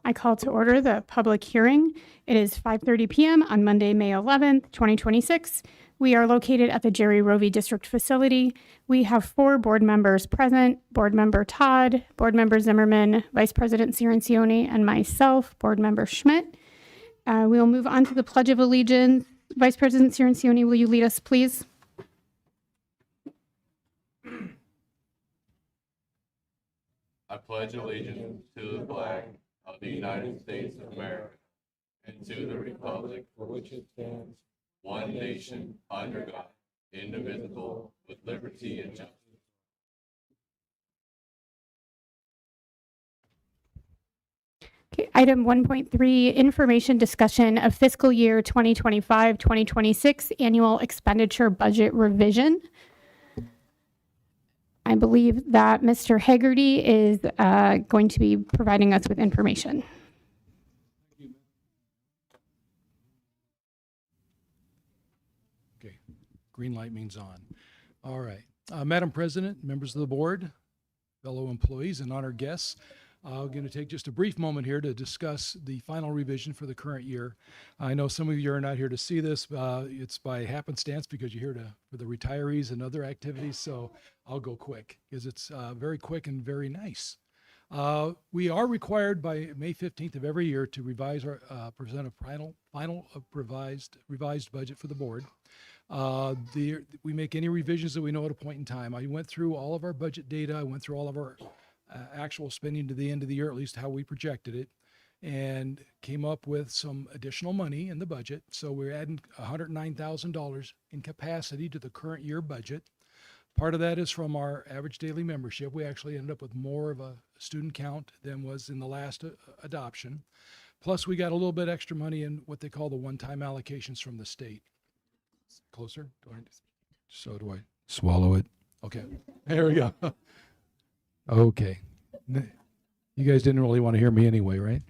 I call to order the public hearing. It is 5:30 p.m. on Monday, May 11th, 2026. We are located at the Jerry Rovey District Facility. We have 4 board members present: Board Member Todd, Board Member Zimmerman, Vice President Cirancione, and myself, Board Member Schmidt. We will move on to the Pledge of Allegiance. Vice President Cirancione, will you lead us, please? I pledge allegiance to the flag of the United States of America and to the republic for which it stands, one nation, under God, indivisible, with liberty and justice. Okay, item 1.3, information discussion of fiscal year 2025-2026 annual expenditure budget revision. I believe that Mr. Haggerty is going to be providing us with information. Okay, green light means on. All right. Madam President, members of the board, fellow employees, and honored guests, I'm going to take just a brief moment here to discuss the final revision for the current year. I know some of you are not here to see this. It's by happenstance because you're here for the retirees and other activities, so I'll go quick because it's very quick and very nice. We are required by May 15th of every year to revise our present a final revised budget for the board. We make any revisions that we know at a point in time. I went through all of our budget data. I went through all of our actual spending to the end of the year, at least how we projected it, and came up with some additional money in the budget. So we're adding $109,000 in capacity to the current year budget. Part of that is from our average daily membership. We actually ended up with more of a student count than was in the last adoption. Plus, we got a little bit extra money in what they call the one-time allocations from the state. Closer? So do I swallow it? Okay, there we go. Okay. You guys didn't really want to hear me anyway, right?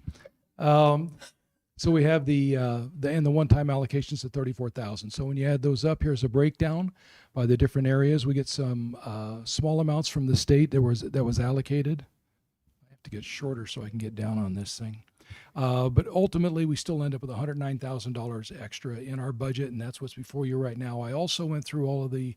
So we have the one-time allocations of $34,000. So when you add those up, here's a breakdown by the different areas. We get some small amounts from the state that was allocated. I have to get shorter so I can get down on this thing. But ultimately, we still end up with $109,000 extra in our budget, and that's what's before you right now. I also went through all of the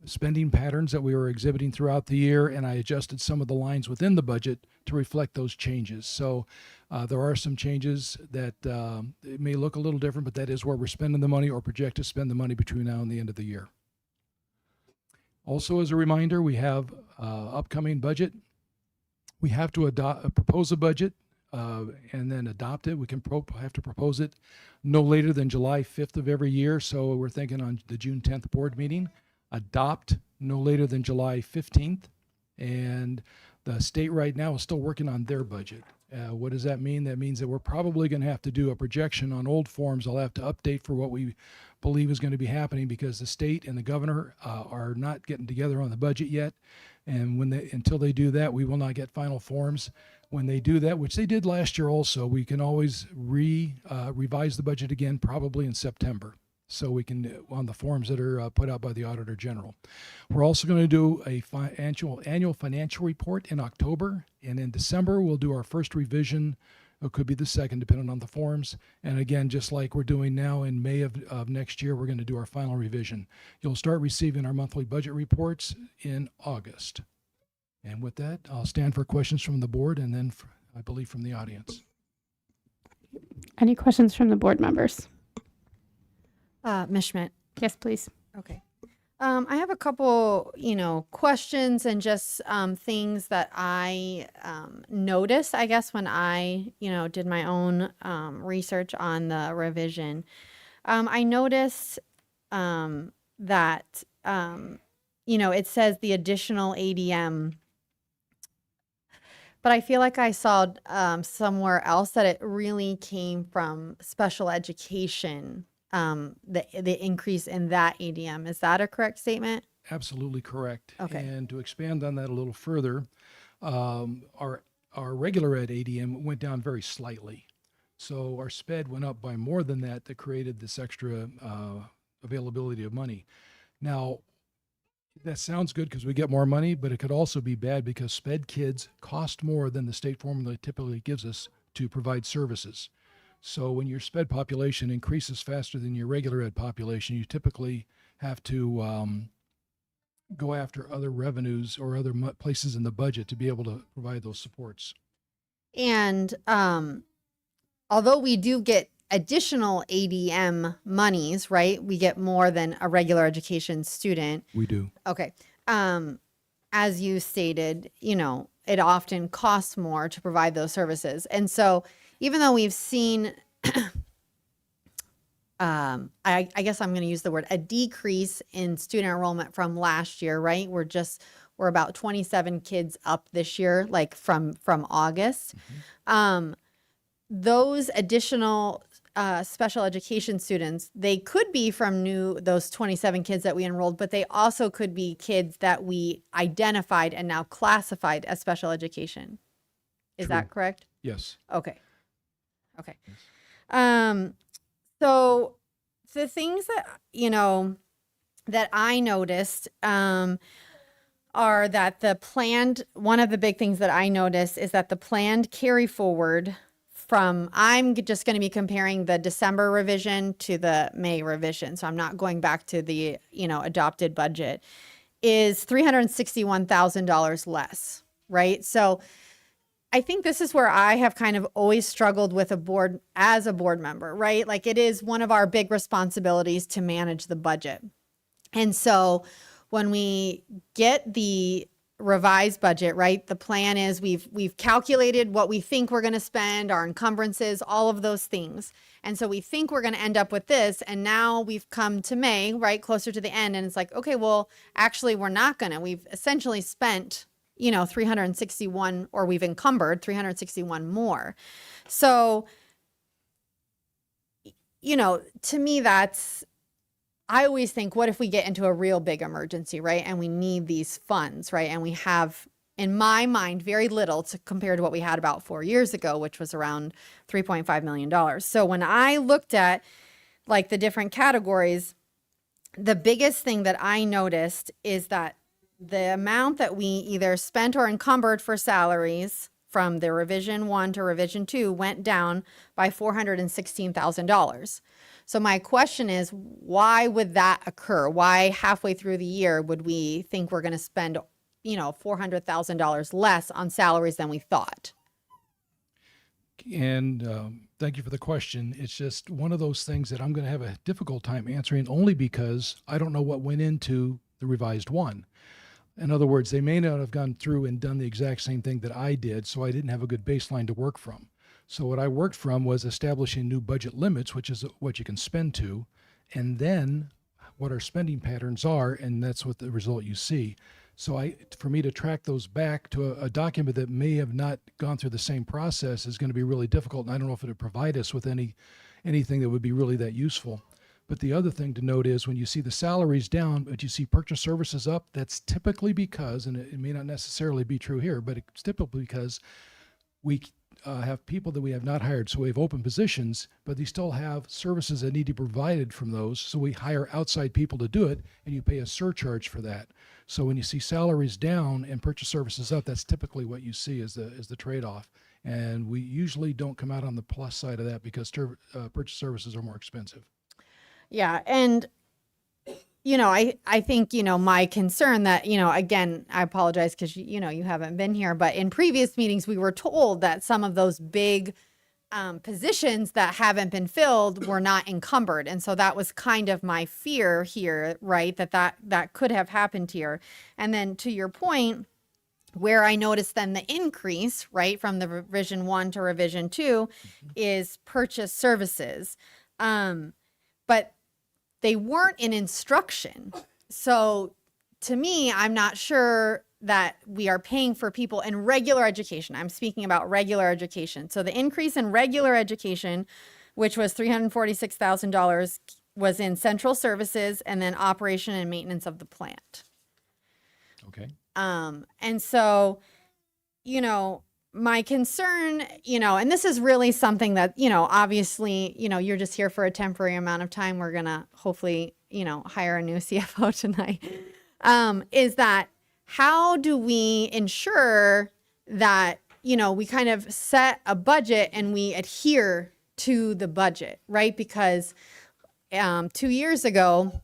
spending patterns that we were exhibiting throughout the year, and I adjusted some of the lines within the budget to reflect those changes. So there are some changes that it may look a little different, but that is where we're spending the money or project to spend the money between now and the end of the year. Also, as a reminder, we have upcoming budget. We have to propose a budget and then adopt it. We can have to propose it no later than July 5th of every year. So we're thinking on the June 10th board meeting. Adopt no later than July 15th. And the state right now is still working on their budget. What does that mean? That means that we're probably going to have to do a projection on old forms. I'll have to update for what we believe is going to be happening because the state and the governor are not getting together on the budget yet. And until they do that, we will not get final forms. When they do that, which they did last year also, we can always revise the budget again, probably in September. So we can, on the forms that are put out by the Auditor General. We're also going to do a annual financial report in October, and in December we'll do our first revision. It could be the second, depending on the forms. And again, just like we're doing now in May of next year, we're going to do our final revision. You'll start receiving our monthly budget reports in August. And with that, I'll stand for questions from the board and then, I believe, from the audience. Any questions from the board members? Ms. Schmidt. Yes, please. Okay. I have a couple, questions and just things that I noticed, I guess, when I, did my own research on the revision. I noticed that, it says the additional ADM, but I feel like I saw somewhere else that it really came from special education. The increase in that ADM. Is that a correct statement? Absolutely correct. Okay. And to expand on that a little further, our regular ed ADM went down very slightly. So our SPED went up by more than that created this extra availability of money. Now, that sounds good because we get more money, but it could also be bad because SPED kids cost more than the state formula typically gives us to provide services. So when your sped population increases faster than your regular ed population, you typically have to go after other revenues or other places in the budget to be able to provide those supports. And although we do get additional ADM monies, right? We get more than a regular education student. We do. Okay. As you stated, it often costs more to provide those services. And so even though we've seen, I guess I'm going to use the word, a decrease in student enrollment from last year, right? We're about 27 kids up this year, like from August. Those additional special education students, they could be from those 27 kids that we enrolled, but they also could be kids that we identified and now classified as special education. Is True. that correct? Yes. Okay. So the things that, that I noticed, are that one of the big things that I noticed is that the planned carry forward I'm just going to be comparing the December revision to the May revision. So I'm not going back to the, adopted budget, is $361,000 less, right? So I think this is where I have kind of always struggled with as a board member, right? Like, it is one of our big responsibilities to manage the budget. And so when we get the revised budget, right, the plan is we've calculated what we think we're going to spend, our encumbrances, all of those things. And so we think we're going to end up with this. And now we've come to May, right, closer to the end. And it's like, okay, well, actually, we're not going to. We've essentially spent 361, or we've encumbered 361 more. So, to me, I always think, what if we get into a real big emergency, right? And we need these funds, right? And we have, in my mind, very little compared to what we had about 4 years ago, which was around $3.5 million. So when I looked at like the different categories, the biggest thing that I noticed is that the amount that we either spent or encumbered for salaries from the revision 1 to revision 2 went down by $416,000. So my question is, why would that occur? Why halfway through the year would we think we're going to spend, $400,000 less on salaries than we thought? And thank you for the question. It's just one of those things that I'm going to have a difficult time answering, only because I don't know what went into the revised one. In other words, they may not have gone through and done the exact same thing that I did, so I didn't have a good baseline to work from. So what I worked from was establishing new budget limits, which is what you can spend to, and then what our spending patterns are, and that's what the result you see. So for me to track those back to a document that may have not gone through the same process is going to be really difficult, and I don't know if it would provide us with anything that would be really that useful. But the other thing to note is when you see the salaries down, but you see purchase services up, that's typically because, and it may not necessarily be true here, but it's typically because we have people that we have not hired. So we have open positions, but they still have services that need to be provided from those. So we hire outside people to do it, and you pay a surcharge for that. So when you see salaries down and purchase services up, that's typically what you see as the trade-off. And we usually don't come out on the plus side of that because purchase services are more expensive. Yeah. And, I think, my concern that, again, I apologize because, you haven't been here, but in previous meetings, we were told that some of those big positions that haven't been filled were not encumbered. And so that was kind of my fear here, right? That could have happened here. And then to your point, where I noticed then the increase, right, from the revision 1 to revision 2 is purchase services. But they weren't in instruction. So to me, I'm not sure that we are paying for people in regular education. I'm speaking about regular education. So the increase in regular education, which was $346,000, was in central services and then operation and maintenance of the plant. Okay. And so, my concern, and this is really something that, obviously, you're just here for a temporary amount of time. We're going to hopefully, hire a new CFO tonight, is that how do we ensure that we kind of set a budget and we adhere to the budget, right? Because 2 years ago,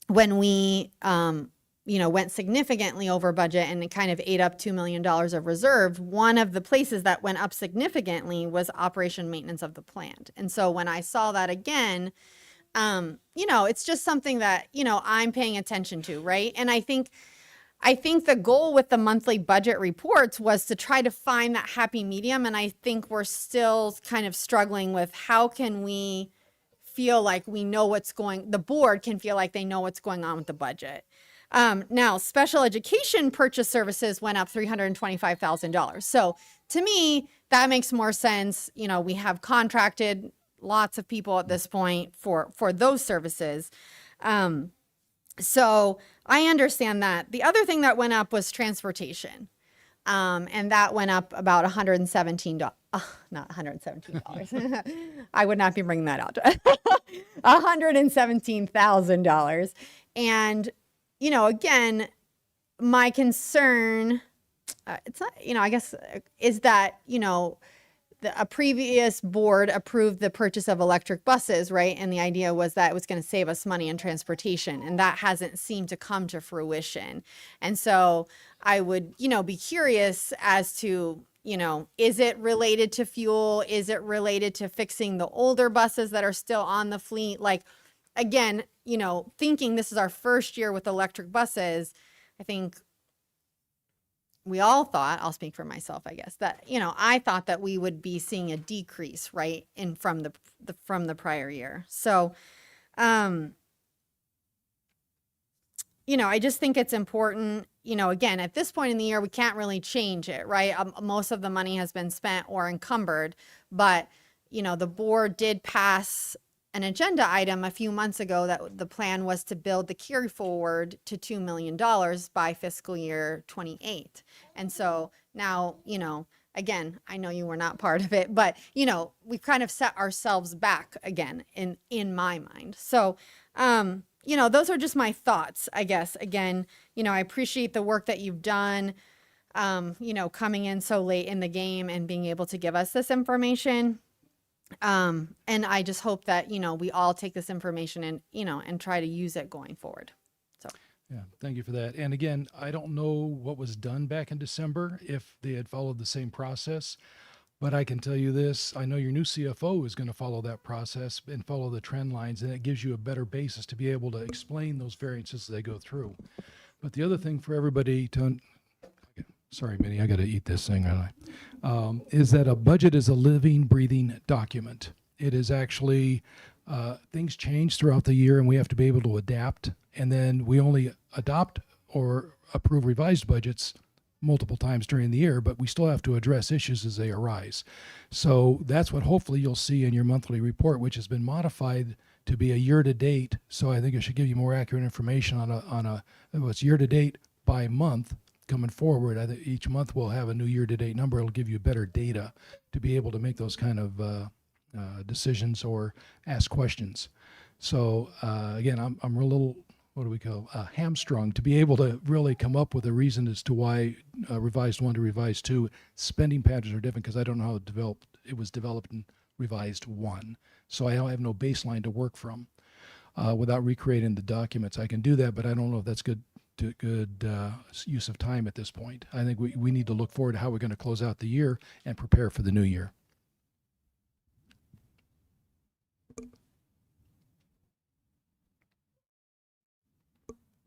when we, went significantly over budget and it kind of ate up $2 million of reserve, one of the places that went up significantly was operation maintenance of the plant. And so when I saw that again, it's just something that, I'm paying attention to, right? And I think the goal with the monthly budget reports was to try to find that happy medium. And I think we're still kind of struggling with how can we feel like we know the board can feel like they know what's going on with the budget. Now, special education purchase services went up $325,000. So to me, that makes more sense. We have contracted lots of people at this point for those services. So I understand that. The other thing that went up was transportation. And that went up about $117. Not $117. I would not be bringing that out. $117,000. And, again, my concern, it's not, I guess, is that, a previous board approved the purchase of electric buses, right? And the idea was that it was going to save us money in transportation, and that hasn't seemed to come to fruition. And so I would, be curious as to, is it related to fuel? Is it related to fixing the older buses that are still on the fleet? Like, again, thinking this is our first year with electric buses, I think we all thought, I'll speak for myself, I guess, that, I thought that we would be seeing a decrease, right, from the prior year. So, I just think it's important, again, at this point in the year, we can't really change it, right? Most of the money has been spent or encumbered, but, the board did pass an agenda item a few months ago that the plan was to build the carry forward to $2 million by fiscal year 28. And so now, again, I know you were not part of it, but, we've kind of set ourselves back again in my mind. So, those are just my thoughts, I guess. Again, I appreciate the work that you've done, coming in so late in the game and being able to give us this information. And I just hope that, we all take this information and, and try to use it going forward. So. Yeah, thank you for that. And again, I don't know what was done back in December, if they had followed the same process, but I can tell you this, I know your new CFO is going to follow that process and follow the trend lines, and it gives you a better basis to be able to explain those variances as they go through. But the other thing for everybody to, sorry, Minnie, I got to eat this thing, is that a budget is a living, breathing document. It is actually, things change throughout the year and we have to be able to adapt. And then we only adopt or approve revised budgets multiple times during the year, but we still have to address issues as they arise. So that's what hopefully you'll see in your monthly report, which has been modified to be a year-to-date. So I think it should give you more accurate information on what's year-to-date by month. Coming forward, I think each month we'll have a new year-to-date number. It'll give you better data to be able to make those kind of decisions or ask questions. So again, I'm a little, what do we call, hamstrung to be able to really come up with a reason as to why revised 1 to revised 2 spending patterns are different, because I don't know how it was developed in revised 1. So I don't have no baseline to work from without recreating the documents. I can do that, but I don't know if that's good use of time at this point. I think we need to look forward to how we're going to close out the year and prepare for the new year.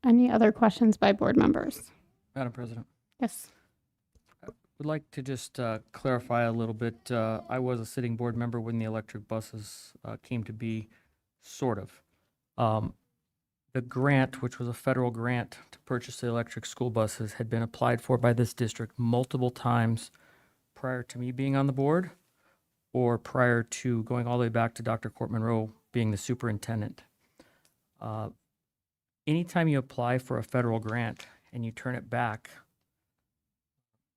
Any other questions by board members? Madam President, Yes. I would like to just clarify a little bit. I was a sitting board member when the electric buses came to be, sort of. The grant, which was a federal grant to purchase the electric school buses, had been applied for by this district multiple times prior to me being on the board, or prior to going all the way back to Dr. Court Monroe being the superintendent. Anytime you apply for a federal grant and you turn it back,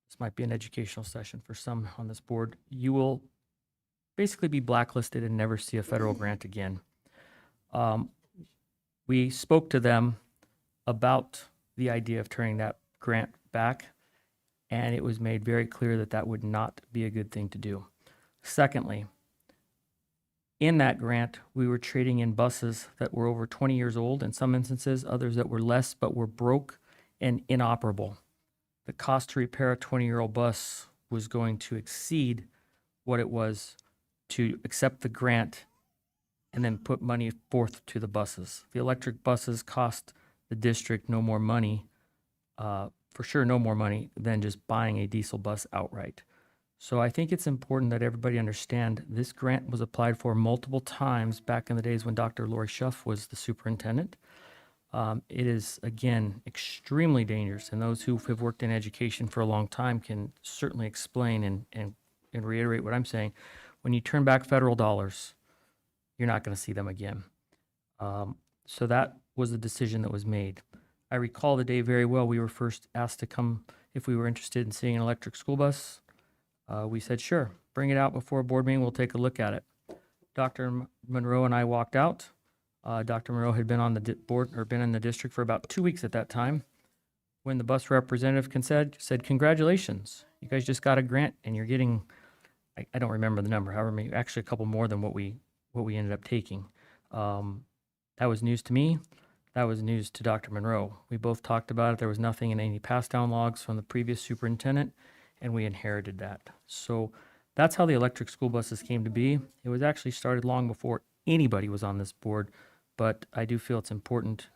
this might be an educational session for some on this board, you will basically be blacklisted and never see a federal grant again. We spoke to them about the idea of turning that grant back, and it was made very clear that that would not be a good thing to do. Secondly, in that grant, we were trading in buses that were over 20 years old in some instances, others that were less but were broke and inoperable. The cost to repair a 20-year-old bus was going to exceed what it was to accept the grant and then put money forth to the buses. The electric buses cost the district no more money, for sure no more money than just buying a diesel bus outright. So I think it's important that everybody understand this grant was applied for multiple times back in the days when Dr. Lori Schuff was the superintendent. It is, again, extremely dangerous, and those who have worked in education for a long time can certainly explain and reiterate what I'm saying. When you turn back federal dollars, you're not going to see them again. So that was the decision that was made. I recall the day very well. We were first asked to come if we were interested in seeing an electric school bus. We said, sure, bring it out before a board meeting. We'll take a look at it. Dr. Monroe and I walked out. Dr. Monroe had been on the board or been in the district for about 2 weeks at that time. When the bus representative said, congratulations, you guys just got a grant and you're getting, I don't remember the number, however many, actually a couple more than what we ended up taking. That was news to me. That was news to Dr. Monroe. We both talked about it. There was nothing in any pass down logs from the previous superintendent, and we inherited that. So that's how the electric school buses came to be. It was actually started long before anybody was on this board, but I do feel it's important.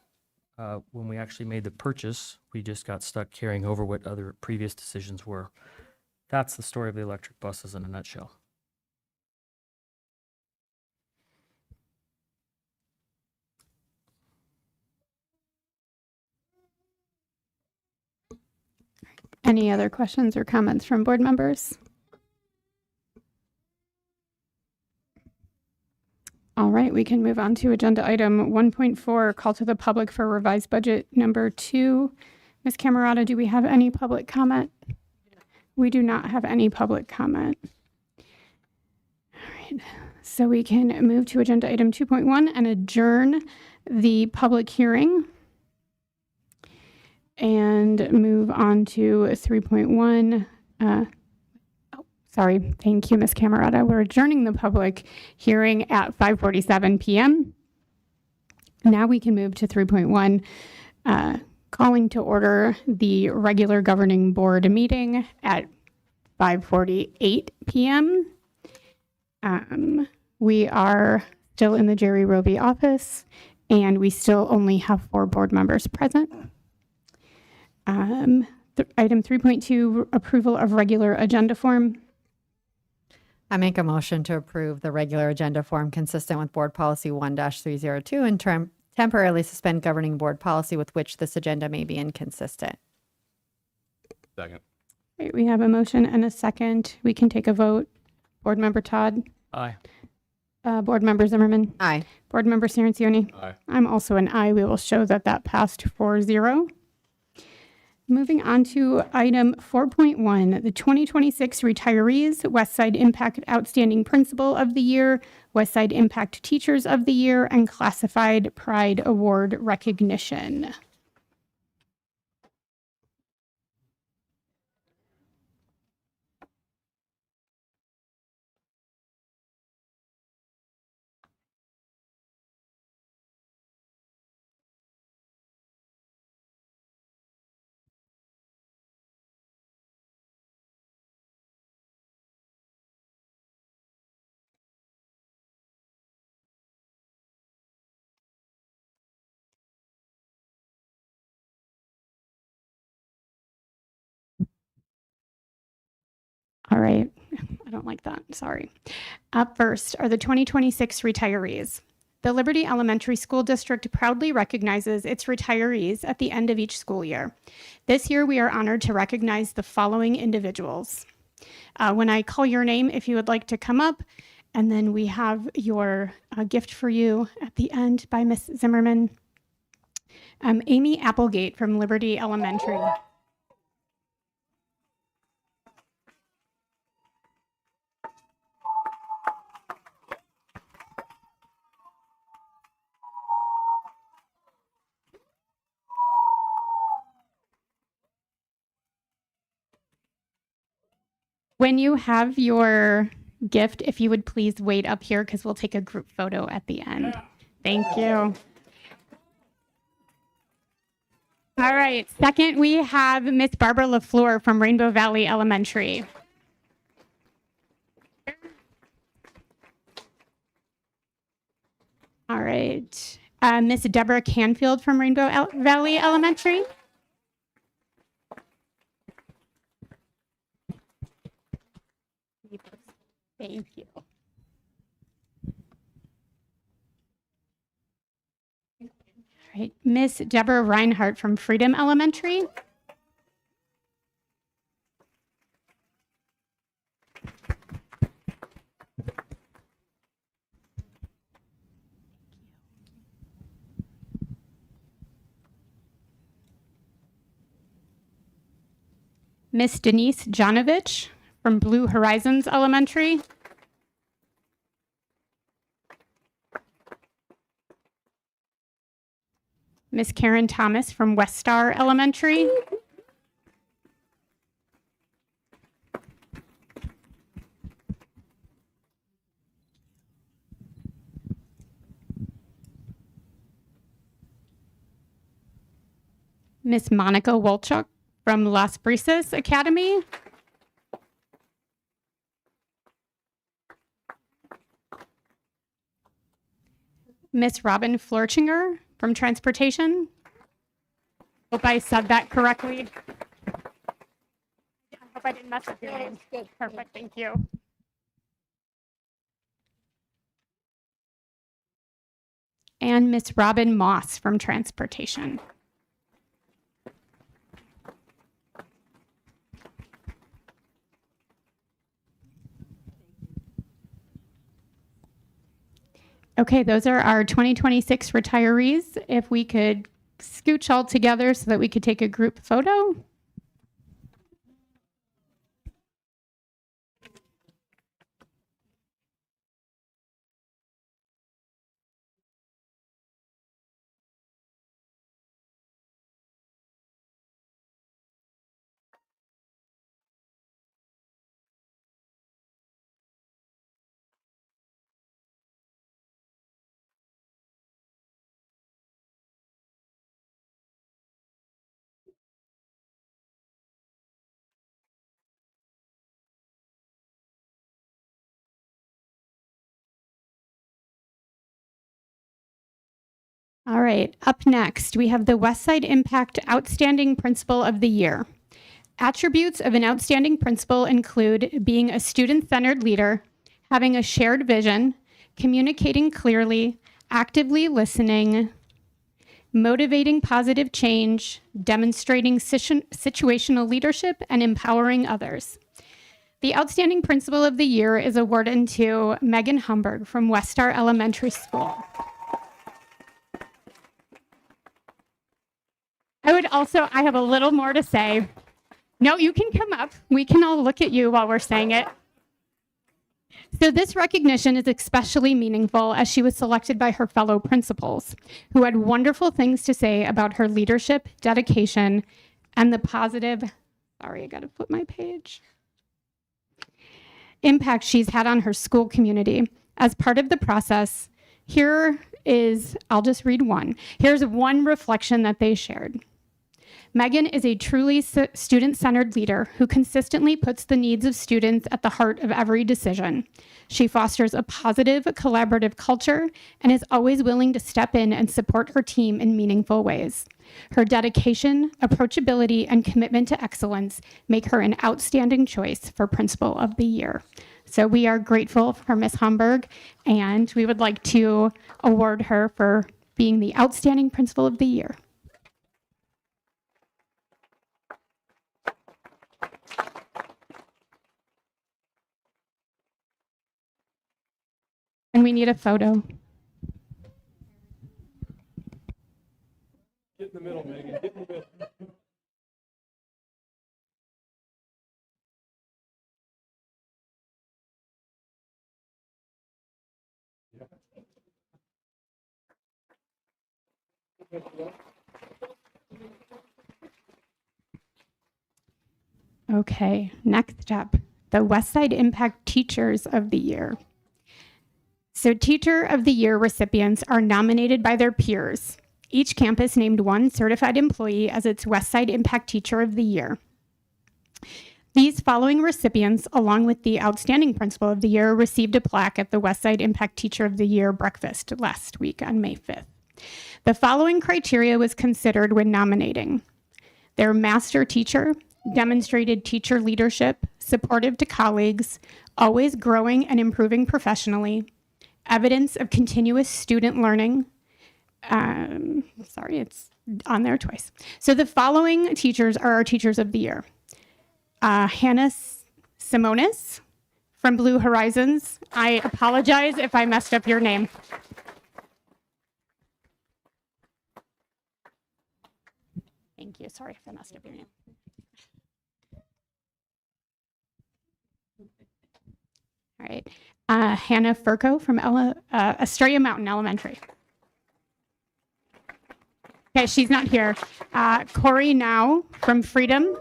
When we actually made the purchase, we just got stuck carrying over what other previous decisions were. That's the story of the electric buses in a nutshell. Any other questions or comments from board members? All right, we can move on to agenda item 1.4, call to the public for revised budget number 2. Ms. Camerata, do we have any public comment? We do not have any public comment. All right, so we can move to agenda item 2.1 and adjourn the public hearing and move on to 3.1. Sorry. Thank you, Ms. Camerata. We're adjourning the public hearing at 5:47 p.m. Now we can move to 3.1, calling to order the regular governing board meeting at 5:48 p.m. We are still in the Jerry Roby office, and we still only have 4 board members present. Item 3.2, approval of regular agenda form. I make a motion to approve the regular agenda form consistent with Board Policy 1-302 and temporarily suspend governing board policy with which this agenda may be inconsistent. Second. Right, we have a motion and a second. We can take a vote. Board Member Todd. Aye. Board Member Zimmerman. Aye. Board Member Cirincione. Aye. I'm also an aye. We will show that that passed 4-0. Moving on to item 4.1, the 2026 Retirees Westside Impact Outstanding Principal of the Year, Westside Impact Teachers of the Year, and Classified Pride Award recognition. All right. I don't like that. Sorry. Up first are the 2026 retirees. The Liberty Elementary School District proudly recognizes its retirees at the end of each school year. This year, we are honored to recognize the following individuals. When I call your name, if you would like to come up, and then we have your gift for you at the end by Ms. Zimmerman. Amy Applegate from Liberty Elementary. When you have your gift, if you would please wait up here because we'll take a group photo at the end. Thank you. All right. Second, we have Miss Barbara LaFleur from Rainbow Valley Elementary. All right. Miss Deborah Canfield from Rainbow Valley Elementary. Thank you. All right. Miss Deborah Reinhardt from Freedom Elementary. Miss Denise Janovich from Blue Horizons Elementary. Miss Karen Thomas from West Star Elementary. Miss Monica Wolchuk from Las Brisas Academy. Miss Robin Florchinger from Transportation. Hope I said that correctly. I hope I didn't mess up your name. Perfect, thank you. And Miss Robin Moss from Transportation. Okay, those are our 2026 retirees. If we could scooch all together so that we could take a group photo. All right, up next, we have the Westside Impact Outstanding Principal of the Year. Attributes of an outstanding principal include being a student-centered leader, having a shared vision, communicating clearly, actively listening, motivating positive change, demonstrating situational leadership, and empowering others. The Outstanding Principal of the Year is awarded to Megan Humberg from West Star Elementary School. I have a little more to say. No, you can come up. We can all look at you while we're saying it. So this recognition is especially meaningful as she was selected by her fellow principals, who had wonderful things to say about her leadership, dedication, and the positive, sorry, I gotta flip my page, impact she's had on her school community. As part of the process, I'll just read one. Here's one reflection that they shared. Megan is a truly student-centered leader who consistently puts the needs of students at the heart of every decision. She fosters a positive, collaborative culture and is always willing to step in and support her team in meaningful ways. Her dedication, approachability, and commitment to excellence make her an outstanding choice for Principal of the Year. So we are grateful for Ms. Humberg, and we would like to award her for being the Outstanding Principal of the Year. And we need a photo. Get in the middle, Megan. Get in the middle. Okay, next up, the Westside Impact Teachers of the Year. So Teacher of the Year recipients are nominated by their peers. Each campus named one certified employee as its Westside Impact Teacher of the Year. These following recipients, along with the Outstanding Principal of the Year, received a plaque at the Westside Impact Teacher of the Year breakfast last week on May 5th. The following criteria was considered when nominating: their master teacher, demonstrated teacher leadership, supportive to colleagues, always growing and improving professionally, evidence of continuous student learning. Sorry, it's on there twice. So the following teachers are our Teachers of the Year. Hannah Simonis from Blue Horizons. I apologize if I messed up your name. Thank you. Sorry if I messed up your name. All right. Hannah Furco from Estrella Mountain Elementary. Okay, she's not here. Corey Now from Freedom.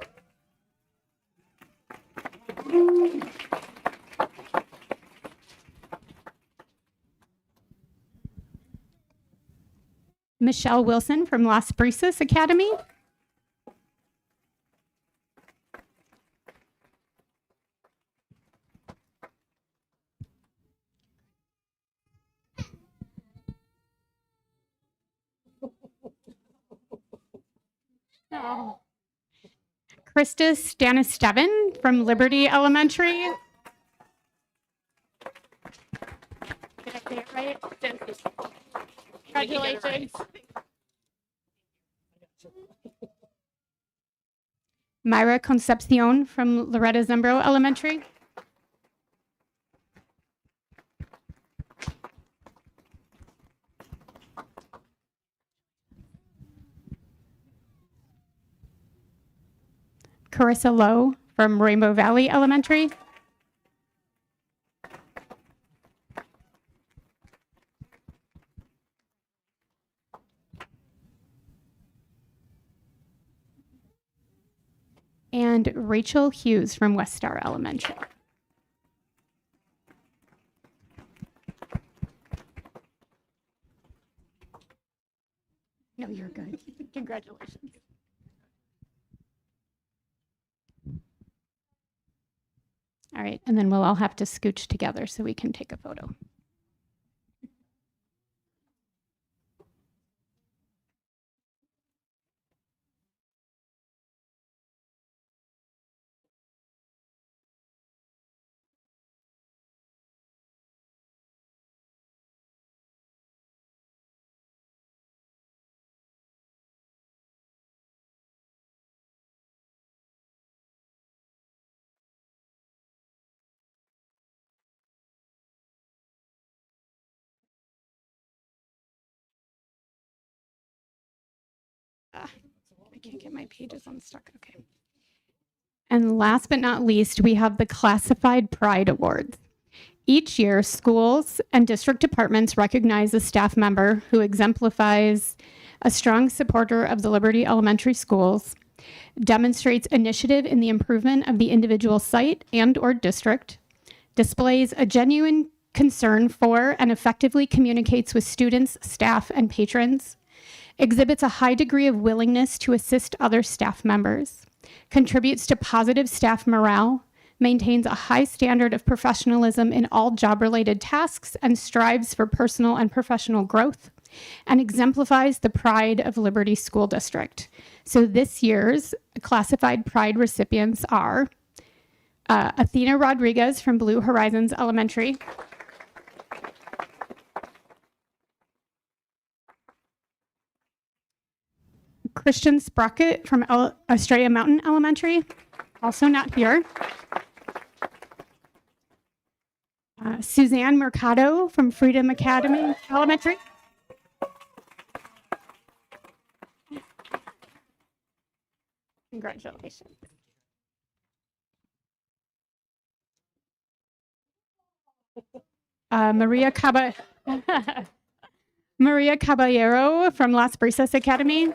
Michelle Wilson from Las Brisas Academy. Oh. Krista Stanisteven from Liberty Elementary. Did I say it right? Congratulations. Myra Concepcion from Loretta Zembro Elementary. Carissa Lowe from Rainbow Valley Elementary. And Rachel Hughes from West Star Elementary. No, you're good. Congratulations. All right, and then we'll all have to scooch together so we can take a photo. I can't get my pages unstuck. Okay. And last but not least, we have the Classified Pride Awards. Each year, schools and district departments recognize a staff member who exemplifies a strong supporter of the Liberty Elementary Schools, demonstrates initiative in the improvement of the individual site and/or district, displays a genuine concern for and effectively communicates with students, staff, and patrons, exhibits a high degree of willingness to assist other staff members, contributes to positive staff morale, maintains a high standard of professionalism in all job-related tasks, and strives for personal and professional growth, and exemplifies the pride of Liberty School District. So this year's Classified Pride recipients are Athena Rodriguez from Blue Horizons Elementary, Christian Sprocket from Estrella Mountain Elementary, also not here. Suzanne Mercado from Freedom Academy Elementary. Congratulations. Maria Caballero from Las Brisas Academy.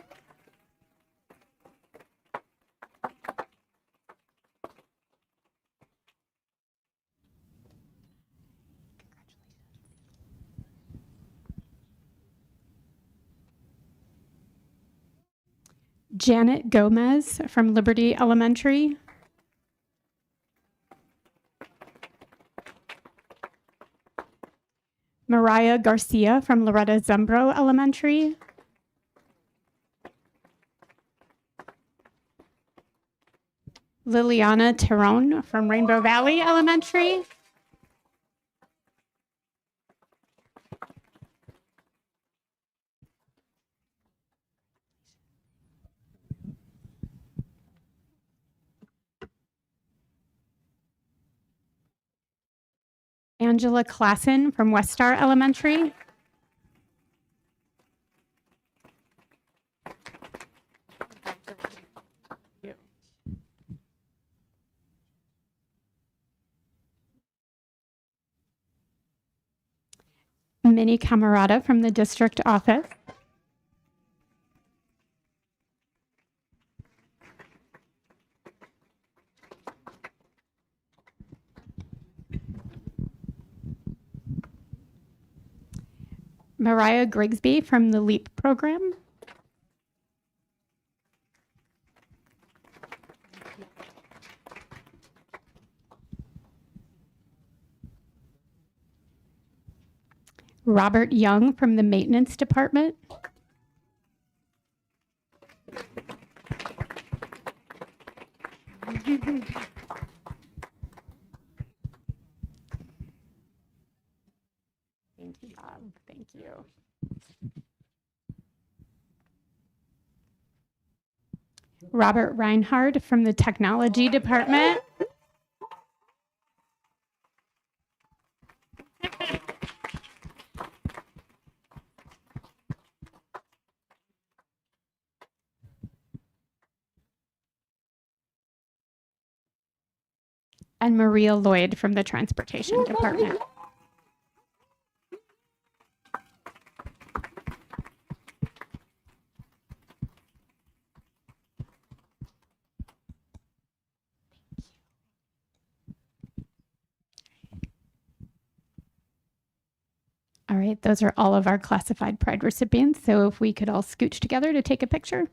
Janet Gomez from Liberty Elementary. Mariah Garcia from Loretta Zumbro Elementary. Liliana Terron from Rainbow Valley Elementary. Angela Klassen from West Star Elementary. Minnie Camarada from the district office. Mariah Grigsby from the LEAP program. Robert Young from the maintenance department. Thank you, Bob. Thank you. Robert Reinhard from the technology department. And Maria Lloyd from the transportation department. All right, those are all of our classified pride recipients. So if we could all scooch together to take a picture.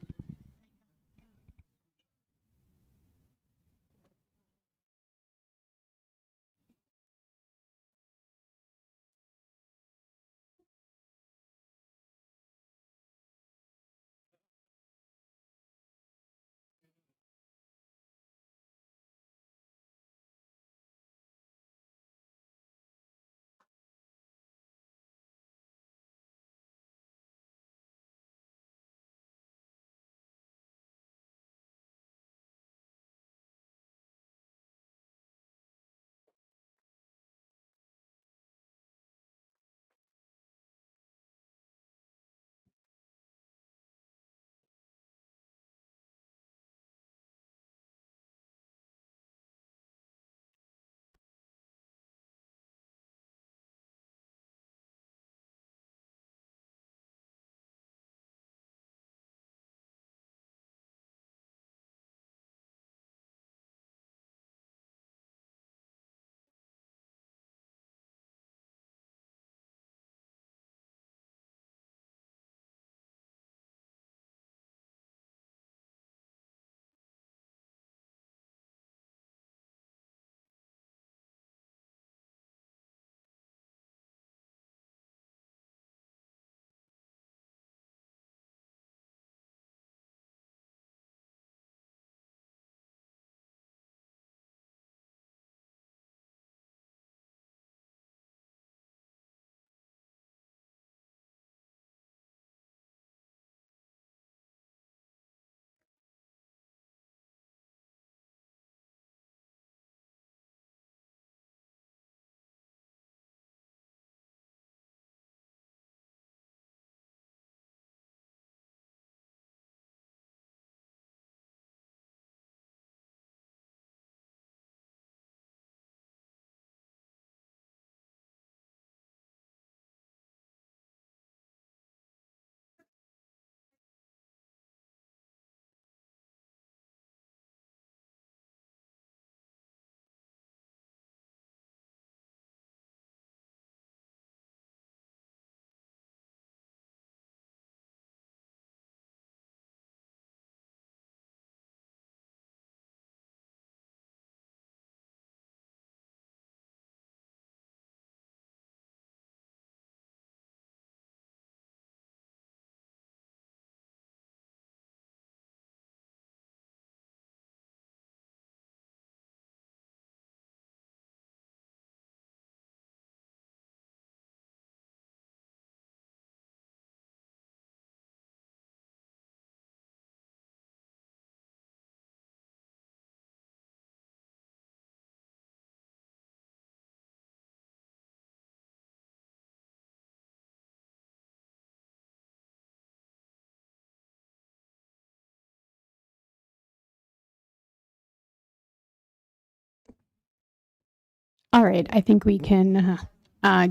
All right, I think we can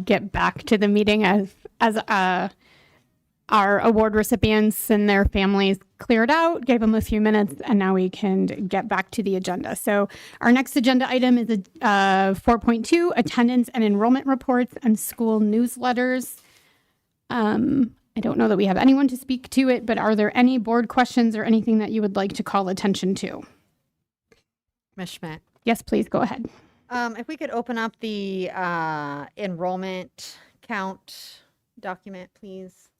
get back to the meeting as our award recipients and their families cleared out, gave them a few minutes, and now we can get back to the agenda. So our next agenda item is 4.2, attendance and enrollment reports and school newsletters. I don't know that we have anyone to speak to it, but are there any board questions or anything that you would like to call attention to? Ms. Schmidt. Yes, please go ahead. If we could open up the enrollment count document, please.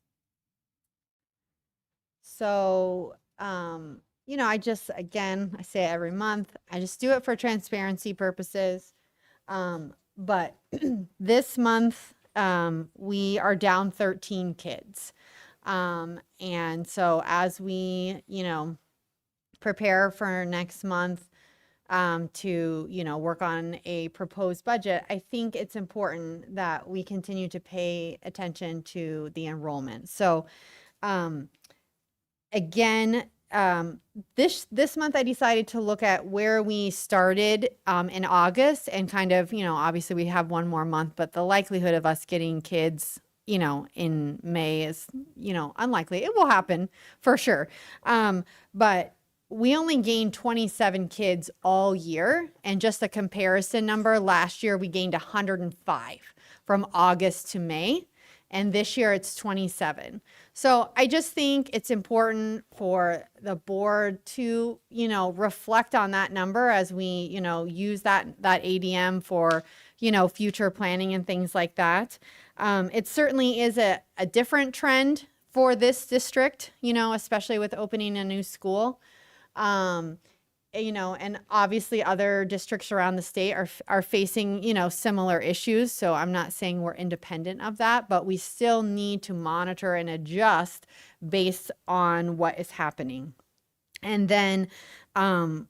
So, I just, again, I say it every month, I just do it for transparency purposes. But this month, we are down 13 kids. And so as we, prepare for next month, to, work on a proposed budget, I think it's important that we continue to pay attention to the enrollment. So, again, this month I decided to look at where we started in August and kind of, obviously we have one more month, but the likelihood of us getting kids, in May is, unlikely. It will happen for sure. But we only gained 27 kids all year. And just a comparison number, last year we gained 105 from August to May. And this year it's 27. So I just think it's important for the board to, reflect on that number as we, use that ADM for, future planning and things like that. It certainly is a different trend for this district, especially with opening a new school. And obviously other districts around the state are facing, similar issues. So I'm not saying we're independent of that, but we still need to monitor and adjust based on what is happening. And then from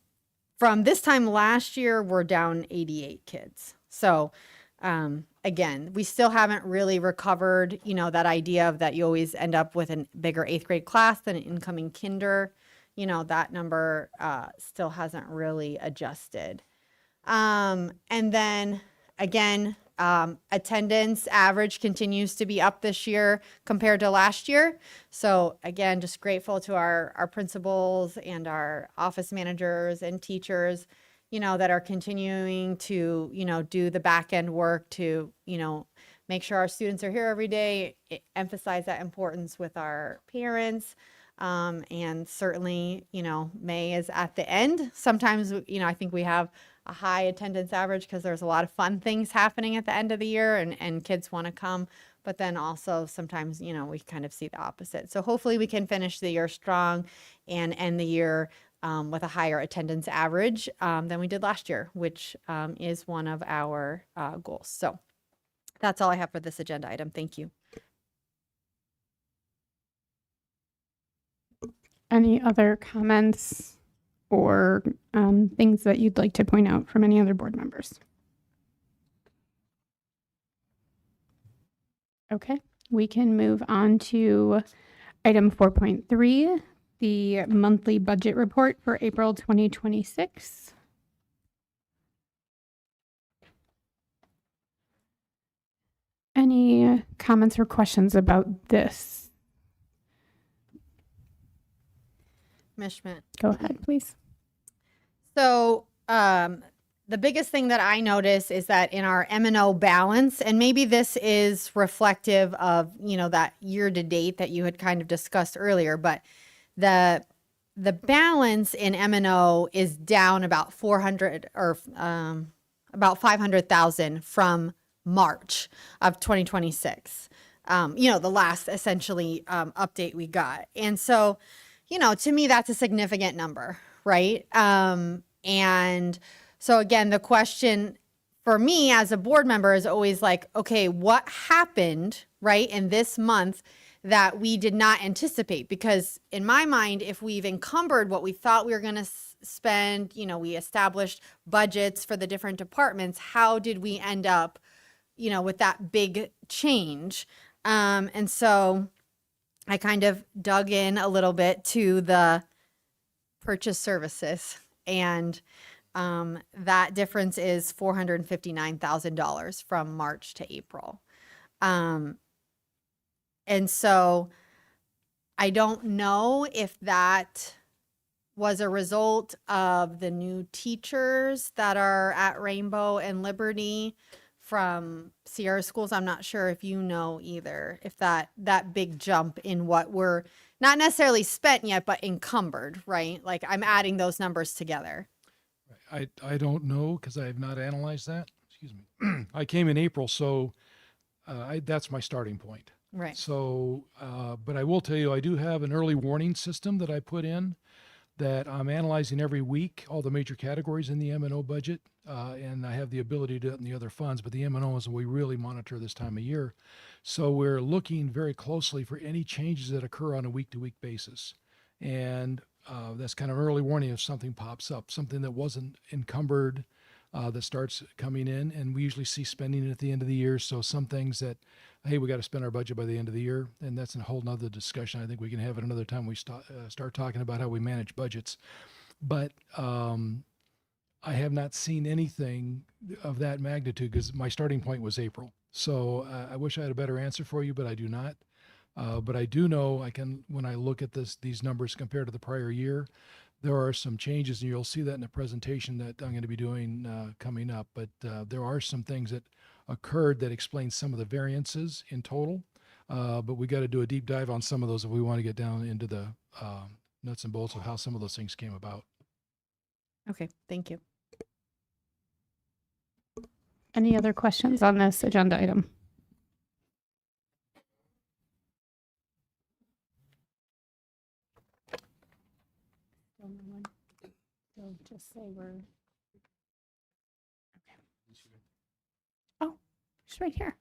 this time last year, we're down 88 kids. So again, we still haven't really recovered, that idea of that you always end up with a bigger 8th grade class than an incoming kinder. That number still hasn't really adjusted. And then again, attendance average continues to be up this year compared to last year. So again, just grateful to our principals and our office managers and teachers, that are continuing to, do the back end work to, make sure our students are here every day, emphasize that importance with our parents. And certainly, May is at the end. Sometimes, I think we have a high attendance average because there's a lot of fun things happening at the end of the year and kids want to come. But then also sometimes, we kind of see the opposite. So hopefully we can finish the year strong and end the year with a higher attendance average than we did last year, which is one of our goals. So that's all I have for this agenda item. Thank you. Any other comments or things that you'd like to point out from any other board members? Okay, we can move on to item 4.3, the monthly budget report for April 2026. Any comments or questions about this? Ms. Schmidt. Go ahead, please. So the biggest thing that I notice is that in our M&O balance, and maybe this is reflective of, that year to date that you had kind of discussed earlier, but the balance in M&O is down about 400 or about 500,000 from March of 2026. The last essentially update we got. And so, to me, that's a significant number, right? And so again, the question for me as a board member is always like, okay, what happened, right, in this month that we did not anticipate? Because in my mind, if we've encumbered what we thought we were going to spend, we established budgets for the different departments, how did we end up, with that big change? And so I kind of dug in a little bit to the purchase services. And That difference is $459,000 from March to April. And so I don't know if that was a result of the new teachers that are at Rainbow and Liberty from Sierra schools. I'm not sure if you know either, if that big jump in what we're not necessarily spent yet, but encumbered, right? Like I'm adding those numbers together. I don't know because I have not analyzed that. Excuse me. I came in April, so that's my starting point. Right. So, but I will tell you, I do have an early warning system that I put in that I'm analyzing every week, all the major categories in the M&O budget, and I have the ability to do it in the other funds, but the M&O is what we really monitor this time of year. So we're looking very closely for any changes that occur on a week-to-week basis. And that's kind of early warning if something pops up, something that wasn't encumbered, that starts coming in, and we usually see spending at the end of the year. So some things that, hey, we got to spend our budget by the end of the year, and that's a whole nother discussion. I think we can have it another time we start talking about how we manage budgets. But I have not seen anything of that magnitude because my starting point was April. So I wish I had a better answer for you, but I do not. But I do know when I look at these numbers compared to the prior year, there are some changes, and you'll see that in the presentation that I'm going to be doing coming up. But there are some things that occurred that explain some of the variances in total. But we got to do a deep dive on some of those if we want to get down into the nuts and bolts of how some of those things came about. Okay. Thank you. Any other questions on this agenda item? So just say we're, okay. Oh, she's right here.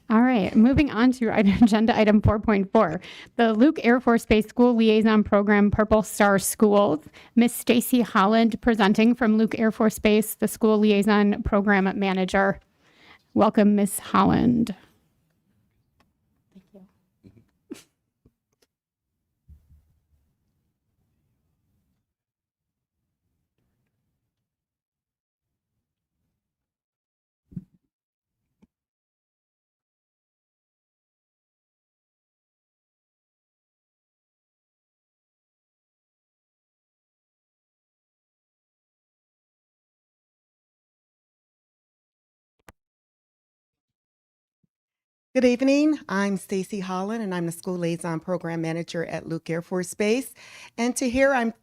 All right, moving on to agenda item 4.4, the Luke Air Force Base School Liaison Program Purple Star Schools. Miss Stacy Holland presenting from Luke Air Force Base, the School Liaison Program Manager. Welcome, Miss Holland. Thank you. Good evening. I'm Stacy Holland, and I'm the School Liaison Program Manager at Luke Air Force Base. And tonight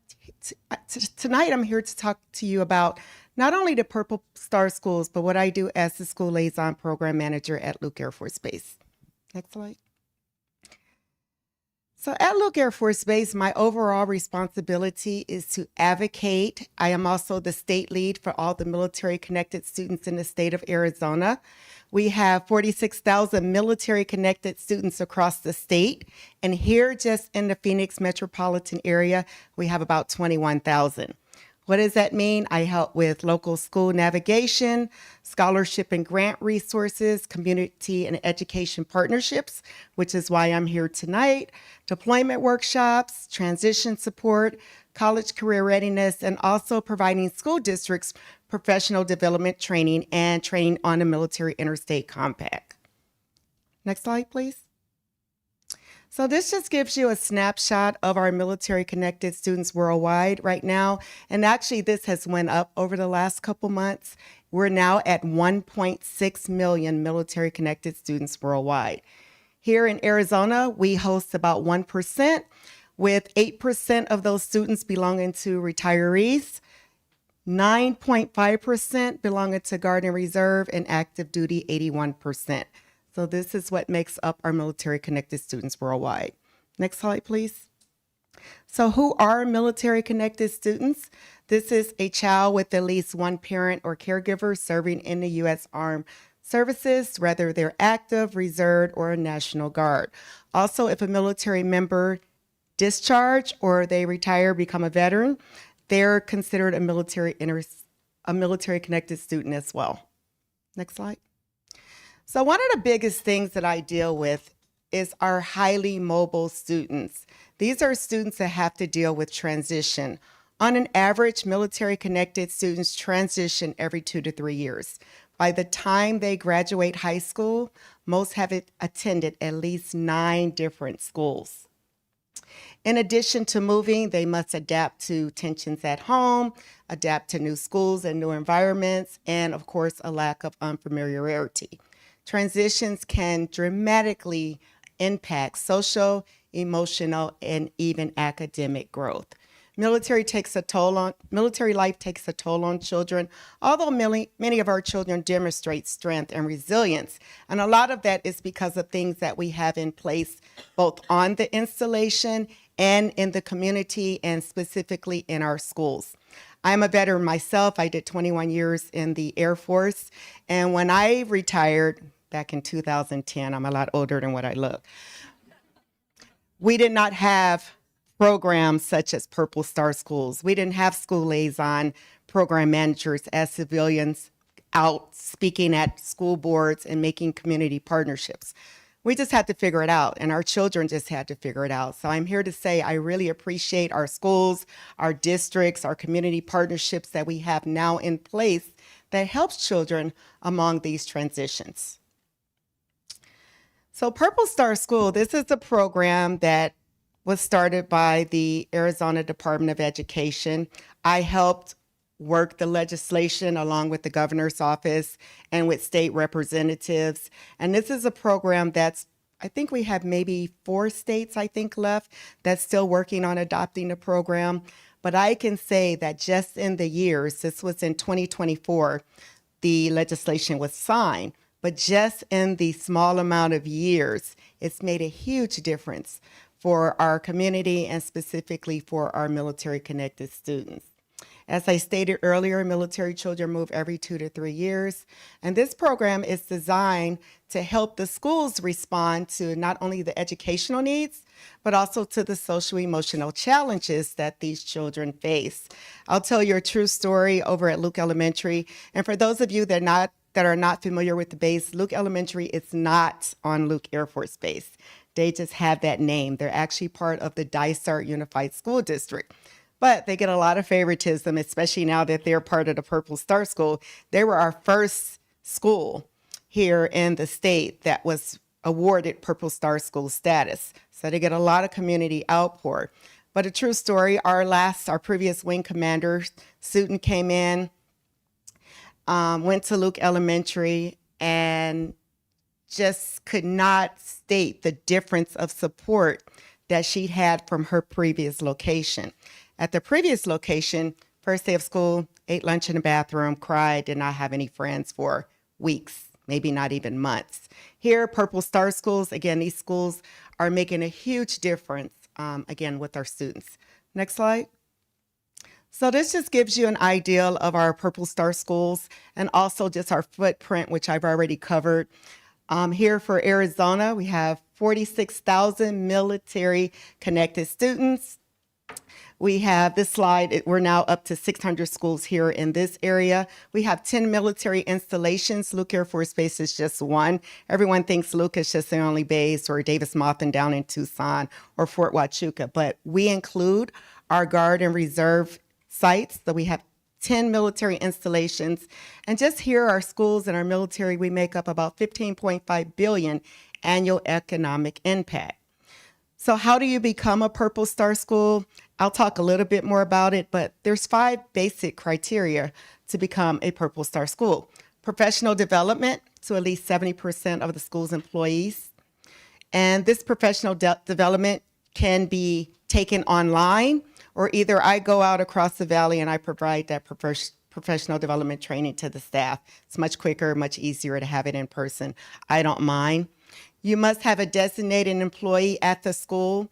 I'm here to talk to you about not only the Purple Star Schools, but what I do as the School Liaison Program Manager at Luke Air Force Base. Next slide. So at Luke Air Force Base, my overall responsibility is to advocate. I am also the state lead for all the military-connected students in the state of Arizona. We have 46,000 military-connected students across the state. And here, just in the Phoenix metropolitan area, we have about 21,000. What does that mean? I help with local school navigation, scholarship and grant resources, community and education partnerships, which is why I'm here tonight, deployment workshops, transition support, college career readiness, and also providing school districts professional development training and training on the Military Interstate Compact. Next slide, please. So this just gives you a snapshot of our military-connected students worldwide right now. And actually, this has went up over the last couple months. We're now at 1.6 million military-connected students worldwide. Here in Arizona, we host about 1%, with 8% of those students belonging to retirees, 9.5% belonging to Guard and Reserve, and active duty 81%. So this is what makes up our military-connected students worldwide. Next slide, please. So who are military-connected students? This is a child with at least one parent or caregiver serving in the U.S. Armed Services, whether they're active, reserve, or a National Guard. Also, if a military member discharge or they retire, become a veteran, they're considered a military-connected student as well. Next slide. So one of the biggest things that I deal with is our highly mobile students. These are students that have to deal with transition. On an average, military-connected students transition every 2 to 3 years. By the time they graduate high school, most have attended at least 9 different schools. In addition to moving, they must adapt to tensions at home, adapt to new schools and new environments, and of course, a lack of unfamiliarity. Transitions can dramatically impact social, emotional, and even academic growth. Military life takes a toll on children, although many of our children demonstrate strength and resilience. And a lot of that is because of things that we have in place, both on the installation and in the community, and specifically in our schools. I'm a veteran myself. I did 21 years in the Air Force. And when I retired back in 2010, I'm a lot older than what I look, we did not have programs such as Purple Star Schools. We didn't have school liaison program managers as civilians out speaking at school boards and making community partnerships. We just had to figure it out, and our children just had to figure it out. So I'm here to say I really appreciate our schools, our districts, our community partnerships that we have now in place that helps children among these transitions. So Purple Star School, this is a program that was started by the Arizona Department of Education. I helped work the legislation along with the governor's office and with state representatives. And this is a program I think we have maybe 4 states, left that's still working on adopting the program. But I can say that just in the years, this was in 2024, the legislation was signed. But just in the small amount of years, it's made a huge difference for our community and specifically for our military-connected students. As I stated earlier, military children move every 2 to 3 years, and this program is designed to help the schools respond to not only the educational needs, but also to the social-emotional challenges that these children face. I'll tell you a true story over at Luke Elementary, and for those of you that are not familiar with the base, Luke Elementary is not on Luke Air Force Base. They just have that name. They're actually part of the Dysart Unified School District. But they get a lot of favoritism, especially now that they're part of the Purple Star School. They were our first school here in the state that was awarded Purple Star School status. So they get a lot of community outpour. But a true story, our previous wing commander, student came in, went to Luke Elementary, and just could not state the difference of support that she'd had from her previous location. At the previous location, first day of school, ate lunch in the bathroom, cried, did not have any friends for weeks, maybe not even months. Here, Purple Star Schools, again, these schools are making a huge difference, again, with our students. Next slide. So this just gives you an idea of our Purple Star Schools and also just our footprint, which I've already covered. Here for Arizona, we have 46,000 military-connected students. We have this slide, we're now up to 600 schools here in this area. We have 10 military installations. Luke Air Force Base is just one. Everyone thinks Luke is just the only base, or Davis-Monthan down in Tucson, or Fort Huachuca, but we include our Guard and Reserve sites. So we have 10 military installations. And just here, our schools and our military, we make up about 15.5 billion annual economic impact. So how do you become a Purple Star School? I'll talk a little bit more about it, but there's 5 basic criteria to become a Purple Star School. Professional development to at least 70% of the school's employees. And this professional development can be taken online, or either I go out across the valley and I provide that professional development training to the staff. It's much quicker, much easier to have it in person. I don't mind. You must have a designated employee at the school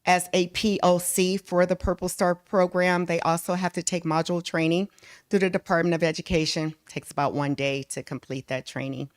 as a POC for the Purple Star program. They also have to take module training through the Department of Education. It takes about 1 day to complete that training.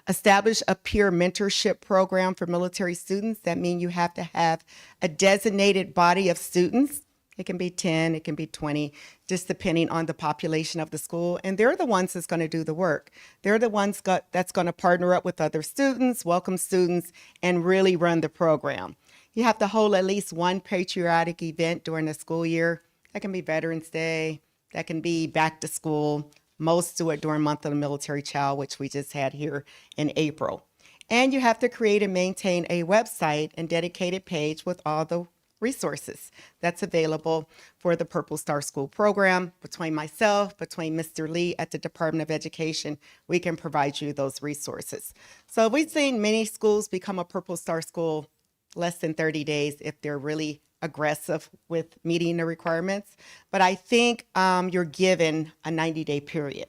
Establish a peer mentorship program for military students. That means you have to have a designated body of students. It can be 10, it can be 20, just depending on the population of the school. And they're the ones that's going to do the work. They're the ones that's going to partner up with other students, welcome students, and really run the program. You have to hold at least one patriotic event during the school year. That can be Veterans Day, that can be back to school. Most do it during Month of the Military Child, which we just had here in April. And you have to create and maintain a website and dedicated page with all the resources that's available for the Purple Star School program. Between myself, between Mr. Lee at the Department of Education, we can provide you those resources. So we've seen many schools become a Purple Star School less than 30 days if they're really aggressive with meeting the requirements. But I think you're given a 90-day period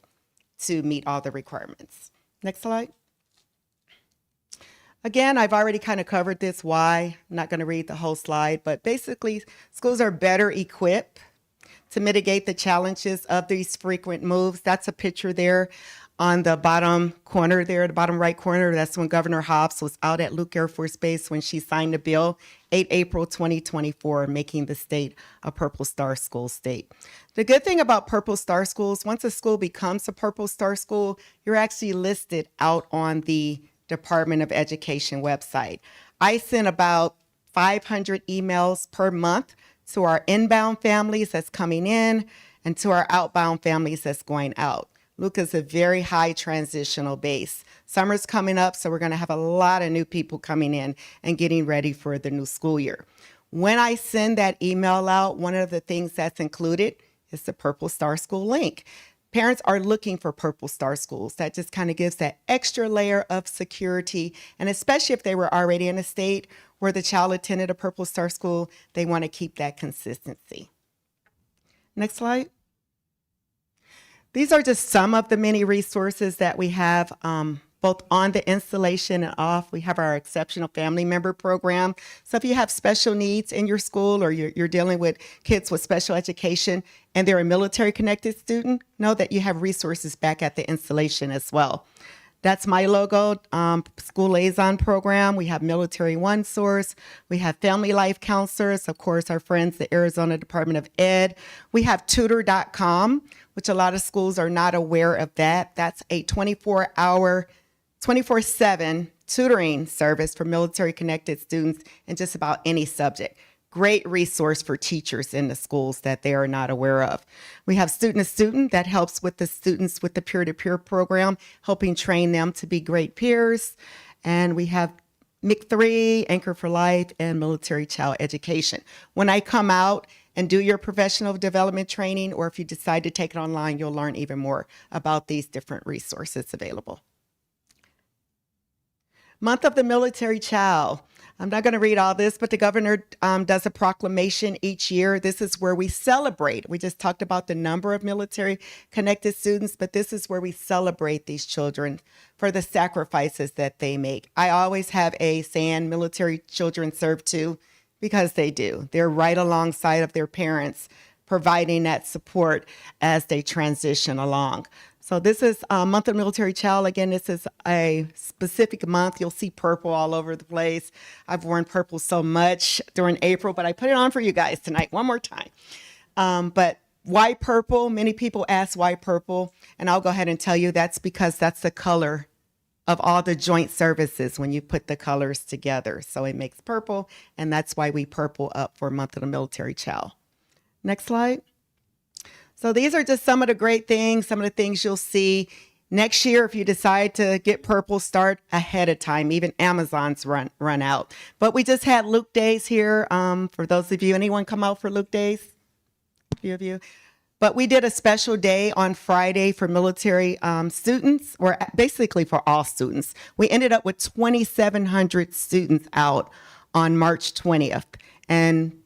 to meet all the requirements. Next slide. Again, I've already kind of covered this why. I'm not going to read the whole slide, but basically schools are better equipped to mitigate the challenges of these frequent moves. That's a picture there on the bottom corner there, the bottom right corner. That's when Governor Hobbs was out at Luke Air Force Base when she signed the bill, 8 April 2024, making the state a Purple Star School state. The good thing about Purple Star Schools, once a school becomes a Purple Star School, you're actually listed out on the Department of Education website. I send about 500 emails per month to our inbound families that's coming in and to our outbound families that's going out. Luke is a very high transitional base. Summer's coming up, so we're going to have a lot of new people coming in and getting ready for the new school year. When I send that email out, one of the things that's included is the Purple Star School link. Parents are looking for Purple Star Schools. That just kind of gives that extra layer of security. And especially if they were already in a state where the child attended a Purple Star School, they want to keep that consistency. Next slide. These are just some of the many resources that we have both on the installation and off. We have our Exceptional Family Member Program. So if you have special needs in your school or you're dealing with kids with special education and they're a military-connected student, know that you have resources back at the installation as well. That's my logo, School Liaison Program. We have Military One Source. We have Family Life Counselors, of course, our friends, the Arizona Department of Ed. We have Tutor.com, which a lot of schools are not aware of that. That's a 24-hour, 24/7 tutoring service for military-connected students in just about any subject. Great resource for teachers in the schools that they are not aware of. We have Student to Student that helps with the students with the peer-to-peer program, helping train them to be great peers. And we have MIC3, Anchor for Life, and Military Child Education. When I come out and do your professional development training, or if you decide to take it online, you'll learn even more about these different resources available. Month of the Military Child. I'm not going to read all this, but the governor does a proclamation each year. This is where we celebrate. We just talked about the number of military-connected students, but this is where we celebrate these children for the sacrifices that they make. I always have a saying, military children serve too, because they do. They're right alongside of their parents, providing that support as they transition along. So this is Month of Military Child. Again, this is a specific month. You'll see purple all over the place. I've worn purple so much during April, but I put it on for you guys tonight one more time. But why purple? Many people ask why purple, and I'll go ahead and tell you that's because that's the color of all the joint services when you put the colors together. So it makes purple, and that's why we purple up for Month of the Military Child. Next slide. So these are just some of the great things, some of the things you'll see. Next year, if you decide to get purple, start ahead of time. Even Amazon's run out. But we just had Luke Days here. For those of you, anyone come out for Luke Days? A few of you. But we did a special day on Friday for military students, or basically for all students. We ended up with 2,700 students out on March 20th. And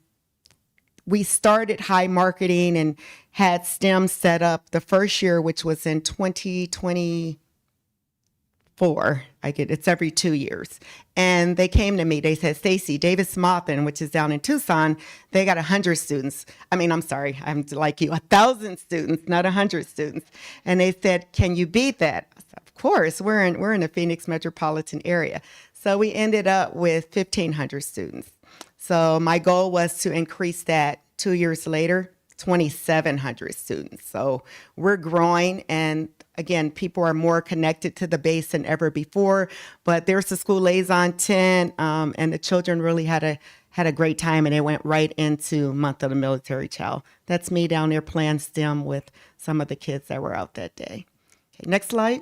we started high marketing and had STEM set up the first year, which was in 2024. It's every 2 years. And they came to me, they said, Stacy, Davis Mothin, which is down in Tucson, they got 100 students. I'm sorry, I'm like you, 1,000 students, not 100 students. And they said, can you beat that? I said, of course, we're in the Phoenix metropolitan area. So we ended up with 1,500 students. So my goal was to increase that 2 years later, 2,700 students. So we're growing, and again, people are more connected to the base than ever before. But there's the school liaison tent, and the children really had had a great time, and it went right into Month of the Military Child. That's me down there playing STEM with some of the kids that were out that day. Okay, next slide.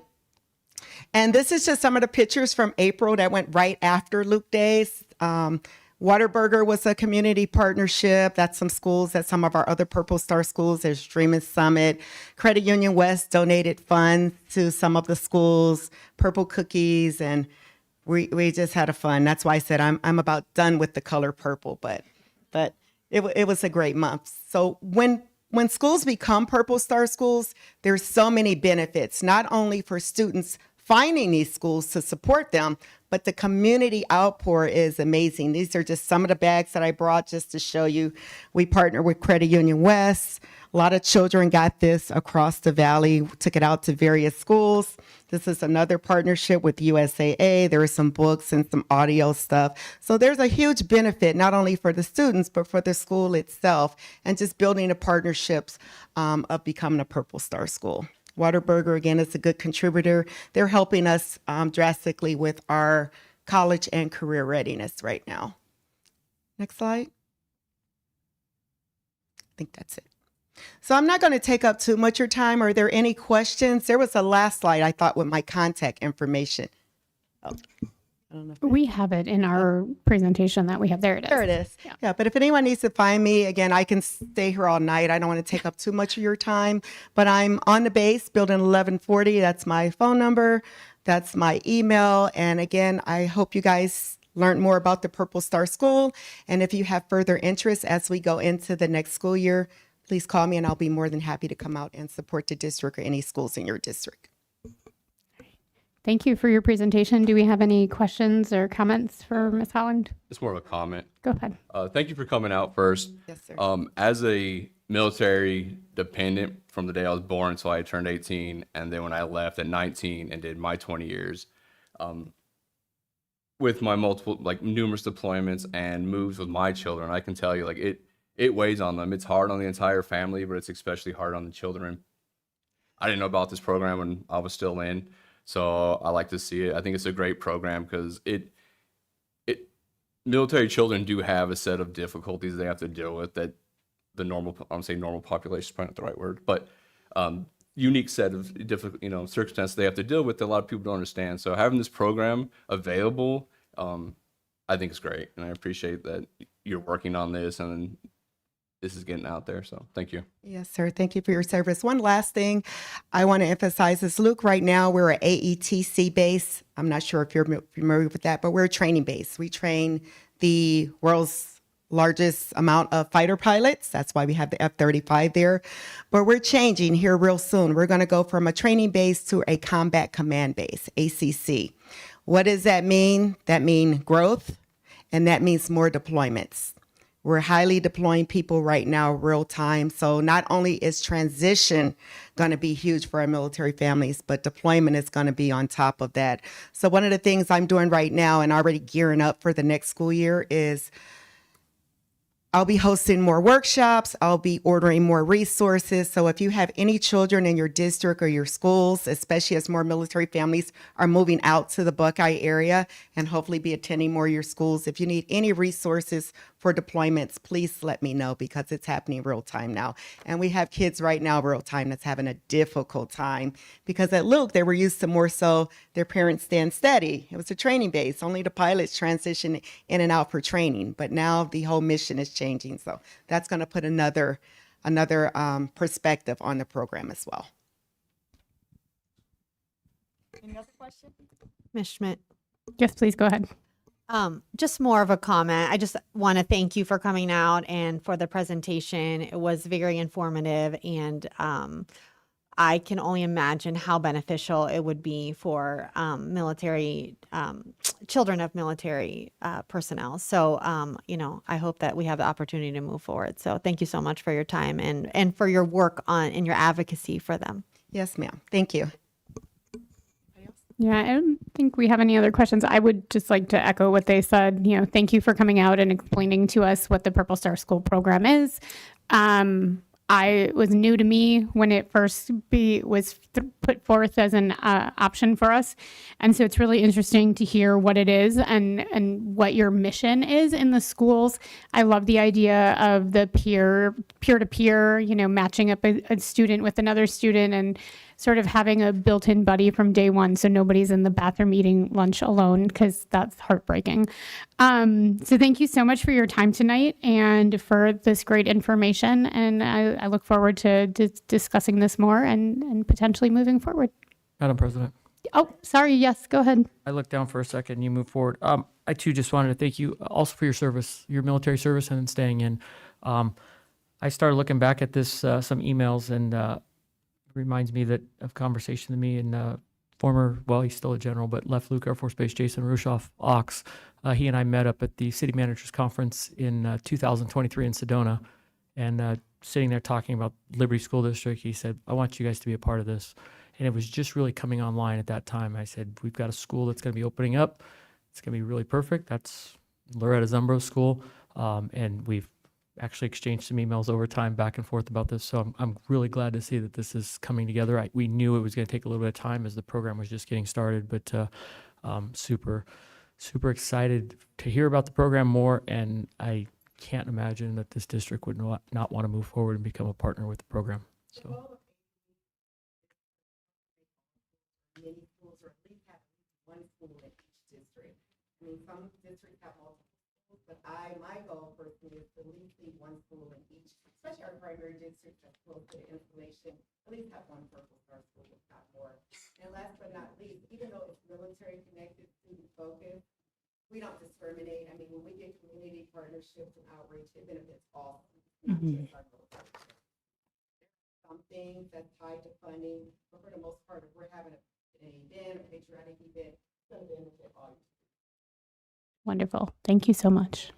And this is just some of the pictures from April that went right after Luke Days. Whataburger was a community partnership. That's some schools that some of our other Purple Star schools. There's Dream and Summit. Credit Union West donated funds to some of the schools, Purple Cookies, and we just had a fun. That's why I said I'm about done with the color purple, but it was a great month. So when schools become Purple Star schools, there's so many benefits, not only for students finding these schools to support them, but the community outpour is amazing. These are just some of the bags that I brought just to show you. We partner with Credit Union West. A lot of children got this across the valley, took it out to various schools. This is another partnership with USAA. There are some books and some audio stuff. So there's a huge benefit, not only for the students, but for the school itself, and just building the partnerships of becoming a Purple Star school. Whataburger, again, is a good contributor. They're helping us drastically with our college and career readiness right now. Next slide. I think that's it. So I'm not going to take up too much of your time. Are there any questions? There was a last slide, I thought, with my contact information. Oh, I don't know if We have it in our presentation that we have. There it is. there it is. Yeah. Yeah, but if anyone needs to find me, again, I can stay here all night. I don't want to take up too much of your time, but I'm on the base, building 1140. That's my phone number. That's my email. And again, I hope you guys learn more about the Purple Star School. And if you have further interest as we go into the next school year, please call me and I'll be more than happy to come out and support the district or any schools in your district. Thank you for your presentation. Do we have any questions or comments for Ms. Holland? It's more of a comment. Go ahead. Thank you for coming out first. Yes, sir. As a military dependent from the day I was born until I turned 18, and then when I left at 19 and did my 20 years, with my numerous deployments and moves with my children, I can tell you, it weighs on them. It's hard on the entire family, but it's especially hard on the children. I didn't know about this program when I was still in, so I like to see it. I think it's a great program because military children do have a set of difficulties they have to deal with that the normal, I'm saying normal population is probably not the right word, but unique set of difficult, circumstances they have to deal with that a lot of people don't understand. So having this program available, I think is great, and I appreciate that you're working on this and this is getting out there. So thank you. Yes, sir. Thank you for your service. One last thing I want to emphasize is, Luke, right now we're an AETC base. I'm not sure if you're familiar with that, but we're a training base. We train the world's largest amount of fighter pilots. That's why we have the F-35 there. But we're changing here real soon. We're going to go from a training base to a combat command base, ACC. What does that mean? That means growth, and that means more deployments. We're highly deploying people right now, real time. So not only is transition going to be huge for our military families, but deployment is going to be on top of that. So one of the things I'm doing right now and already gearing up for the next school year is I'll be hosting more workshops. I'll be ordering more resources. So if you have any children in your district or your schools, especially as more military families are moving out to the Buckeye area and hopefully be attending more of your schools, if you need any resources for deployments, please let me know because it's happening real time now. And we have kids right now real time that's having a difficult time because at Luke, they were used to more so their parents stand steady. It was a training base. Only the pilots transition in and out for training. But now the whole mission is changing. So that's going to put another perspective on the program as well. Any other questions? Ms. Schmidt. Yes, please go ahead. Just more of a comment. I just want to thank you for coming out and for the presentation. It was very informative, and I can only imagine how beneficial it would be for military children of military personnel. So, I hope that we have the opportunity to move forward. So thank you so much for your time and for your work on and your advocacy for them. Yes, ma'am. Thank you. Yeah, I don't think we have any other questions. I would just like to echo what they said. Thank you for coming out and explaining to us what the Purple Star School program is. was new to me when it first was put forth as an option for us. And so it's really interesting to hear what it is and what your mission is in the schools. I love the idea of the peer-to-peer, matching up a student with another student and sort of having a built-in buddy from day one, so nobody's in the bathroom eating lunch alone, because that's heartbreaking. So thank you so much for your time tonight and for this great information. And I look forward to discussing this more and potentially moving forward. Madam President, Oh, sorry. Yes, go ahead. I looked down for a second, you move forward. I too just wanted to thank you also for your service, your military service and staying in. I started looking back at this, some emails, and reminds me of conversation to me and he's still a general, but left Luke Air Force Base, Jason Rushoff, Ox. He and I met up at the City Managers Conference in 2023 in Sedona, and sitting there talking about Liberty School District, he said, I want you guys to be a part of this. And it was just really coming online at that time. I said, we've got a school that's going to be opening up. It's going to be really perfect. That's Loretta Zumbro's school. And we've actually exchanged some emails over time back and forth about this. So I'm really glad to see that this is coming together. We knew it was going to take a little bit of time as the program was just getting started, but super excited to hear about the program more. And I can't imagine that this district would not want to move forward and become a partner with the program. So. Many schools, or at least have one school in each district. I mean, some districts have multiple schools, but my goal personally is to at least see one school in each, especially our primary districts that's close to the installation, at least have one Purple Star school, if not more. And last but not least, even though it's military connected, student focused, we don't discriminate. I mean, when we get community partnerships and outreach, it benefits all, not just our military. Some things that's tied to funding, but for the most part, if we're having an event, a patriotic event, it's going to benefit all. Wonderful. Thank you so much.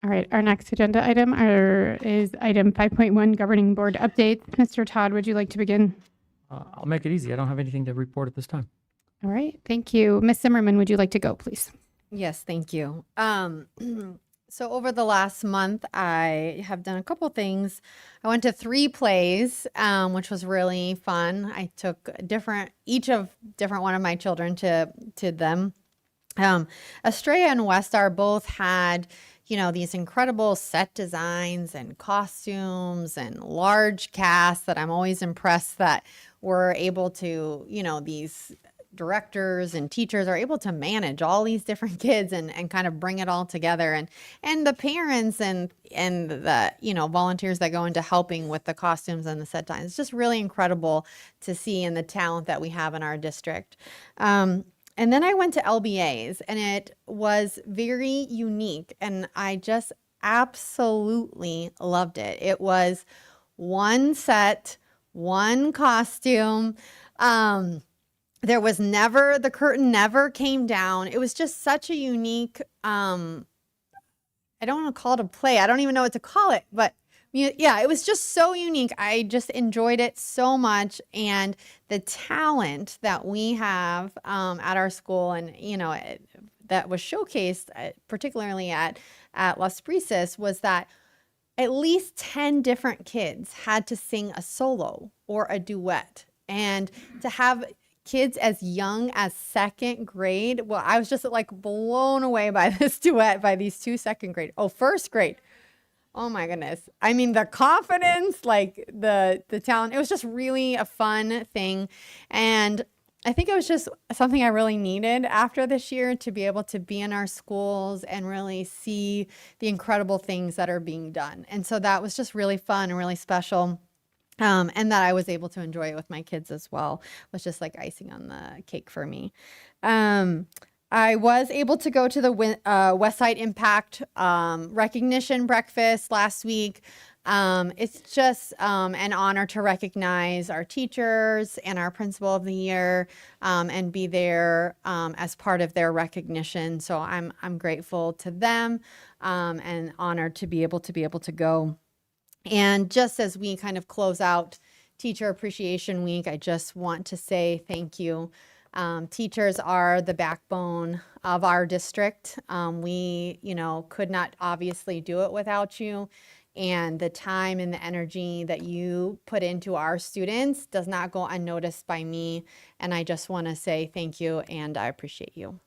All right, our next agenda item is item 5.1, Governing Board Updates. Mr. Todd, would you like to begin? I'll make it easy. I don't have anything to report at this time. All right, thank you. Ms. Zimmerman, would you like to go, please? Yes, thank you. So over the last month, I have done a couple things. I went to 3 plays, which was really fun. I took each of different one of my children to them. Estrella and Westar both had, these incredible set designs and costumes and large casts that I'm always impressed that we're able to, these directors and teachers are able to manage all these different kids and kind of bring it all together, and the parents and the volunteers that go into helping with the costumes and the set designs. It's just really incredible to see, and the talent that we have in our district. And then I went to LBA's, and it was very unique, and I just absolutely loved it. It was one set, one costume. There was the curtain never came down. It was just such a unique, I don't want to call it a play. I don't even know what to call it, but yeah, it was just so unique. I just enjoyed it so much. And the talent that we have at our school, and, that was showcased particularly at Las Brisas, was that at least 10 different kids had to sing a solo or a duet. And to have kids as young as 2nd grade. Well, I was just blown away by this duet by these 2 2nd grade. Oh, 1st grade. Oh my goodness. I mean, the confidence, the talent, it was just really a fun thing. And I think it was just something I really needed after this year, to be able to be in our schools and really see the incredible things that are being done. And so that was just really fun and really special. And that I was able to enjoy it with my kids as well, was just like icing on the cake for me. I was able to go to the Westside Impact recognition breakfast last week. It's just an honor to recognize our teachers and our principal of the year, and be there as part of their recognition. So I'm grateful to them, and honored to be able to go. And just as we kind of close out Teacher Appreciation Week, I just want to say thank you Teachers are the backbone of our district. We, could not obviously do it without you. And the time and the energy that you put into our students does not go unnoticed by me. And I just want to say thank you and I appreciate you.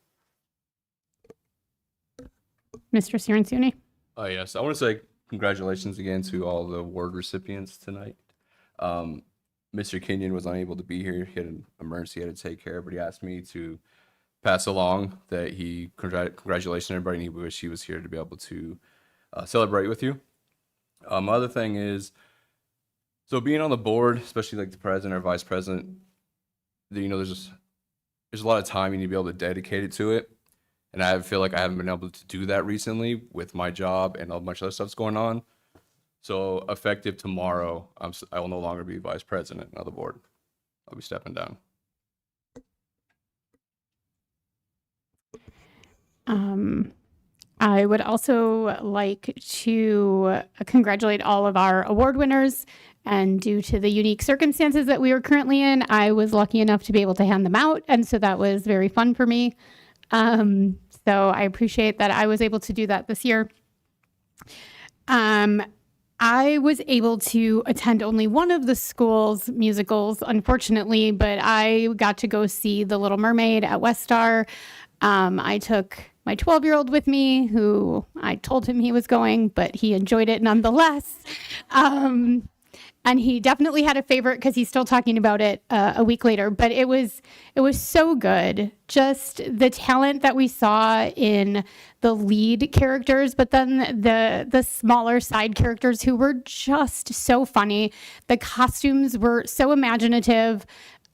Mr. Cirincione. Yes, I want to say congratulations again to all the award recipients tonight. Mr. Kenyon was unable to be here. He had an emergency he had to take care of, but he asked me to pass along that he congratulations everybody and he wished he was here to be able to celebrate with you. My other thing is, so being on the board, especially like the president or vice president, there's a lot of time you need to be able to dedicate it to it. And I feel like I haven't been able to do that recently with my job and a bunch of other stuff's going on. So effective tomorrow, I will no longer be vice president of the board. I'll be stepping down. I would also like to congratulate all of our award winners. And due to the unique circumstances that we are currently in, I was lucky enough to be able to hand them out. And so that was very fun for me. So I appreciate that I was able to do that this year. I was able to attend only one of the school's musicals, unfortunately, but I got to go see The Little Mermaid at West Star. I took my 12-year-old with me, who I told him he was going, but he enjoyed it nonetheless. And he definitely had a favorite because he's still talking about it a week later. But it was so good. Just the talent that we saw in the lead characters, but then the smaller side characters who were just so funny. The costumes were so imaginative.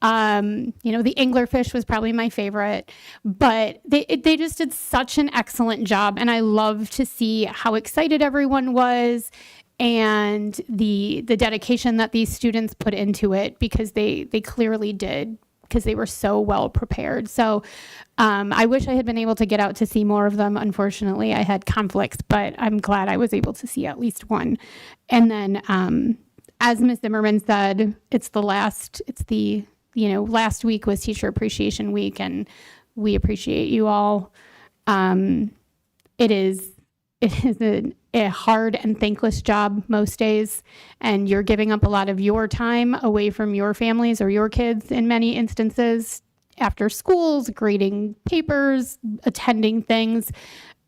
The anglerfish was probably my favorite, but they just did such an excellent job. And I love to see how excited everyone was and the dedication that these students put into it, because they clearly did, because they were so well prepared. So I wish I had been able to get out to see more of them. Unfortunately, I had conflicts, but I'm glad I was able to see at least one. And then, as Ms. Zimmerman said, last week was Teacher Appreciation Week, and we appreciate you all. It is a hard and thankless job most days, and you're giving up a lot of your time away from your families or your kids in many instances, after schools, grading papers, attending things,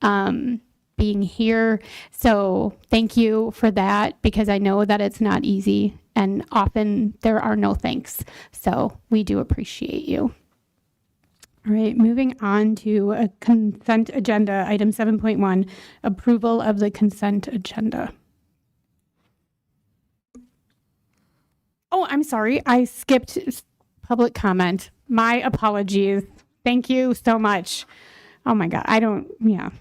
being here. So thank you for that, because I know that it's not easy and often there are no thanks. So we do appreciate you. All right, moving on to a consent agenda, item 7.1, approval of the consent agenda. Oh, I'm sorry, I skipped public comment. My apologies. Thank you so much. Oh my God,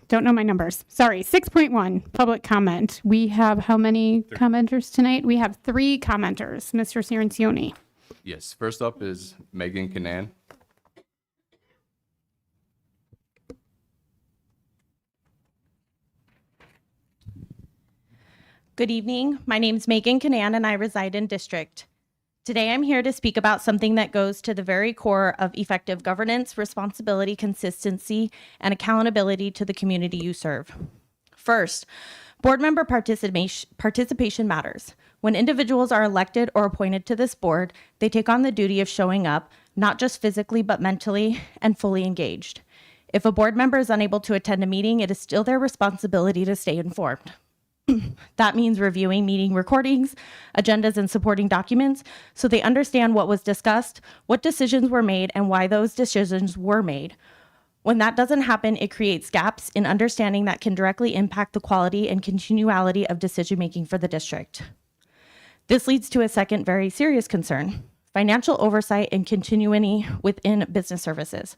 don't know my numbers. Sorry, 6.1, public comment. We have how many commenters tonight? We have 3 commenters. Mr. Cirincione. Yes, first up is Megan Canan. Good evening. My name is Megan Canan and I reside in District. Today I'm here to speak about something that goes to the very core of effective governance, responsibility, consistency, and accountability to the community you serve. First, board member participation matters. When individuals are elected or appointed to this board, they take on the duty of showing up, not just physically, but mentally and fully engaged. If a board member is unable to attend a meeting, it is still their responsibility to stay informed. That means reviewing meeting recordings, agendas, and supporting documents so they understand what was discussed, what decisions were made, and why those decisions were made. When that doesn't happen, it creates gaps in understanding that can directly impact the quality and continuality of decision-making for the district. This leads to a second very serious concern: financial oversight and continuity within business services.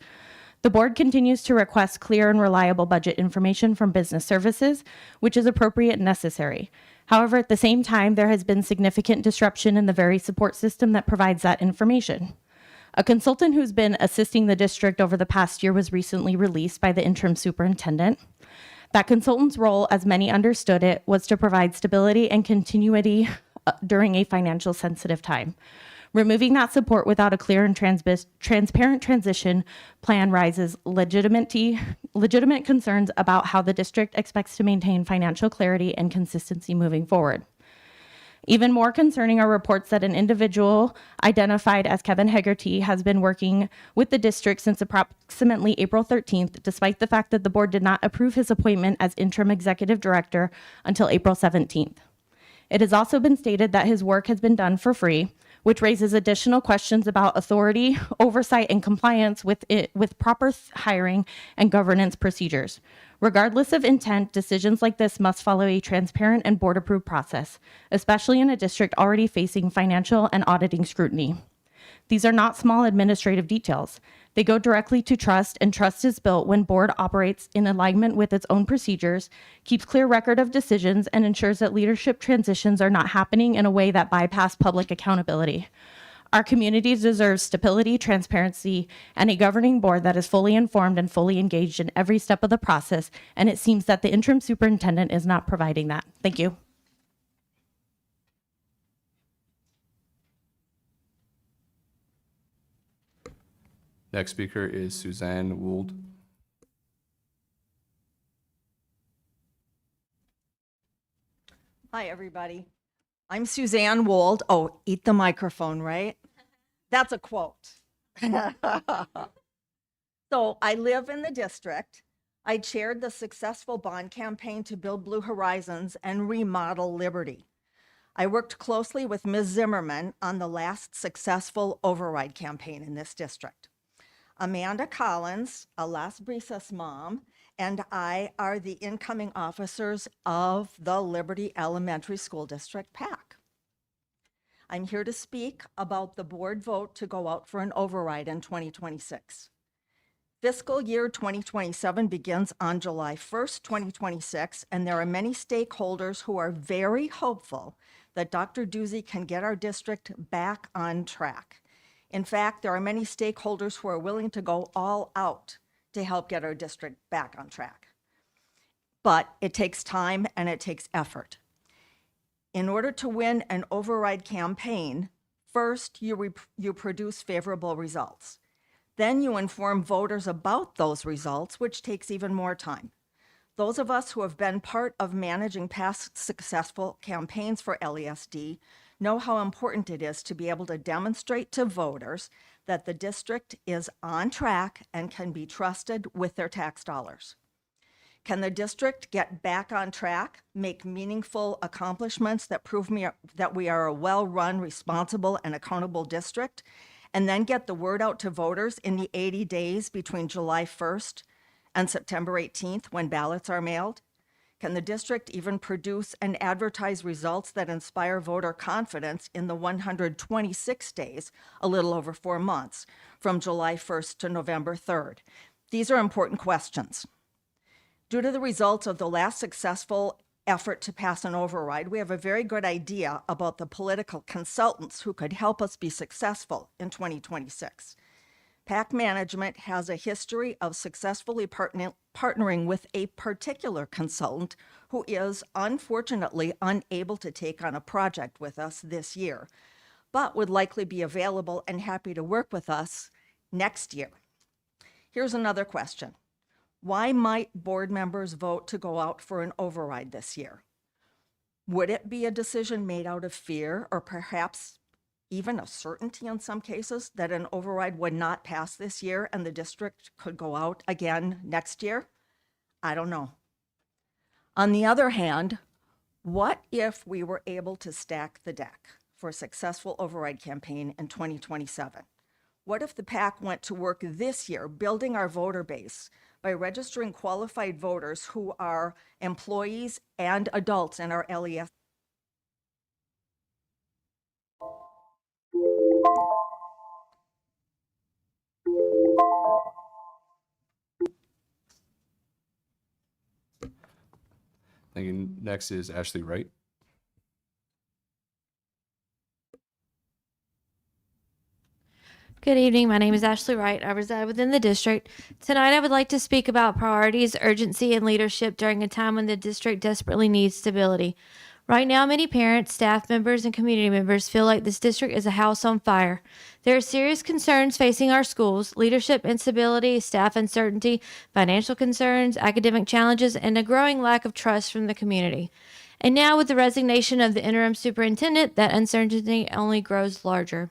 The board continues to request clear and reliable budget information from business services, which is appropriate and necessary. However, at the same time, there has been significant disruption in the very support system that provides that information. A consultant who's been assisting the district over the past year was recently released by the interim superintendent. That consultant's role, as many understood it, was to provide stability and continuity during a financial sensitive time. Removing that support without a clear and transparent transition plan raises legitimate concerns about how the district expects to maintain financial clarity and consistency moving forward. Even more concerning are reports that an individual identified as Kevin Hegarty has been working with the district since approximately April 13th, despite the fact that the board did not approve his appointment as interim executive director until April 17th. It has also been stated that his work has been done for free, which raises additional questions about authority, oversight, and compliance with proper hiring and governance procedures. Regardless of intent, decisions like this must follow a transparent and board-approved process, especially in a district already facing financial and auditing scrutiny. These are not small administrative details. They go directly to trust, and trust is built when board operates in alignment with its own procedures, keeps clear record of decisions, and ensures that leadership transitions are not happening in a way that bypass public accountability. Our community deserves stability, transparency, and a governing board that is fully informed and fully engaged in every step of the process, and it seems that the interim superintendent is not providing that. Thank you. Next speaker is Suzanne Wold. Hi, everybody. I'm Suzanne Wold. Oh, eat the microphone, right? That's a quote. So I live in the district. I chaired the successful bond campaign to build Blue Horizons and remodel Liberty. I worked closely with Ms. Zimmerman on the last successful override campaign in this district. Amanda Collins, a Las Brisas mom, and I are the incoming officers of the Liberty Elementary School District PAC. I'm here to speak about the board vote to go out for an override in 2026. Fiscal year 2027 begins on July 1st, 2026, and there are many stakeholders who are very hopeful that Dr. Doozy can get our district back on track. In fact, there are many stakeholders who are willing to go all out to help get our district back on track. But it takes time and it takes effort. In order to win an override campaign, first you produce favorable results. Then you inform voters about those results, which takes even more time. Those of us who have been part of managing past successful campaigns for LESD know how important it is to be able to demonstrate to voters that the district is on track and can be trusted with their tax dollars. Can the district get back on track, make meaningful accomplishments that prove that we are a well-run, responsible, and accountable district, and then get the word out to voters in the 80 days between July 1st and September 18th when ballots are mailed? Can the district even produce and advertise results that inspire voter confidence in the 126 days, a little over 4 months, from July 1st to November 3rd? These are important questions. Due to the results of the last successful effort to pass an override, we have a very good idea about the political consultants who could help us be successful in 2026. PAC management has a history of successfully partnering with a particular consultant who is unfortunately unable to take on a project with us this year, but would likely be available and happy to work with us next year. Here's another question. Why might board members vote to go out for an override this year? Would it be a decision made out of fear or perhaps even a certainty in some cases that an override would not pass this year and the district could go out again next year? I don't know. On the other hand, what if we were able to stack the deck for a successful override campaign in 2027? What if the PAC went to work this year building our voter base by registering qualified voters who are employees and adults in our LES? Thank you. Next is Ashley Wright. Good evening. My name is Ashley Wright. I reside within the district. Tonight, I would like to speak about priorities, urgency, and leadership during a time when the district desperately needs stability. Right now, many parents, staff members, and community members feel like this district is a house on fire. There are serious concerns facing our schools: leadership instability, staff uncertainty, financial concerns, academic challenges, and a growing lack of trust from the community. And now, with the resignation of the interim superintendent, that uncertainty only grows larger.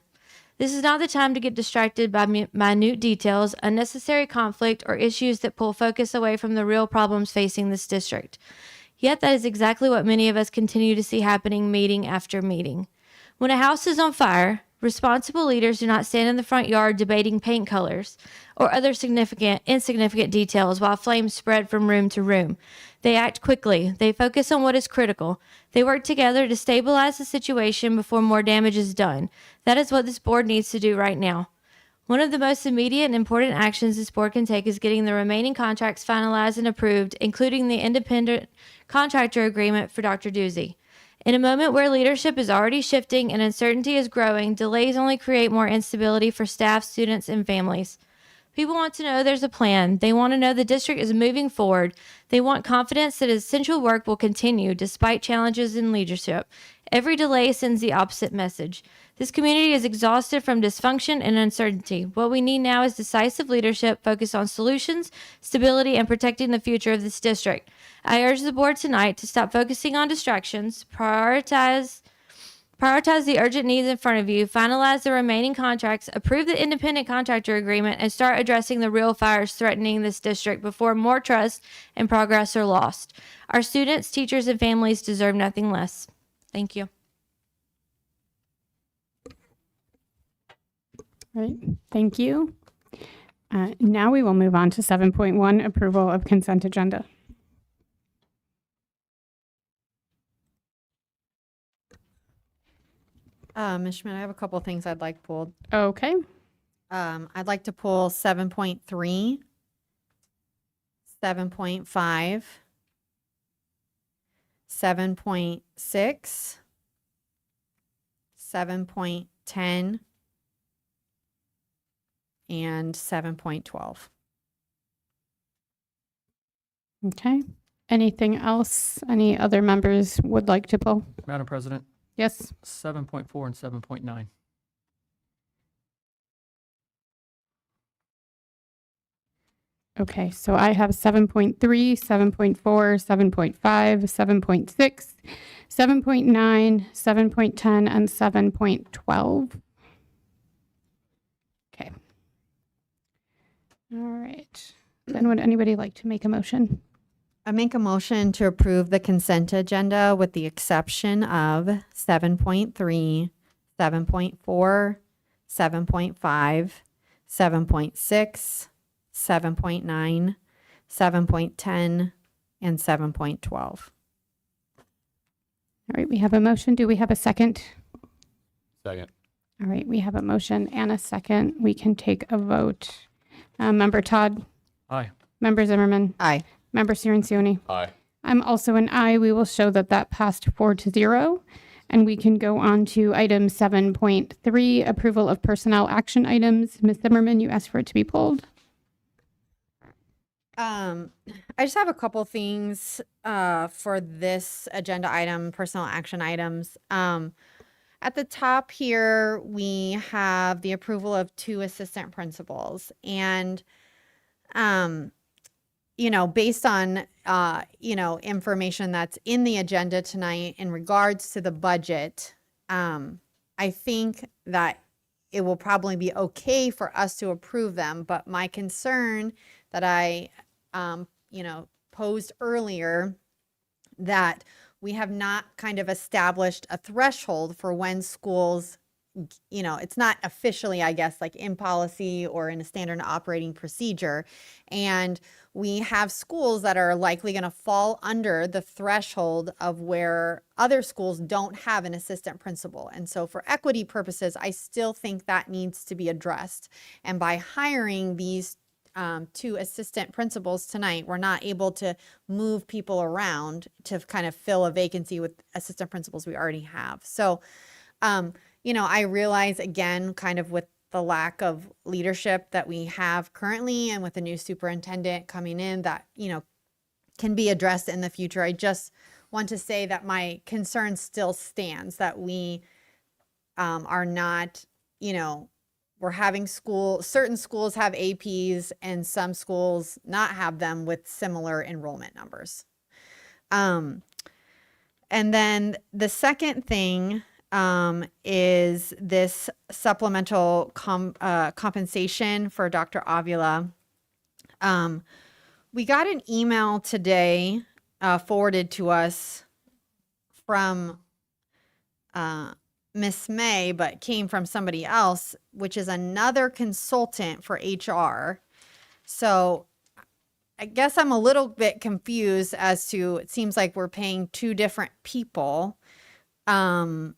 This is not the time to get distracted by minute details, unnecessary conflict, or issues that pull focus away from the real problems facing this district. Yet that is exactly what many of us continue to see happening meeting after meeting. When a house is on fire, responsible leaders do not stand in the front yard debating paint colors or other insignificant details while flames spread from room to room. They act quickly. They focus on what is critical. They work together to stabilize the situation before more damage is done. That is what this board needs to do right now. One of the most immediate and important actions this board can take is getting the remaining contracts finalized and approved, including the independent contractor agreement for Dr. Doozy. In a moment where leadership is already shifting and uncertainty is growing, delays only create more instability for staff, students, and families. People want to know there's a plan. They want to know the district is moving forward. They want confidence that essential work will continue despite challenges in leadership. Every delay sends the opposite message. This community is exhausted from dysfunction and uncertainty. What we need now is decisive leadership focused on solutions, stability, and protecting the future of this district. I urge the board tonight to stop focusing on distractions, prioritize the urgent needs in front of you, finalize the remaining contracts, approve the independent contractor agreement, and start addressing the real fires threatening this district before more trust and progress are lost. Our students, teachers, and families deserve nothing less. Thank you. All right, thank you. Now we will move on to 7.1, approval of consent agenda. Ms. Schmidt, I have a couple things I'd like pulled. Okay, I'd like to pull 7.3, 7.5, 7.6, 7.10, and 7.12. okay. Anything else any other members would like to pull? Madam President, Yes, 7.4 and 7.9. okay, so I have 7.3, 7.4, 7.5, 7.6, 7.9, 7.10, and 7.12. Okay. All right. Then would anybody like to make a motion? I make a motion to approve the consent agenda with the exception of 7.3, 7.4, 7.5, 7.6, 7.9, 7.10, and 7.12. All right, we have a motion. Do we have a second? Second. All right, we have a motion and a second. We can take a vote. Member Todd, Aye. Member Zimmerman, Aye. Member Cirincione. Aye. I'm also an aye. We will show that that passed 4-0. And we can go on to item 7.3, approval of personnel action items. Ms. Zimmerman, you asked for it to be pulled. I just have a couple things for this agenda item, personal action items. At the top here, we have the approval of 2 assistant principals. And, based on, information that's in the agenda tonight in regards to the budget, I think that it will probably be okay for us to approve them. But my concern that I posed earlier, that we have not kind of established a threshold for when schools, it's not officially, I guess, like in policy or in a standard operating procedure. And we have schools that are likely going to fall under the threshold of where other schools don't have an assistant principal. And so for equity purposes, I still think that needs to be addressed. And by hiring these 2 assistant principals tonight, we're not able to move people around to kind of fill a vacancy with assistant principals we already have. So, I realize, again, kind of with the lack of leadership that we have currently and with the new superintendent coming in, that, can be addressed in the future. I just want to say that my concern still stands, that we are not, we're having certain schools have APs and some schools not have them with similar enrollment numbers. And then the second thing is this supplemental compensation for Dr. Avila. We got an email today forwarded to us from Miss May, but came from somebody else, which is another consultant for HR. So I guess I'm a little bit confused as to, it seems like we're paying two different people. And,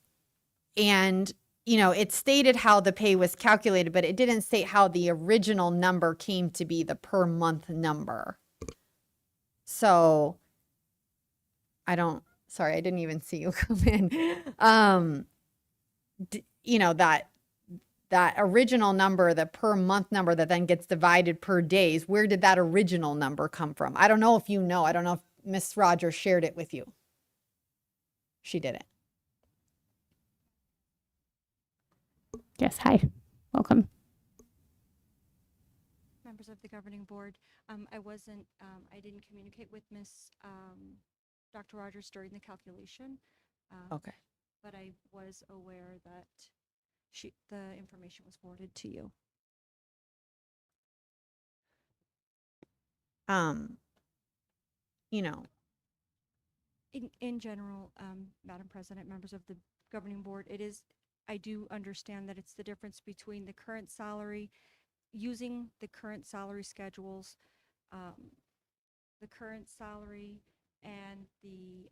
it stated how the pay was calculated, but it didn't state how the original number came to be the per month number. So sorry, I didn't even see you come in. That original number, the per month number that then gets divided per days, where did that original number come from? I don't know if you know. I don't know if Miss Rogers shared it with you. She didn't. Yes, hi, welcome. Members of the governing board, I didn't communicate with Dr. Rogers during the calculation. Okay. But I was aware that the information was forwarded to you. In general, Madam President, members of the governing board, I do understand that it's the difference between the current salary, using the current salary schedules, the current salary and the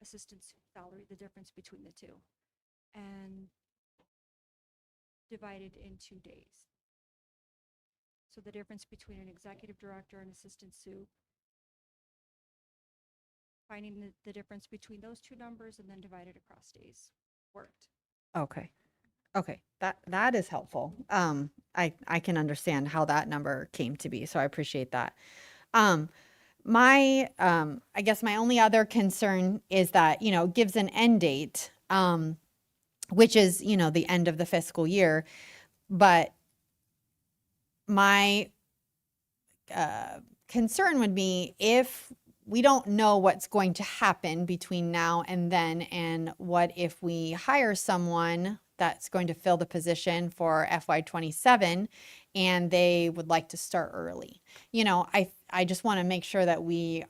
assistant's salary, the difference between the two, and divided in 2 days. So the difference between an executive director and assistant soup, finding the difference between those two numbers and then divided across days worked. Okay. That is helpful. I can understand how that number came to be, so I appreciate that. I guess my only other concern is that, gives an end date, which is, the end of the fiscal year. But my concern would be if we don't know what's going to happen between now and then, and what if we hire someone that's going to fill the position for FY27 and they would like to start early. I just want to make sure that we,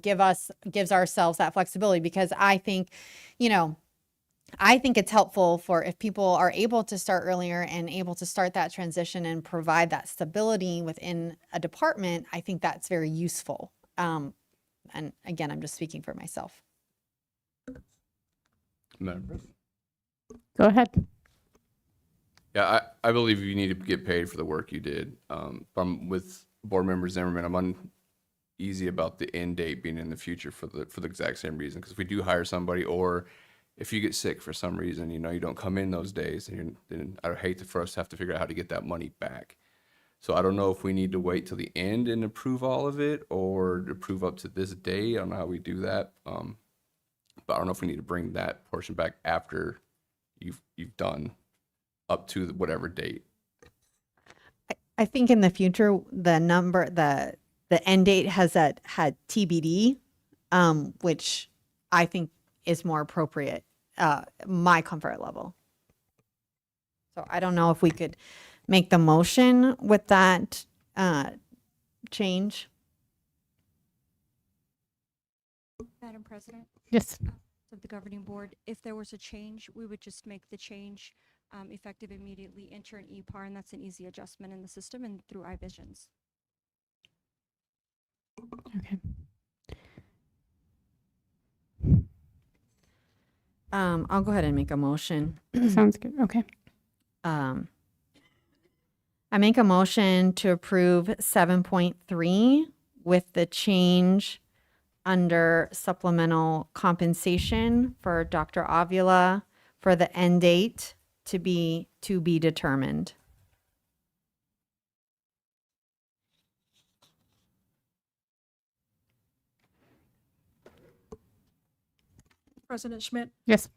gives ourselves that flexibility, because I think it's helpful for if people are able to start earlier and able to start that transition and provide that stability within a department. I think that's very useful. And again, I'm just speaking for myself. Madam President. Go ahead. Yeah, I believe you need to get paid for the work you did. With Board Member Zimmerman, I'm uneasy about the end date being in the future for the exact same reason. Because if we do hire somebody, or if you get sick for some reason, you don't come in those days, then I hate for us to have to figure out how to get that money back. So I don't know if we need to wait till the end and approve all of it, or approve up to this day. I don't know how we do that. But I don't know if we need to bring that portion back after you've done up to whatever date. I think in the future, the end date had TBD, which I think is more appropriate, my comfort level. So I don't know if we could make the motion with that change. Madam President? Yes. Of the governing board, if there was a change, we would just make the change effective immediately, enter an EPAR, and that's an easy adjustment in the system and through iVisions. Okay. I'll go ahead and make a motion. Sounds good. Okay. I make a motion to approve 7.3 with the change under supplemental compensation for Dr. Avila for the end date to be determined. President Schmidt, Yes.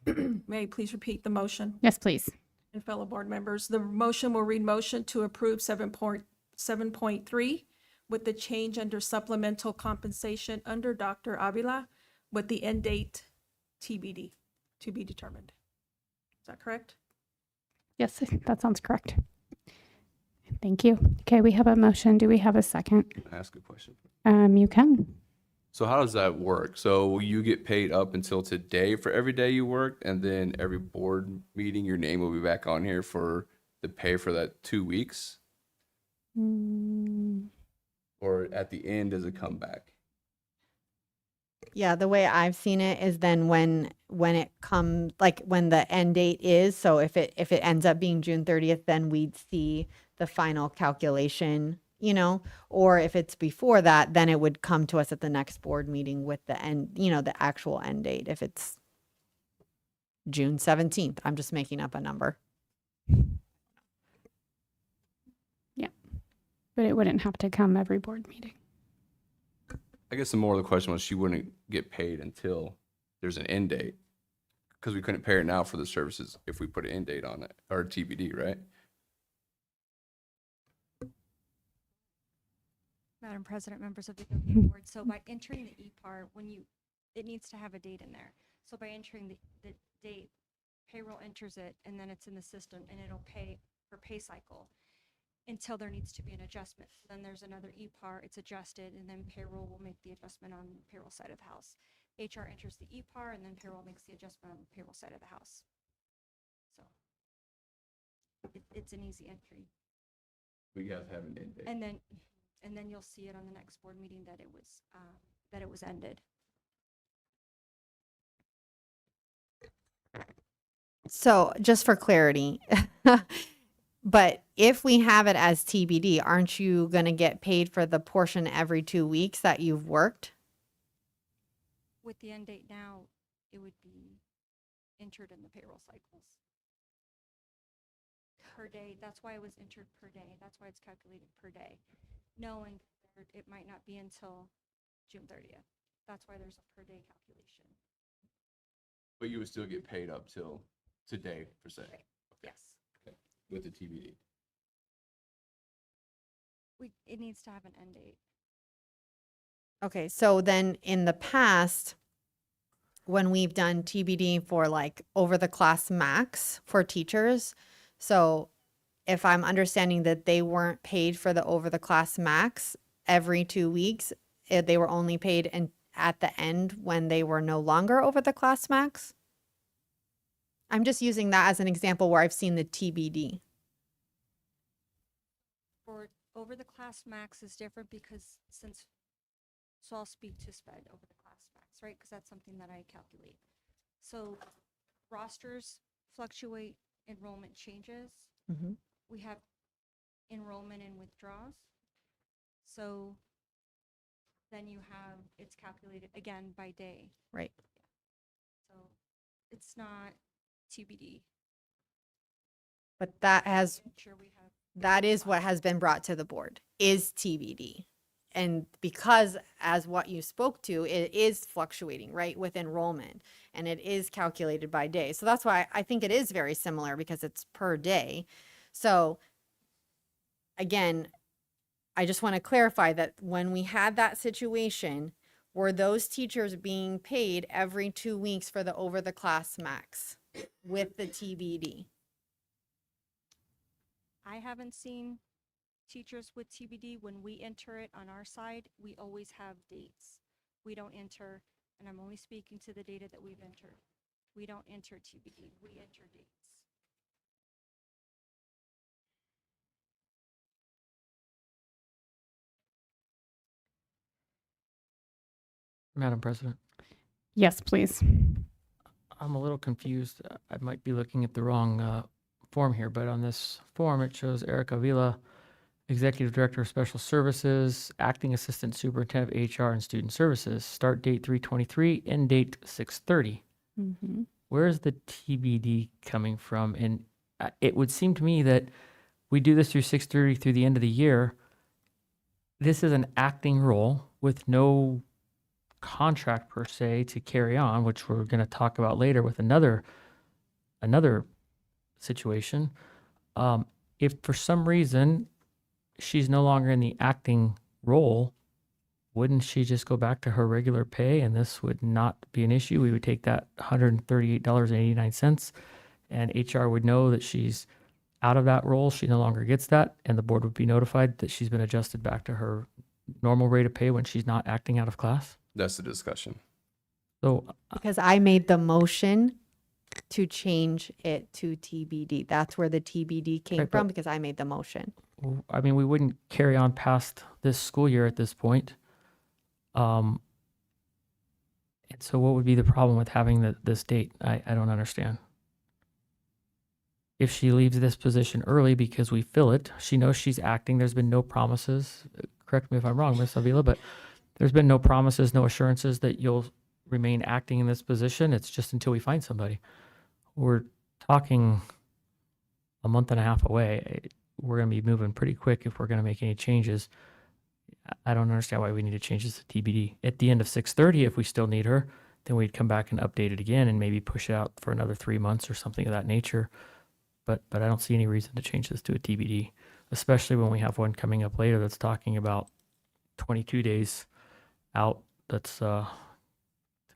may you please repeat the motion? Yes, please. And fellow board members, the motion will read motion to approve 7.3 with the change under supplemental compensation under Dr. Avila with the end date TBD, to be determined. Is that correct? Yes, that sounds correct. Thank you. Okay, we have a motion. Do we have a second? Can I ask a question? You can. So how does that work? So will you get paid up until today for every day you worked, and then every board meeting, your name will be back on here for the pay for that 2 weeks? Or at the end, does it come back? Yeah, the way I've seen it is then when it comes, like when the end date is, so if it ends up being June 30th, then we'd see the final calculation, or if it's before that, then it would come to us at the next board meeting with the end, the actual end date. If it's June 17th, I'm just making up a number. Yeah, but it wouldn't have to come every board meeting. I guess the more of the question was she wouldn't get paid until there's an end date, because we couldn't pay her now for the services if we put an end date on it, or TBD, right? Madam President, members of the governing board, so by entering the EPAR, it needs to have a date in there. So by entering the date, payroll enters it, and then it's in the system, and it'll pay for pay cycle until there needs to be an adjustment. Then there's another EPAR, it's adjusted, and then payroll will make the adjustment on the payroll side of the house. HR enters the EPAR, and then payroll makes the adjustment on the payroll side of the house. So it's an easy entry. We have to have an end date. And then you'll see it on the next board meeting that it was ended. So just for clarity, but if we have it as TBD, aren't you going to get paid for the portion every 2 weeks that you've worked? With the end date now, it would be entered in the payroll cycles. Per day, that's why it was entered per day. That's why it's calculated per day. Knowing it might not be until June 30th. That's why there's a per day calculation. But you would still get paid up till today, per se. Right. Yes. Okay. With the TBD. It needs to have an end date. Okay, so then in the past, when we've done TBD for like over the class max for teachers, so if I'm understanding that they weren't paid for the over the class max every 2 weeks, they were only paid at the end when they were no longer over the class max? I'm just using that as an example where I've seen the TBD. For over the class max is different because so I'll speak to SPED over the class max, right? Because that's something that I calculate. So rosters fluctuate, enrollment changes. Mm-hmm. We have enrollment and withdrawals. So then it's calculated again by day. Right. So it's not TBD. But that is what has been brought to the board, is TBD. And because as what you spoke to, it is fluctuating, right, with enrollment, and it is calculated by day. So that's why I think it is very similar, because it's per day. So again, I just want to clarify that when we had that situation, were those teachers being paid every 2 weeks for the over the class max with the TBD? I haven't seen teachers with TBD. When we enter it on our side, we always have dates. We don't enter, and I'm only speaking to the data that we've entered. We don't enter TBD, we enter dates. Madam President, Yes, please. I'm a little confused. I might be looking at the wrong form here, but on this form, it shows Eric Avila, Executive Director of Special Services, Acting Assistant Superintendent of HR and Student Services, start date 3/23, end date 6/30. Mm-hmm. Where is the TBD coming from? And it would seem to me that we do this through 6/30 through the end of the year. This is an acting role with no contract per se to carry on, which we're going to talk about later with another situation. If for some reason she's no longer in the acting role, wouldn't she just go back to her regular pay and this would not be an issue? We would take that $138.89 and HR would know that she's out of that role. She no longer gets that, and the board would be notified that she's been adjusted back to her normal rate of pay when she's not acting out of class. That's the discussion. So Because I made the motion to change it to TBD. That's where the TBD came Right, from, but- because I made the motion. I mean, we wouldn't carry on past this school year at this point. And so what would be the problem with having this date? I don't understand. If she leaves this position early because we fill it, she knows she's acting. There's been no promises. Correct me if I'm wrong, Ms. Avila, but there's been no promises, no assurances that you'll remain acting in this position. It's just until we find somebody. We're talking a month and a half away. We're going to be moving pretty quick if we're going to make any changes. I don't understand why we need to change this to TBD. At the end of 6:30, if we still need her, then we'd come back and update it again and maybe push it out for another 3 months or something of that nature. But I don't see any reason to change this to a TBD, especially when we have one coming up later that's talking about 22 days out. That's, to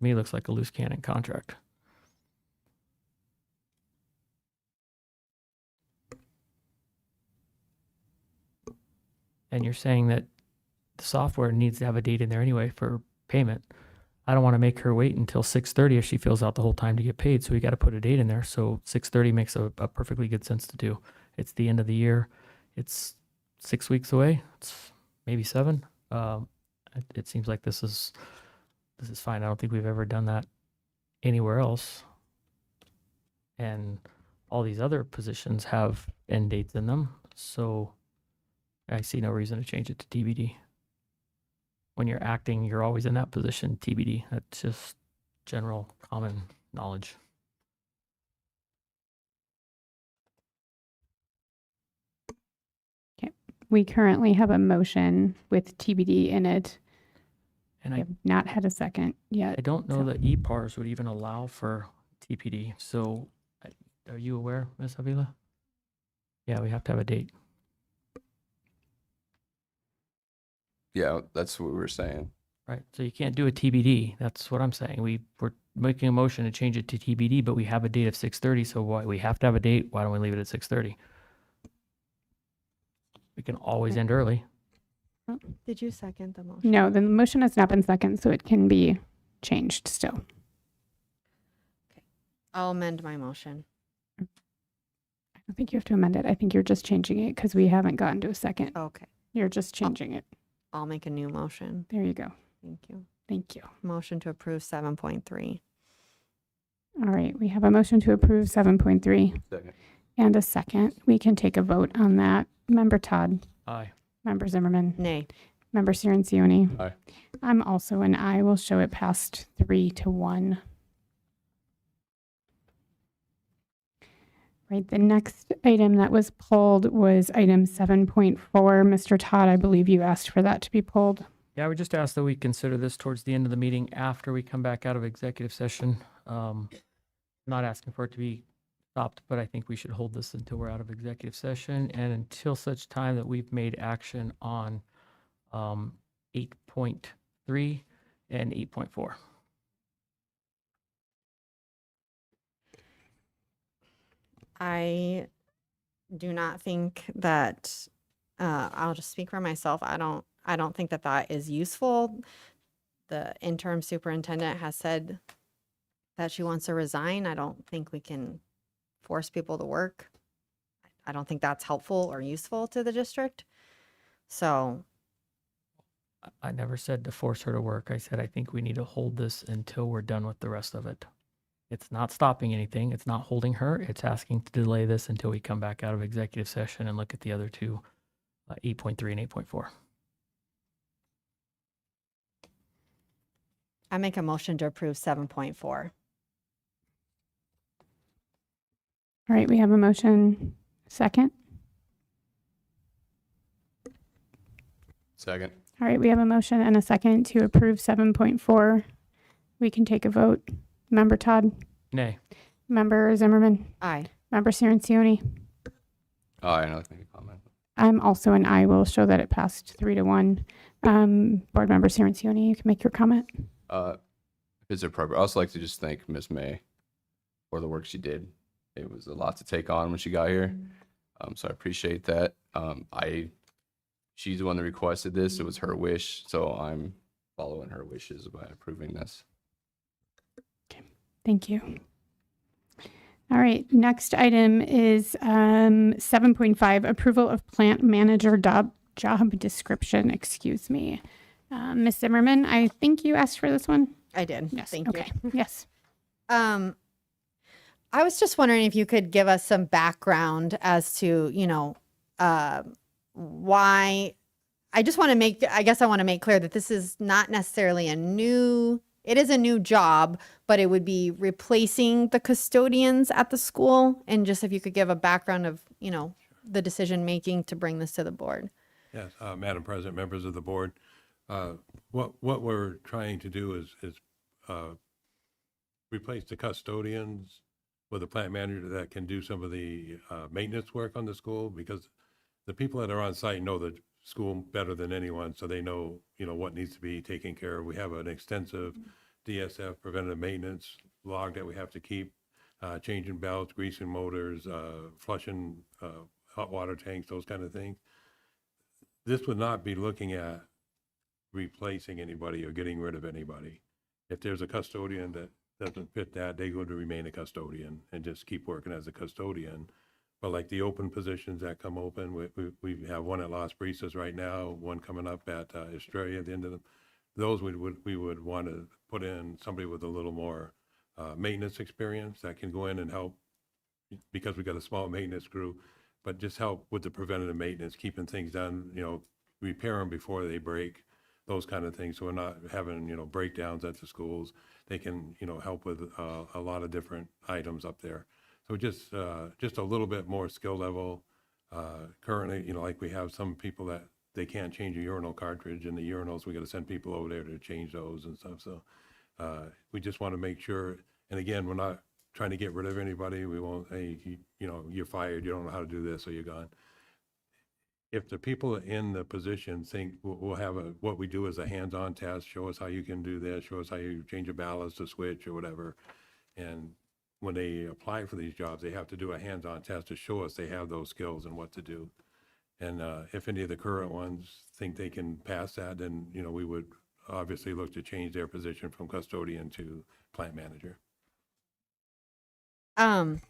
me, looks like a loose cannon contract. And you're saying that the software needs to have a date in there anyway for payment. I don't want to make her wait until 6:30 if she fills out the whole time to get paid. So we got to put a date in there. So 6:30 makes a perfectly good sense to do. It's the end of the year. It's 6 weeks away. It's maybe 7. It seems like this is fine. I don't think we've ever done that anywhere else. And all these other positions have end dates in them. So I see no reason to change it to TBD. When you're acting, you're always in that position, TBD. That's just general common knowledge. We currently have a motion with TBD in it. And We have not had a second I yet. don't know so- that EPARs would even allow for TPD. So are you aware, Ms. Avila? Yeah, we have to have a date. Yeah, that's what we were saying. Right. So you can't do a TBD. That's what I'm saying. We're making a motion to change it to TBD, but we have a date of 6:30. So why we have to have a date? Why don't we leave it at 6:30? We can always end early. Did you second the motion? No, the motion has not been second, so it can be changed still. I'll amend my motion. I don't think you have to amend it. I think you're just changing it because we haven't gotten to a second. Okay. You're just changing it. I'll make a new motion. There you go. Thank you. Thank you. Motion to approve 7.3. All right, we have a motion to approve 7.3 Second. and a second. We can take a vote on that. Member Todd, Aye. Member Zimmerman, Nay. Member Cirincione. Aye. I'm also an aye. We'll show it passed 3-1. Right, the next item that was pulled was item 7.4. Mr. Todd, I believe you asked for that to be pulled. Yeah, I would just ask that we consider this towards the end of the meeting after we come back out of executive session. Not asking for it to be stopped, but I think we should hold this until we're out of executive session and until such time that we've made action on 8.3 and 8.4. I do not think that, I'll just speak for myself. I don't think that that is useful. The interim superintendent has said that she wants to resign. I don't think we can force people to work. I don't think that's helpful or useful to the district. So, I never said to force her to work. I said I think we need to hold this until we're done with the rest of it. It's not stopping anything. It's not holding her. It's asking to delay this until we come back out of executive session and look at the other two, 8.3 and 8.4. I make a motion to approve 7.4. All right, we have a motion. Second. Second. All right, we have a motion and a second to approve 7.4. We can take a vote. Member Todd, Nay. Member Zimmerman, Aye. Member Cirincione. I'd like to make a comment. I'm also an aye. Will show that it passed 3-1. Board Member Cirincione, you can make your comment. If it's appropriate, I'd also like to just thank Miss May for the work she did. It was a lot to take on when she got here. So I appreciate that. She's the one that requested this. It was her wish. So I'm following her wishes by approving this. Thank you. All right, next item is 7.5, approval of plant manager job description. Excuse me. Ms. Zimmerman, I think you asked for this one? I did. Yes. Thank Okay. you. Yes. I was just wondering if you could give us some background as to, why. I just want to I want to make clear that this is not necessarily it is a new job, but it would be replacing the custodians at the school. And just if you could give a background of, the decision making to bring this to the board. Yes, Madam President, members of the board, what we're trying to do is replace the custodians with a plant manager that can do some of the maintenance work on the school, because the people that are on site know the school better than anyone, so they know, what needs to be taken care of. We have an extensive DSF preventative maintenance log that we have to keep, changing belts, greasing motors, flushing hot water tanks, those kind of things. This would not be looking at replacing anybody or getting rid of anybody. If there's a custodian that doesn't fit that, they go to remain a custodian and just keep working as a custodian. But like the open positions that come open, we have one at Las Brisas right now, one coming up at Estrella at the end of those we would want to put in somebody with a little more maintenance experience that can go in and help, because we got a small maintenance crew, but just help with the preventative maintenance, keeping things done, repair them before they break, those kind of things. So we're not having, breakdowns at the schools. They can, help with a lot of different items up there. So just a little bit more skill level. Currently, like we have some people that they can't change a urinal cartridge, and the urinals, we got to send people over there to change those and stuff. So we just want to make sure, and again, we're not trying to get rid of anybody. We won't, hey, you're fired, you don't know how to do this, so you're gone. If the people in the position think we'll have what we do is a hands-on test, show us how you can do this, show us how you change a ballast, a switch, or whatever. And when they apply for these jobs, they have to do a hands-on test to show us they have those skills and what to do. And if any of the current ones think they can pass that, then, we would obviously look to change their position from custodian to plant manager.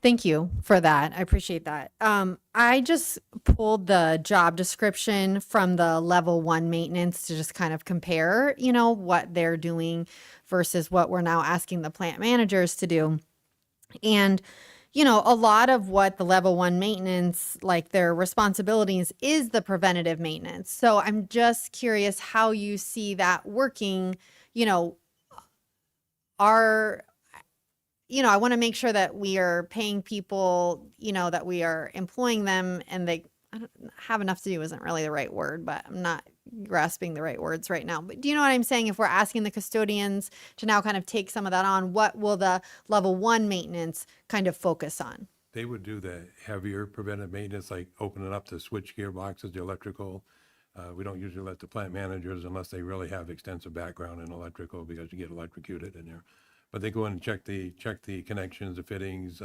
Thank you for that. I appreciate that. I just pulled the job description from the level 1 maintenance to just kind of compare, what they're doing versus what we're now asking the plant managers to do. And, a lot of what the level 1 maintenance, like their responsibilities, is the preventative maintenance. So I'm just curious how you see that working. I want to make sure that we are paying people, that we are employing them, and they have enough to do isn't really the right word, but I'm not grasping the right words right now. But do you know what I'm saying? If we're asking the custodians to now kind of take some of that on, what will the level 1 maintenance kind of focus on? They would do the heavier preventive maintenance, like opening up the switch gear boxes, the electrical. We don't usually let the plant managers, unless they really have extensive background in electrical, because you get electrocuted in there. But they go in and check the connections, the fittings,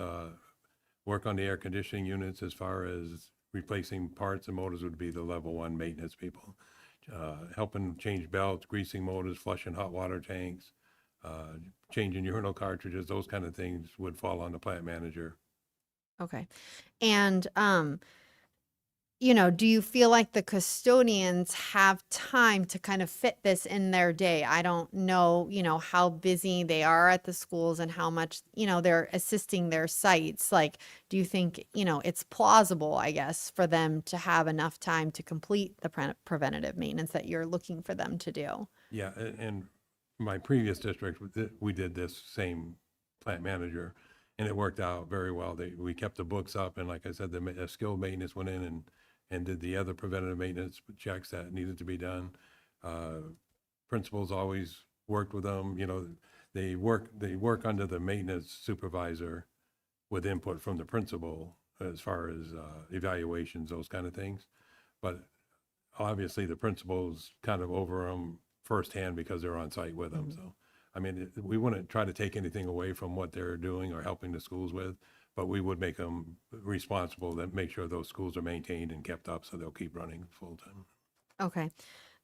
work on the air conditioning units. As far as replacing parts and motors would be the level 1 maintenance people. Helping change belts, greasing motors, flushing hot water tanks, changing urinal cartridges, those kind of things would fall on the plant manager. Okay. And, do you feel like the custodians have time to kind of fit this in their day? I don't know, how busy they are at the schools and how much, they're assisting their sites. Like, do you think, it's plausible, I guess, for them to have enough time to complete the preventative maintenance that you're looking for them to do? Yeah, and my previous district, we did this same plant manager, and it worked out very well. We kept the books up, and like I said, the skilled maintenance went in and did the other preventative maintenance checks that needed to be done. Principals always worked with them, you know, they work under the maintenance supervisor with input from the principal as far as evaluations, those kind of things. But obviously the principals kind of over them firsthand because they're on site with them. So, I mean, we wouldn't try to take anything away from what they're doing or helping the schools with, but we would make them responsible to make sure those schools are maintained and kept up so they'll keep running full time. Okay.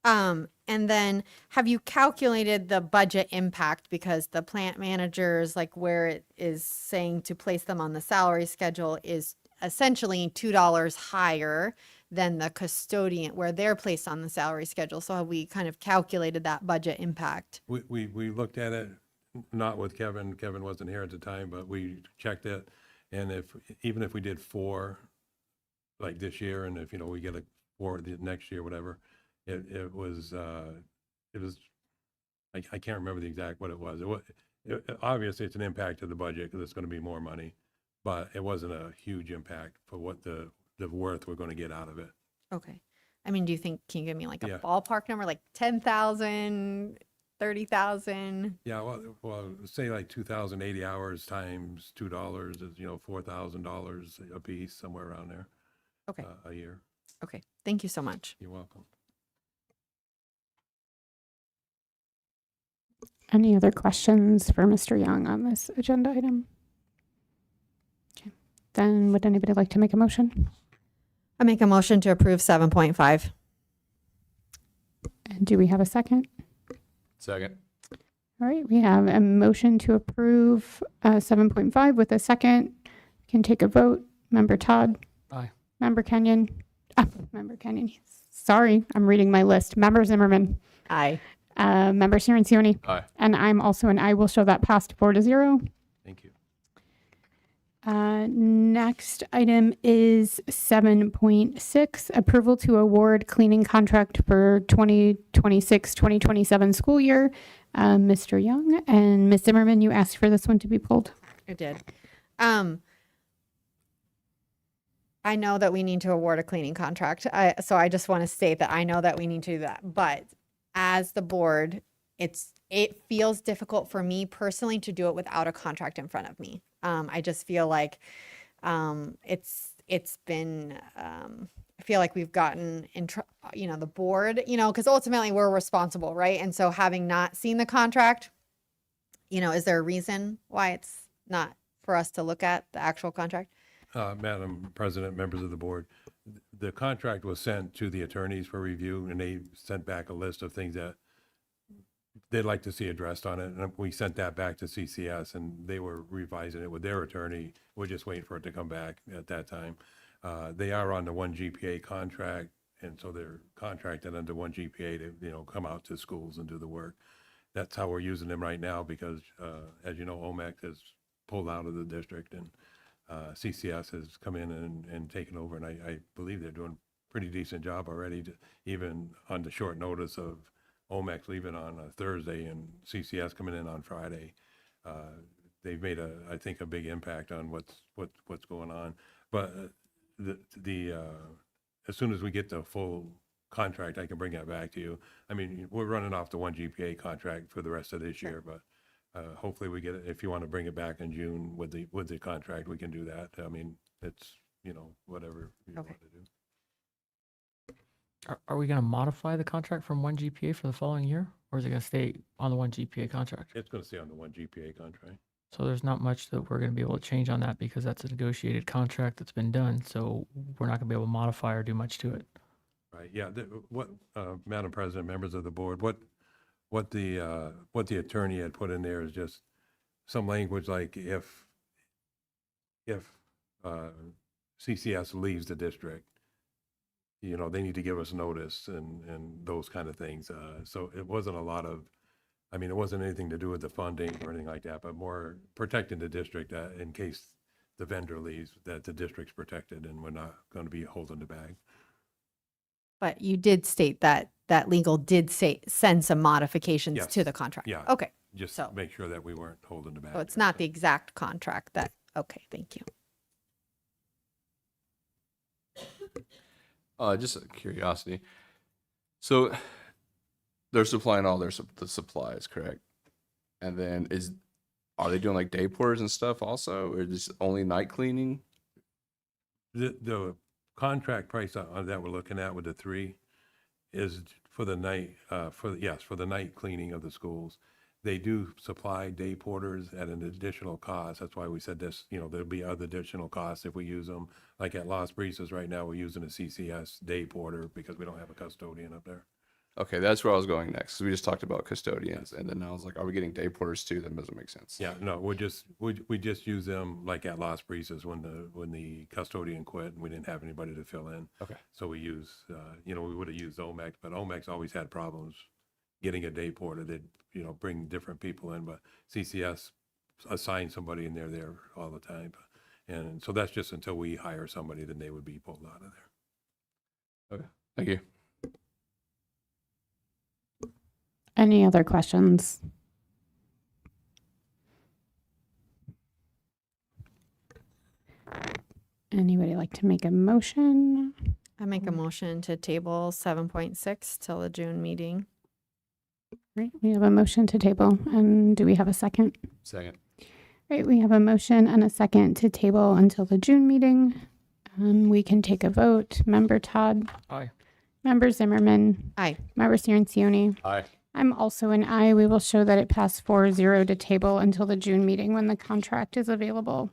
And then have you calculated the budget impact, because the plant managers, like where it is saying to place them on the salary schedule is essentially $2 higher than the custodian where they're placed on the salary schedule. So have we kind of calculated that budget impact? We looked at it, not with Kevin. Kevin wasn't here at the time, but we checked it. And even if we did 4, like this year, and if, you know, we get a 4 the next year, whatever, it was, I can't remember the exact what it was. Obviously it's an impact to the budget because it's going to be more money, but it wasn't a huge impact for what the worth we're going to get out of it. Okay. I mean, can you give me like a Yeah. ballpark number, like 10,000, 30,000? Yeah, well, say like 2,080 hours times $2 is, you know, $4,000 a piece, somewhere around there. Okay. A year. Okay. Thank you so much. You're welcome. Any other questions for Mr. Young on this agenda item? Okay. Then would anybody like to make a motion? I make a motion to approve 7.5. And do we have a second? Second. All right, we have a motion to approve 7.5 with a second. Can take a vote. Member Todd? Aye. Member Kenyon? Member Kenyon. Sorry, I'm reading my list. Member Zimmerman? Aye. Member Cirincione? Aye. And I'm also an aye. Will show that passed 4-0. Thank you. Next item is 7.6, approval to award cleaning contract for 2026-2027 school year. Mr. Young and Ms. Zimmerman, you asked for this one to be pulled. I did. I know that we need to award a cleaning contract. So I just want to state that I know that we need to do that. But as the board, it feels difficult for me personally to do it without a contract in front of me. I just feel like it's been I feel like we've gotten the board, because ultimately we're responsible, right? And so having not seen the contract, is there a reason why it's not for us to look at the actual contract? Madam President, members of the board, the contract was sent to the attorneys for review, and they sent back a list of things that they'd like to see addressed on it. And we sent that back to CCS, and they were revising it with their attorney. We're just waiting for it to come back at that time. They are on the 1 GPA contract, and so they're contracted under 1 GPA to, come out to schools and do the work. That's how we're using them right now because, as you know, OMEC has pulled out of the district, and CCS has come in and taken over, and I believe they're doing a pretty decent job already, even on the short notice of OMEC leaving on a Thursday and CCS coming in on Friday. They've made I think a big impact on what's going on. But as soon as we get the full contract, I can bring that back to you. I mean, we're running off the 1 GPA contract for the rest of this year, but hopefully we get it. If you want to bring it back in June with the contract, we can do that. I mean, it's, whatever you want to do. Are we going to modify the contract from 1 GPA for the following year, or is it going to stay on the 1 GPA contract? It's going to stay on the 1 GPA contract. So there's not much that we're going to be able to change on that because that's a negotiated contract that's been done. So we're not going to be able to modify or do much to it. Right. Yeah. Madam President, members of the board, what the attorney had put in there is just some language like if CCS leaves the district, they need to give us notice and those kind of things. So it wasn't it wasn't anything to do with the funding or anything like that, but more protecting the district in case the vendor leaves, that the district's protected and we're not going to be holding the bag. But you did state that legal did send some modifications Yes. to the contract. Yeah. Okay. Just So- make sure that we weren't holding the bag. So it's not the exact contract okay. Thank you. Just a curiosity. So they're supplying all the supplies, correct? And then are they doing like day porters and stuff also, or just only night cleaning? The contract price that we're looking at with the 3 is for the night, for the night cleaning of the schools. They do supply day porters at an additional cost. That's why we said this, there'll be other additional costs if we use them. Like at Las Brisas right now, we're using a CCS day porter because we don't have a custodian up there. Okay, that's where I was going next. 'Cause we just talked about custodians, and then I was like, are we getting day porters too? That doesn't make sense. Yeah, no, we just use them like at Las Brisas when the custodian quit and we didn't have anybody to fill in. Okay. So we use, we would have used Omex, but Omex always had problems getting a day porter. They'd, bring different people in, but CCS assign somebody and they're there all the time. And so that's just until we hire somebody, then they would be pulled out of there. Okay, thank you. Any other questions? Anybody like to make a motion? I make a motion to table 7.6 till the June meeting. Right, we have a motion to table, and do we have a second? Second. Right, we have a motion and a second to table until the June meeting. We can take a vote. Member Todd? Aye. Member Zimmerman? Aye. Member Cirincione? Aye. I'm also an aye. We will show that it passed 4-0 to table until the June meeting when the contract is available.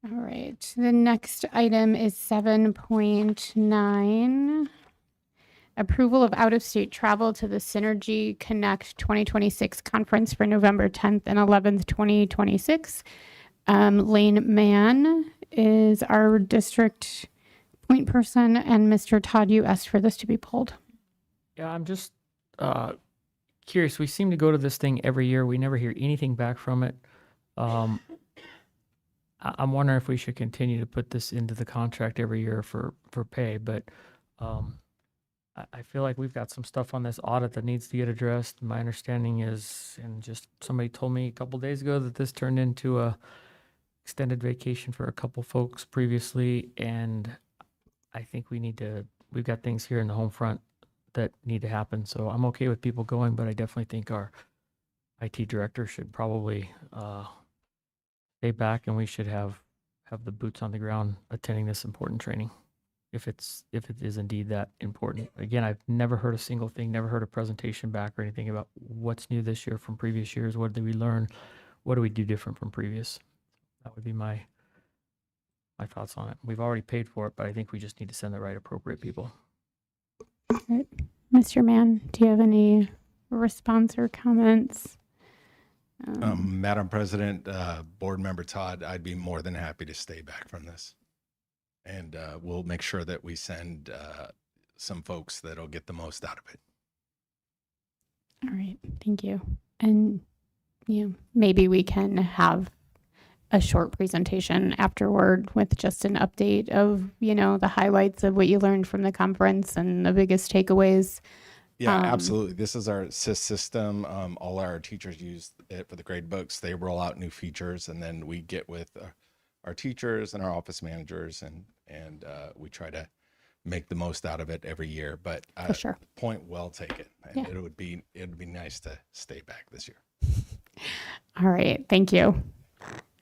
All right, the next item is 7.9. Approval of out-of-state travel to the Synergy Connect 2026 conference for November 10th and 11th, 2026. Lane Mann is our district point person, and Mr. Todd, you asked for this to be pulled. Yeah, I'm just curious. We seem to go to this thing every year. We never hear anything back from it. I'm wondering if we should continue to put this into the contract every year for pay, but I feel like we've got some stuff on this audit that needs to get addressed. My understanding is, and just somebody told me a couple days ago, that this turned into a extended vacation for a couple folks previously, and I think we've got things here in the home front that need to happen. So I'm okay with people going, but I definitely think our IT director should probably stay back, and we should have the boots on the ground attending this important training, if it is indeed that important. Again, I've never heard a single thing, never heard a presentation back or anything about what's new this year from previous years. What did we learn? What do we do different from previous? That would be my thoughts on it. We've already paid for it, but I think we just need to send the right appropriate people. All right. Mr. Mann, do you have any response or comments? Madam President, Board Member Todd, I'd be more than happy to stay back from this. And we'll make sure that we send some folks that'll get the most out of it. All right. Thank you. And maybe we can have a short presentation afterward with just an update of, the highlights of what you learned from the conference and the biggest takeaways. Yeah, absolutely. This is our SIS system. All our teachers use it for the grade books. They roll out new features, and then we get with our teachers and our office managers, and we try to make the most out of it every year. But For sure. Point well taken. And Yeah. it'd be nice to stay back this year. All right. Thank you.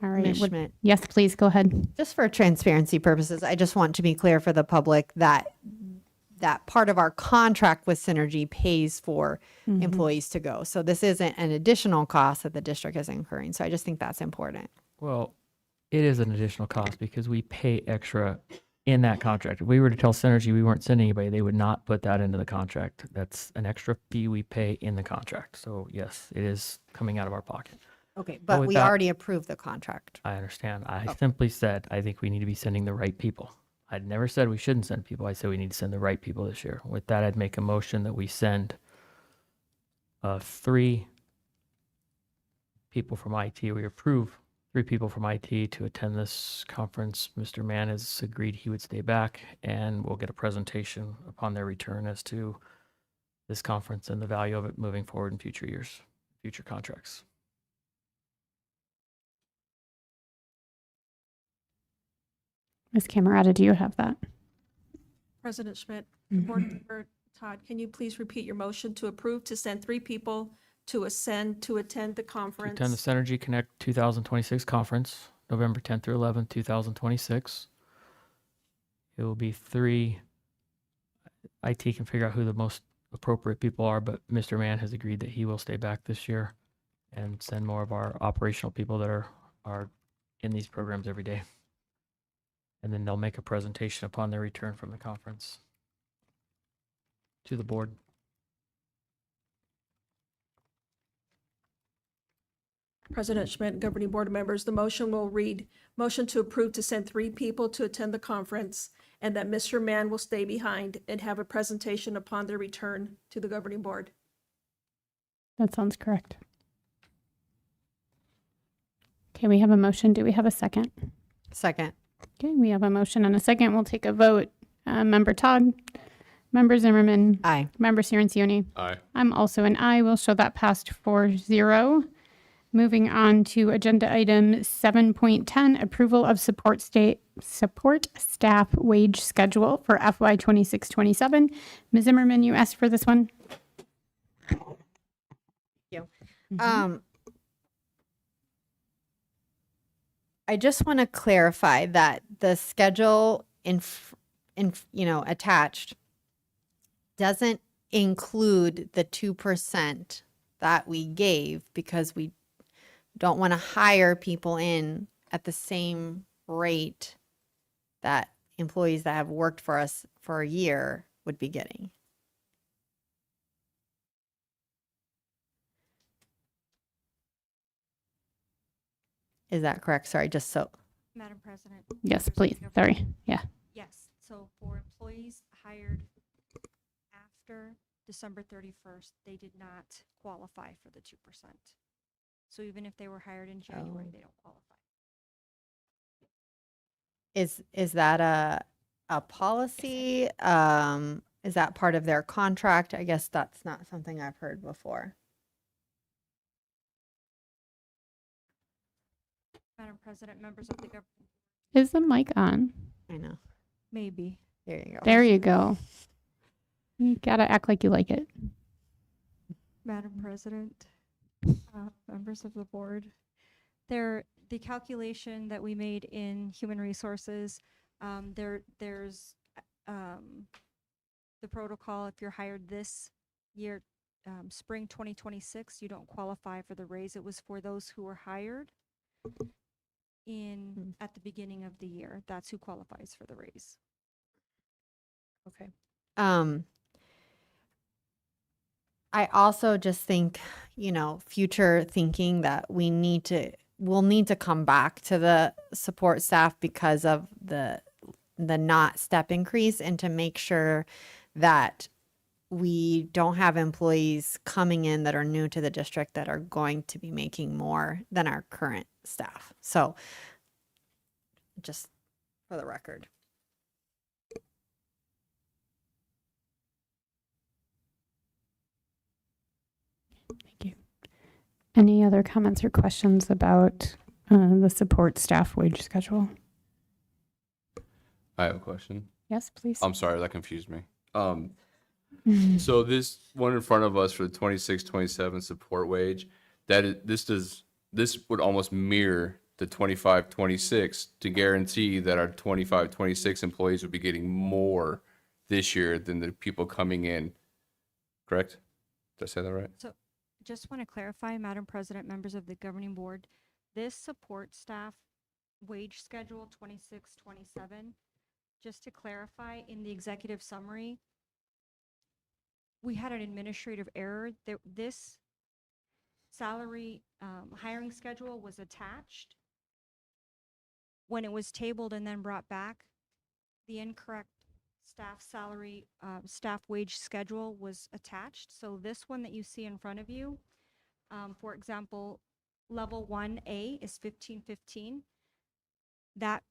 All right. Ms. Schmidt. Yes, please go ahead. Just for transparency purposes, I just want to be clear for the public that part of our contract with Synergy pays for employees to go. So this isn't an additional cost that the district is incurring. So I just think that's important. Well, it is an additional cost because we pay extra in that contract. If we were to tell Synergy we weren't sending anybody, they would not put that into the contract. That's an extra fee we pay in the contract. So yes, it is coming out of our pocket. Okay, But but with we that- already approved the contract. I understand. I simply said I think we need to be sending the right people. I'd never said we shouldn't send people. I said we need to send the right people this year. With that, I'd make a motion that we send 3 people from IT. We approve 3 people from IT to attend this conference. Mr. Mann has agreed he would stay back, and we'll get a presentation upon their return as to this conference and the value of it moving forward in future years, future contracts. Ms. Camerata, do you have that? President Schmidt, Board Member Todd, can you please repeat your motion to approve to send 3 people to attend the To conference? attend the Synergy Connect 2026 conference, November 10th through 11th, 2026. It will be 3. IT can figure out who the most appropriate people are, but Mr. Mann has agreed that he will stay back this year and send more of our operational people that are in these programs every day. And then they'll make a presentation upon their return from the conference to the board. President Schmidt, governing board members, the motion will read, motion to approve to send 3 people to attend the conference, and that Mr. Mann will stay behind and have a presentation upon their return to the governing board. That sounds correct. Okay, we have a motion. Do we have a second? Second. Okay, we have a motion and a second. We'll take a vote. Member Todd, Member Zimmerman, Aye. Member Cirincione. Aye. I'm also an aye. We'll show that passed 4-0. Moving on to agenda item 7.10, approval of support staff wage schedule for FY 26-27. Ms. Zimmerman, you asked for this one. Thank you. I just want to clarify that the schedule attached doesn't include the 2% that we gave because we don't want to hire people in at the same rate that employees that have worked for us for a year would be getting. Is that correct? Sorry, just so. Madam President. Yes, members of please. the Sorry. government- Yeah. Yes, so for employees hired after December 31st, they did not qualify for the 2%. So even if they were hired in January, they don't qualify. Is that a policy? Is that part of their contract? I guess that's not something I've heard before. Madam President, members of the government. Is the mic on? I know. Maybe. There you go. There you go. You gotta act like you like it. Madam President, members of the board, the calculation that we made in human resources, there's the protocol. If you're hired this year, spring 2026, you don't qualify for the raise. It was for those who were hired at the beginning of the year. That's who qualifies for the raise. Okay. I also just think, future thinking that we'll need to come back to the support staff because of the not step increase, and to make sure that we don't have employees coming in that are new to the district that are going to be making more than our current staff. So just for the record. Thank you. Any other comments or questions about the support staff wage schedule? I have a question. Yes, please. I'm sorry, that confused me. So this one in front of us for the 26-27 support wage, this would almost mirror the 25-26 to guarantee that our 25-26 employees would be getting more this year than the people coming in. Correct? Did I say that right? So just want to clarify, Madam President, members of the governing board, this support staff wage schedule 26-27, just to clarify, in the executive summary, we had an administrative error. This salary hiring schedule was attached. When it was tabled and then brought back, the incorrect staff wage schedule was attached. So this one that you see in front of you, for example, level 1A is 15.15. That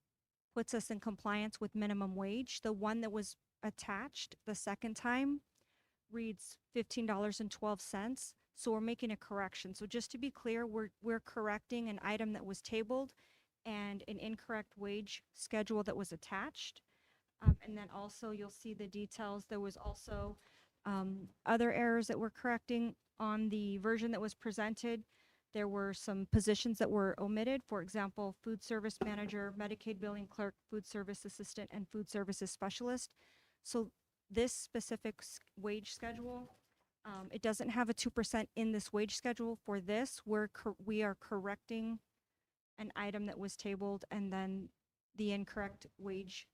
puts us in compliance with minimum wage. The one that was attached the second time reads $15.12. So we're making a correction. So just to be clear, we're correcting an item that was tabled and an incorrect wage schedule that was attached. And then also you'll see the details. There was also other errors that we're correcting on the version that was presented. There were some positions that were omitted. For example, food service manager, Medicaid billing clerk, food service assistant, and food services specialist. So this specific wage schedule, it doesn't have a 2% in this wage schedule. For this, we are correcting an item that was tabled and then the incorrect wage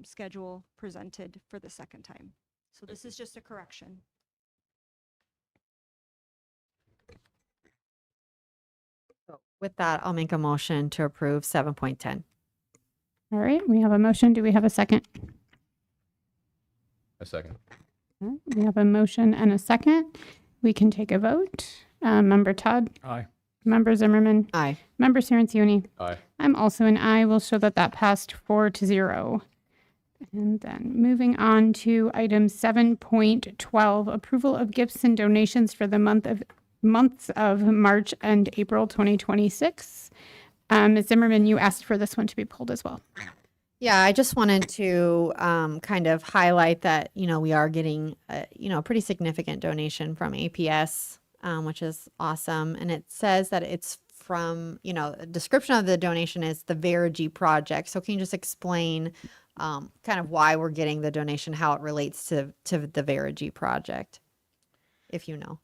schedule presented for the second time. So this is just a correction. With that, I'll make a motion to approve 7.10. All right, we have a motion. Do we have a second? A second. All right, we have a motion and a second. We can take a vote. Member Todd? Aye. Member Zimmerman? Aye. Member Cirincione? Aye. I'm also an aye. We'll show that that passed 4-0. And then moving on to item 7.12, approval of gifts and donations for the months of March and April 2026. Ms. Zimmerman, you asked for this one to be pulled as well. Yeah, I just wanted to kind of highlight that, we are getting, a pretty significant donation from APS, which is awesome. And it says that it's from, a description of the donation is the Verigy project. So can you just explain kind of why we're getting the donation, how it relates to the Verigy project, if you know?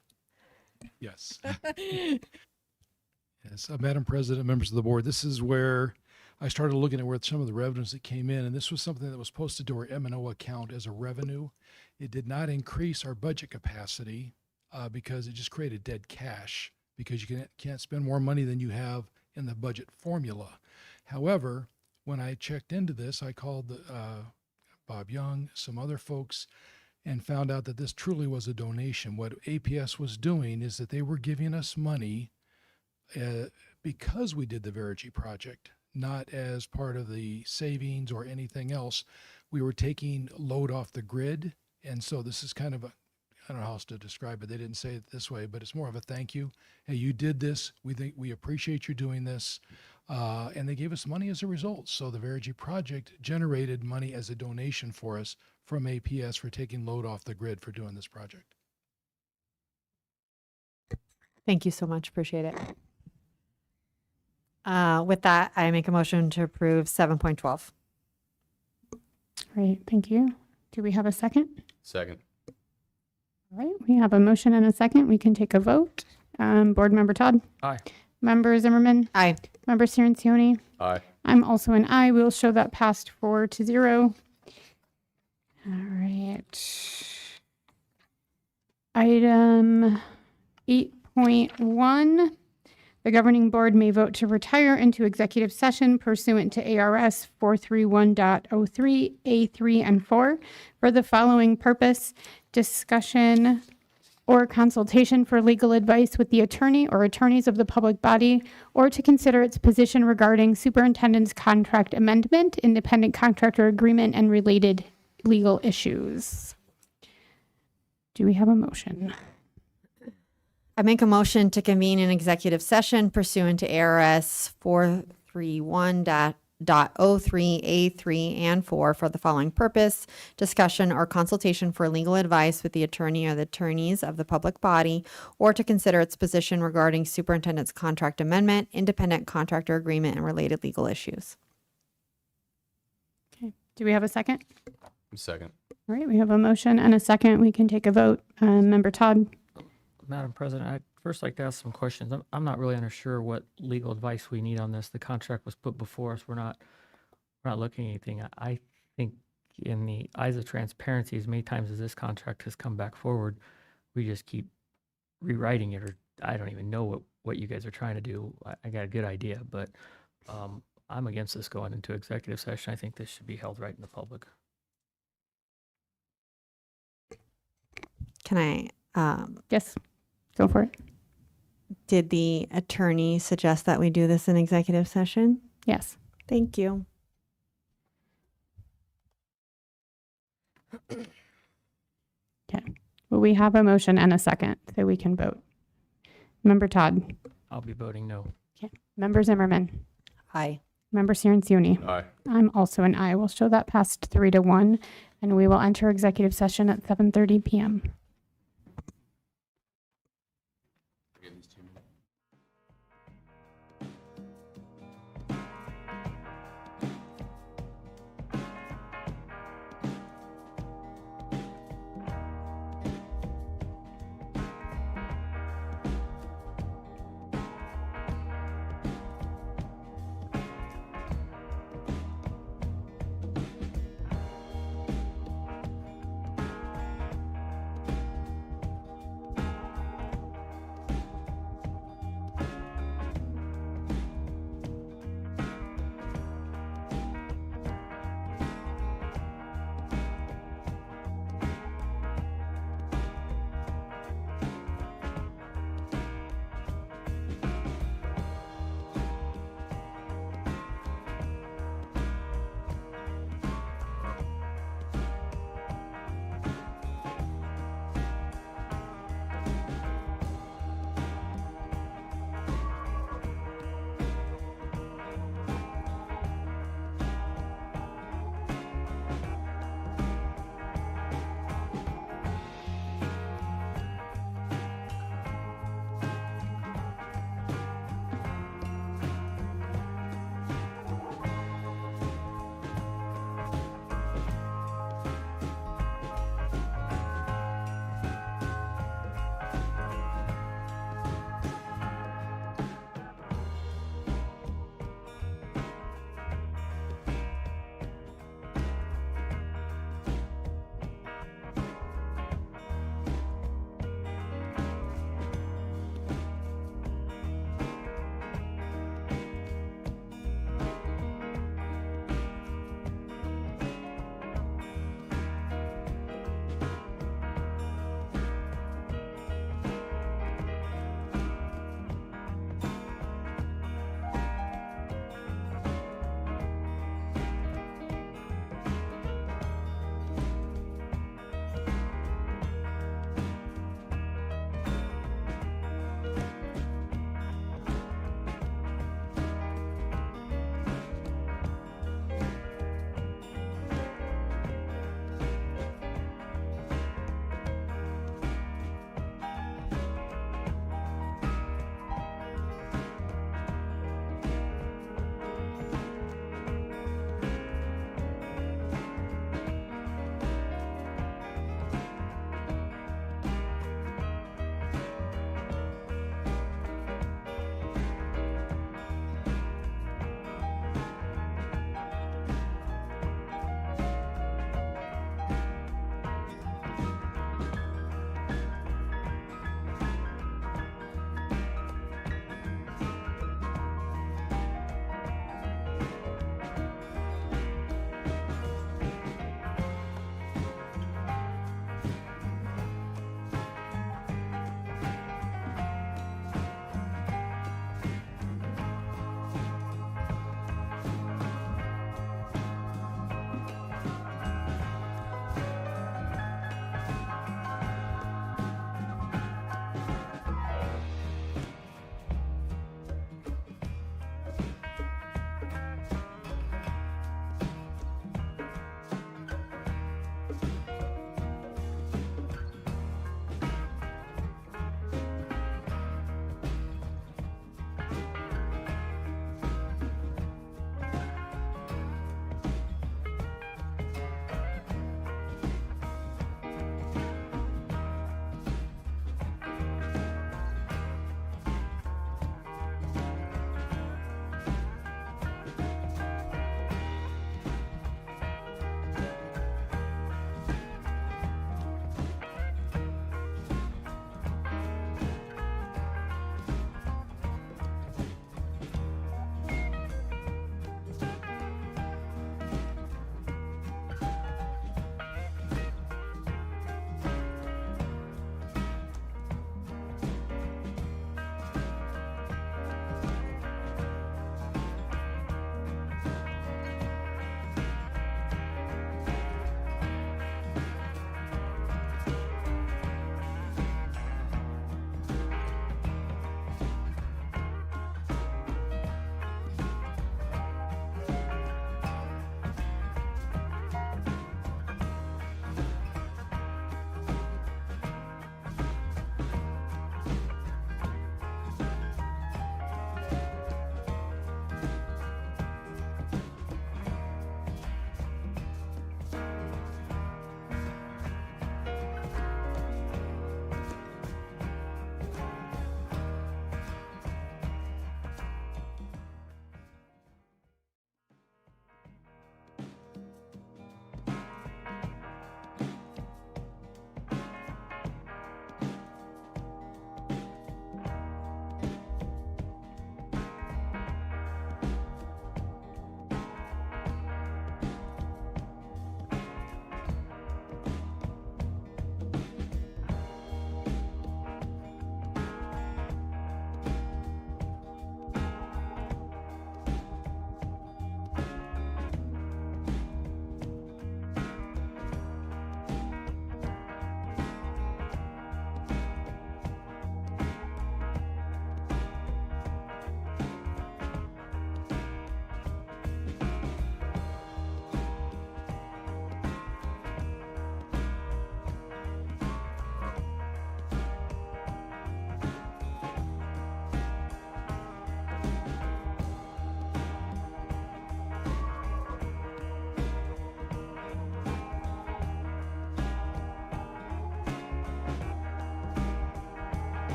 Yes. Yes, Madam President, members of the board, this is where I started looking at where some of the revenues that came in, and this was something that was posted to our M&O account as a revenue. It did not increase our budget capacity because it just created dead cash because you can't spend more money than you have in the budget formula. However, when I checked into this, I called Bob Young, some other folks, and found out that this truly was a donation. What APS was doing is that they were giving us money because we did the Verigy project, not as part of the savings or anything else. We were taking load off the grid. And so this is kind of I don't know how else to describe it. They didn't say it this way, but it's more of a thank you. Hey, you did this. We appreciate you doing this. And they gave us money as a result. So the Verigy project generated money as a donation for us from APS for taking load off the grid for doing this project. Thank you so much. Appreciate it. With that, I make a motion to approve 7.12. Great, thank you. Do we have a second? Second. All right, we have a motion and a second. We can take a vote. Board Member Todd? Aye. Member Zimmerman? Aye. Member Cirincione? Aye. I'm also an aye. We'll show that passed 4-0. All right. Item 8.1. The governing board may vote to retire into executive session pursuant to ARS 431.03, A3 and 4 for the following purpose: discussion or consultation for legal advice with the attorney or attorneys of the public body, or to consider its position regarding superintendent's contract amendment, independent contractor agreement, and related legal issues. Do we have a motion? I make a motion to convene an executive session pursuant to ARS 431.03, A3 and 4 for the following purpose: discussion or consultation for legal advice with the attorney or the attorneys of the public body, or to consider its position regarding superintendent's contract amendment, independent contractor agreement, and related legal issues. Okay. Do we have a second? Second. All right, we have a motion and a second. We can take a vote. Member Todd? Madam President, I'd first like to ask some questions. I'm not really unsure what legal advice we need on this. The contract was put before us. We're not looking at anything. I think in the eyes of transparency, as many times as this contract has come back forward, we just keep rewriting it, or I don't even know what you guys are trying to do. I got a good idea, but I'm against this going into executive session. I think this should be held right in the public. Can I, Yes, go for it. did the attorney suggest that we do this in executive session? Yes. Thank you. Okay. Well, we have a motion and a second, so we can vote. Member Todd? I'll be voting no. Okay. Member Zimmerman? Aye. Member Cirincione. Aye. I'm also an aye. We'll show that passed 3-1, and we will enter executive session at 7:30 p.m.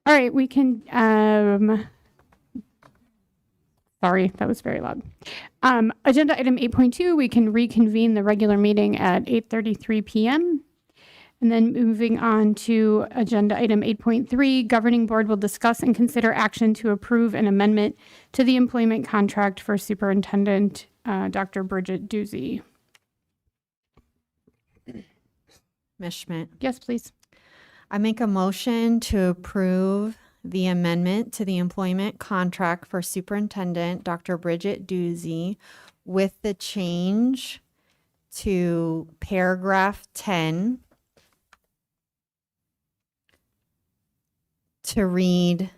All right, we can, sorry, that was very loud. Agenda item 8.2, we can reconvene the regular meeting at 8:33 p.m. And then moving on to agenda item 8.3, governing board will discuss and consider action to approve an amendment to the employment contract for Superintendent Dr. Bridget Doozy. Ms. Schmidt. Yes, please. I make a motion to approve the amendment to the employment contract for Superintendent Dr. Bridget Doozy with the change to paragraph 10 to read,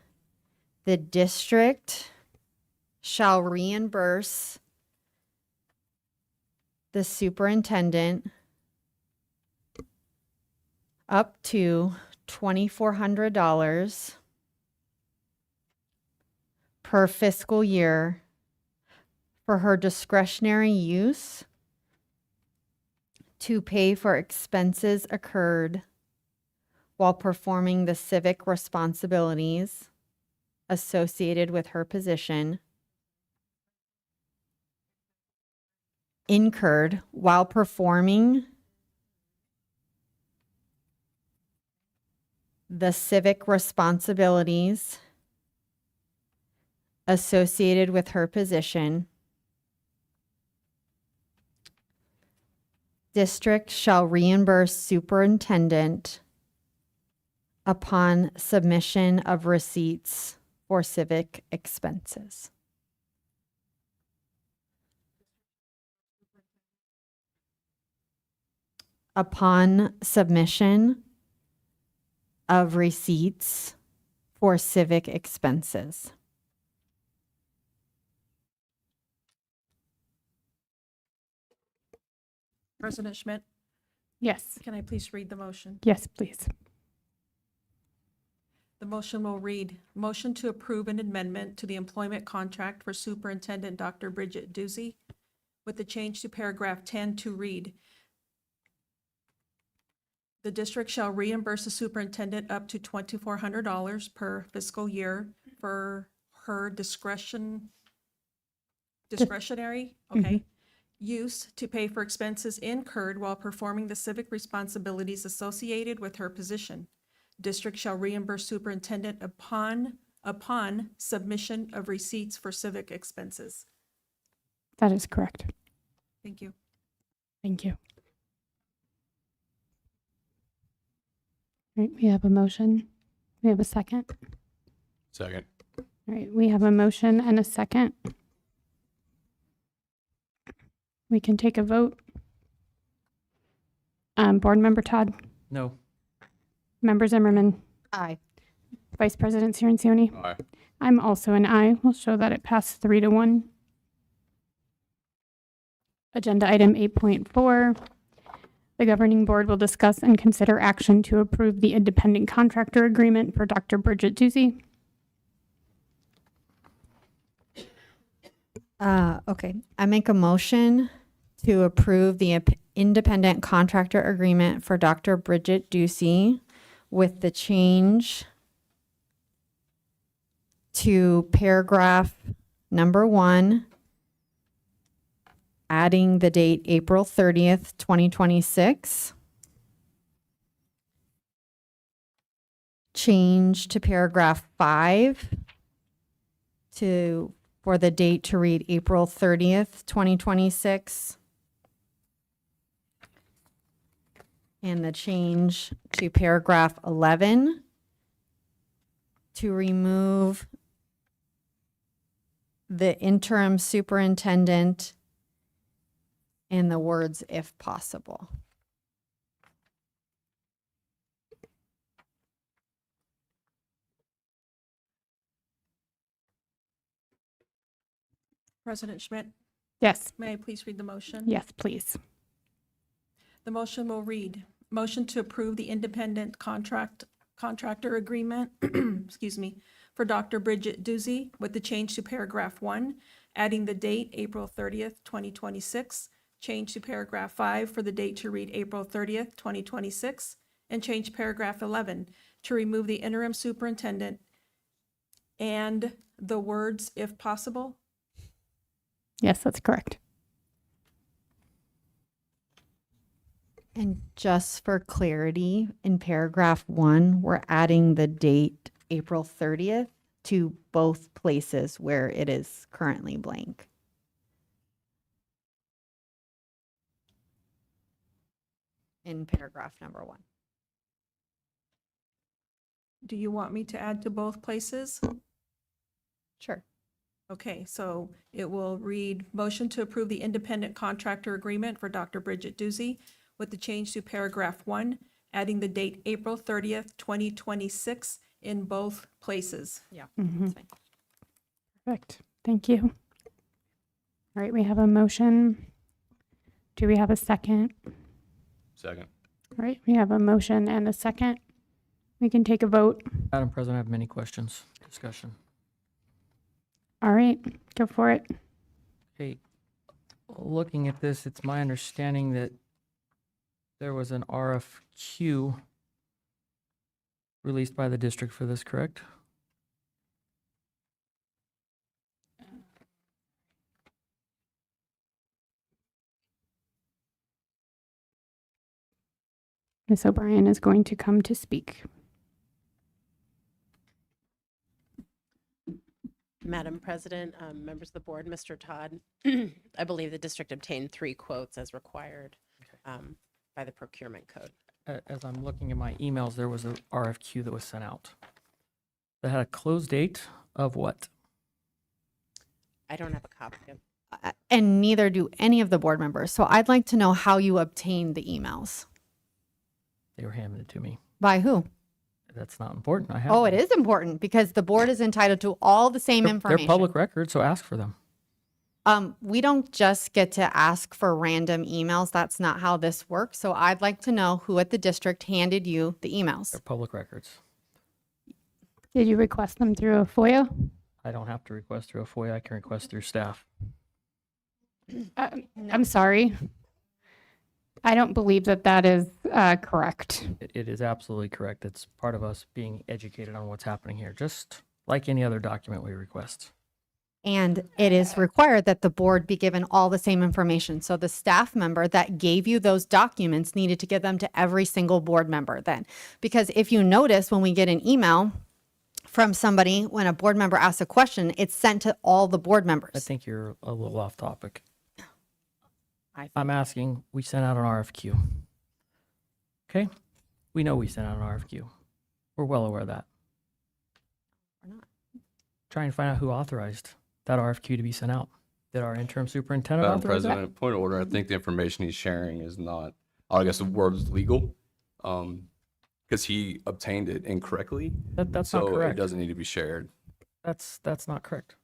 the district shall reimburse the superintendent up to $2,400 per fiscal year for her discretionary use to pay for expenses incurred while performing the civic responsibilities associated with her position, incurred while performing the civic responsibilities associated with her position. District shall reimburse superintendent upon submission of receipts for civic expenses. Upon submission of receipts for civic expenses. President Schmidt, Yes. can I please read the motion? Yes, please. The motion will read, motion to approve an amendment to the employment contract for Superintendent Dr. Bridget Doozy with the change to paragraph 10 to read, the district shall reimburse the superintendent up to $2,400 per fiscal year for her discretionary, okay, use to pay for expenses incurred while performing the civic responsibilities associated with her position. District shall reimburse superintendent upon submission of receipts for civic expenses. That is correct. Thank you. Thank you. All right, we have a motion. We have a second. Second. All right, we have a motion and a second. We can take a vote. Board Member Todd, No. Member Zimmerman, Aye. Vice President Cirincione. Aye. I'm also an aye. We'll show that it passed 3-1. Agenda item 8.4. The governing board will discuss and consider action to approve the independent contractor agreement for Dr. Bridget Doozy. Okay, I make a motion to approve the independent contractor agreement for Dr. Bridget Doozy with the change to paragraph number 1, adding the date April 30th, 2026. Change to paragraph 5 for the date to read April 30th, 2026. And the change to paragraph 11 to remove the interim superintendent and the words "if possible." President Schmidt, Yes. may I please read the motion? Yes, please. The motion will read, motion to approve the independent contractor agreement, excuse me, for Dr. Bridget Doozy with the change to paragraph 1, adding the date April 30th, 2026, change to paragraph 5 for the date to read April 30th, 2026, and change paragraph 11 to remove the interim superintendent and the words "if possible." Yes, that's correct. And just for clarity, in paragraph 1, we're adding the date April 30th to both places where it is currently blank. In paragraph number 1. Do you want me to add to both places? Sure. Okay, so it will read, motion to approve the independent contractor agreement for Dr. Bridget Doozy with the change to paragraph 1, adding the date April 30th, 2026 in both places. Yeah, Mhm. that's fine. Perfect. Thank you. All right, we have a motion. Do we have a second? Second. All right, we have a motion and a second. We can take a vote. Madam President, I have many questions. Discussion. All right, go for it. Okay, looking at this, it's my understanding that there was an RFQ released by the district for this, correct? Ms. O'Brien is going to come to speak. Madam President, members of the board, Mr. Todd, I believe the district obtained 3 quotes as required by the procurement code. As I'm looking at my emails, there was a RFQ that was sent out that had a close date of what? I don't have a copy of. And neither do any of the board members. So I'd like to know how you obtained the emails. They were handed to me. By who? That's not important. I have Oh, them. it is important because the board is entitled to all the same They're information. public records, so ask for them. We don't just get to ask for random emails. That's not how this works. So I'd like to know who at the district handed you the emails. They're public records. Did you request them through a FOIA? I don't have to request through a FOIA. I can request through staff. I'm sorry. I don't believe that that is correct. It is absolutely correct. It's part of us being educated on what's happening here, just like any other document we request. And it is required that the board be given all the same information. So the staff member that gave you those documents needed to give them to every single board member then. Because if you notice, when we get an email from somebody, when a board member asks a question, it's sent to all the board members. I think you're a little off topic. I'm asking, we sent out an RFQ. Okay? We know we sent out an RFQ. We're well aware of that. We're not. Trying to find out who authorized that RFQ to be sent out. Did our interim superintendent Madam authorize that? President, point of order, I think the information he's sharing is not, I guess the word is legal, because he obtained it incorrectly. That's not So it correct. doesn't need to be shared. That's not correct.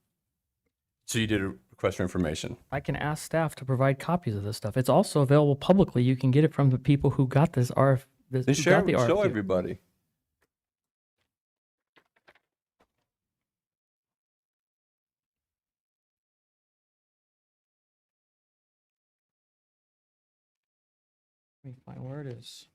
So you did a request for information. I can ask staff to provide copies of this stuff. It's also available publicly. You can get it from the people who got this Then who share, got the show RFQ. everybody. Let me find where it is.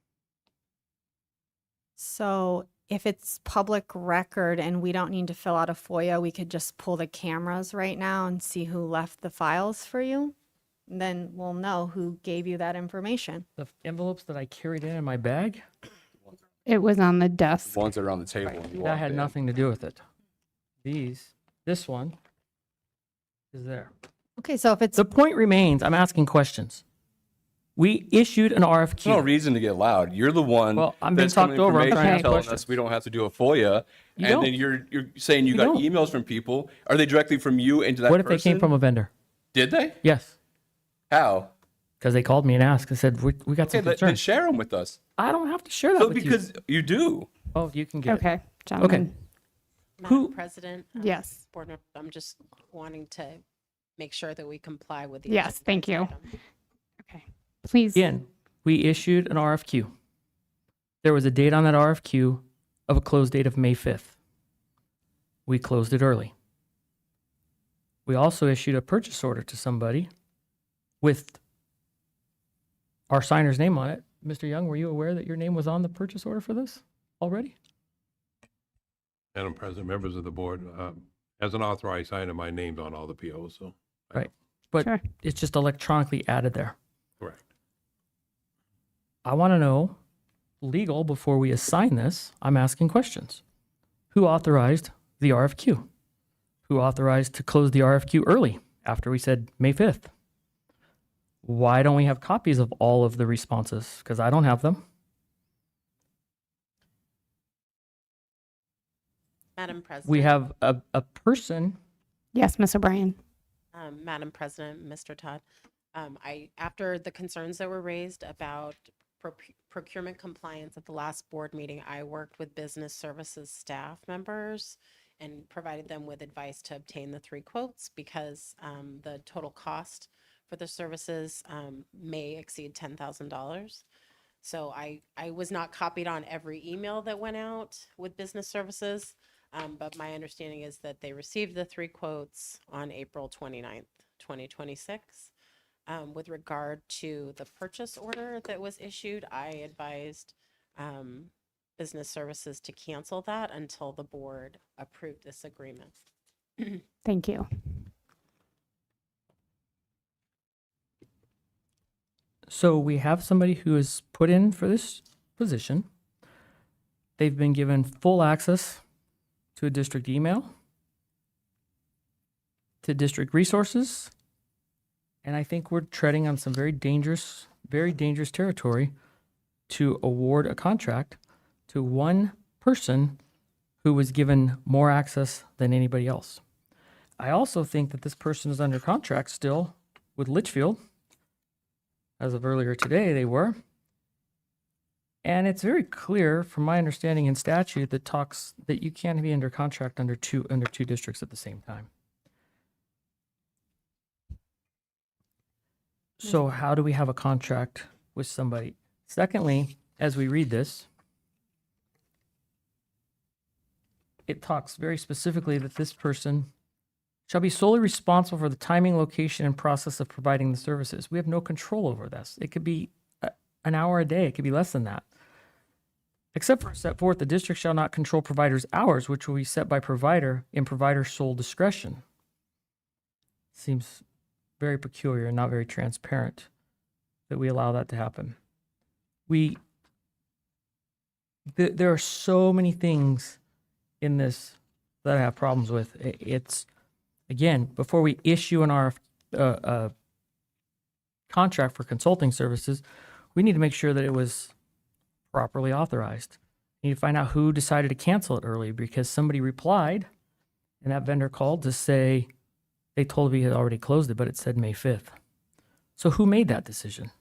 So if it's public record and we don't need to fill out a FOIA, we could just pull the cameras right now and see who left the files for you. Then we'll know who gave you that information. The envelopes that I carried in my bag, It was on the desk. Ones that are on the table. when you that walked had in. nothing to do with it. This one is there. Okay, so if it's The point remains, I'm asking questions. We issued an RFQ. There's no reason to get loud. You're the one Well, I'm being that's coming talked over. I'm information trying to ask telling questions. us we don't have to do a FOIA, You and don't. then you're saying you got don't. emails from people. Are they directly from you into that What if person? they came from a vendor? Did they? Yes, How? because they called me and asked. I said, we got Okay, some then concerns. share them with us. I don't have to share that So with you. because you do. Oh, you can get it. Okay, gentlemen. Madam Who- President? Yes. Board member, I'm just wanting to make sure that we comply with the. Yes, thank you. agenda item. Okay, please. Again, we issued an RFQ. There was a date on that RFQ of a close date of May 5th. We closed it early. We also issued a purchase order to somebody with our signer's name on it. Mr. Young, were you aware that your name was on the purchase order for this already? Madam President, members of the board, as an authorized signer, my name's on all the POs, so. Right. But Sure. it's just electronically added there. Correct. I want to know, legal, before we assign this, I'm asking questions. Who authorized the RFQ? Who authorized to close the RFQ early after we said May 5th? Why don't we have copies of all of the responses? Because I don't have them. Madam President. We have a person. Yes, Ms. O'Brien. Madam President, Mr. Todd, after the concerns that were raised about procurement compliance at the last board meeting, I worked with business services staff members and provided them with advice to obtain the 3 quotes because the total cost for the services may exceed $10,000. So I was not copied on every email that went out with business services. But my understanding is that they received the 3 quotes on April 29th, 2026. With regard to the purchase order that was issued, I advised business services to cancel that until the board approved this agreement. Thank you. So we have somebody who is put in for this position. They've been given full access to a district email, to district resources, and I think we're treading on some very dangerous territory to award a contract to one person who was given more access than anybody else. I also think that this person is under contract still with Litchfield. As of earlier today, they were. And it's very clear from my understanding in statute that talks that you can't be under contract under two districts at the same time. So how do we have a contract with somebody? Secondly, as we read this, it talks very specifically that this person shall be solely responsible for the timing, location, and process of providing the services. We have no control over this. It could be an hour a day. It could be less than that. Except for set forth, the district shall not control provider's hours, which will be set by provider in provider's sole discretion. Seems very peculiar and not very transparent that we allow that to happen. There are so many things in this that I have problems with. It's, again, before we issue an contract for consulting services, we need to make sure that it was properly authorized. You need to find out who decided to cancel it early because somebody replied and that vendor called to say they told me he had already closed it, but it said May 5th. So who made that decision?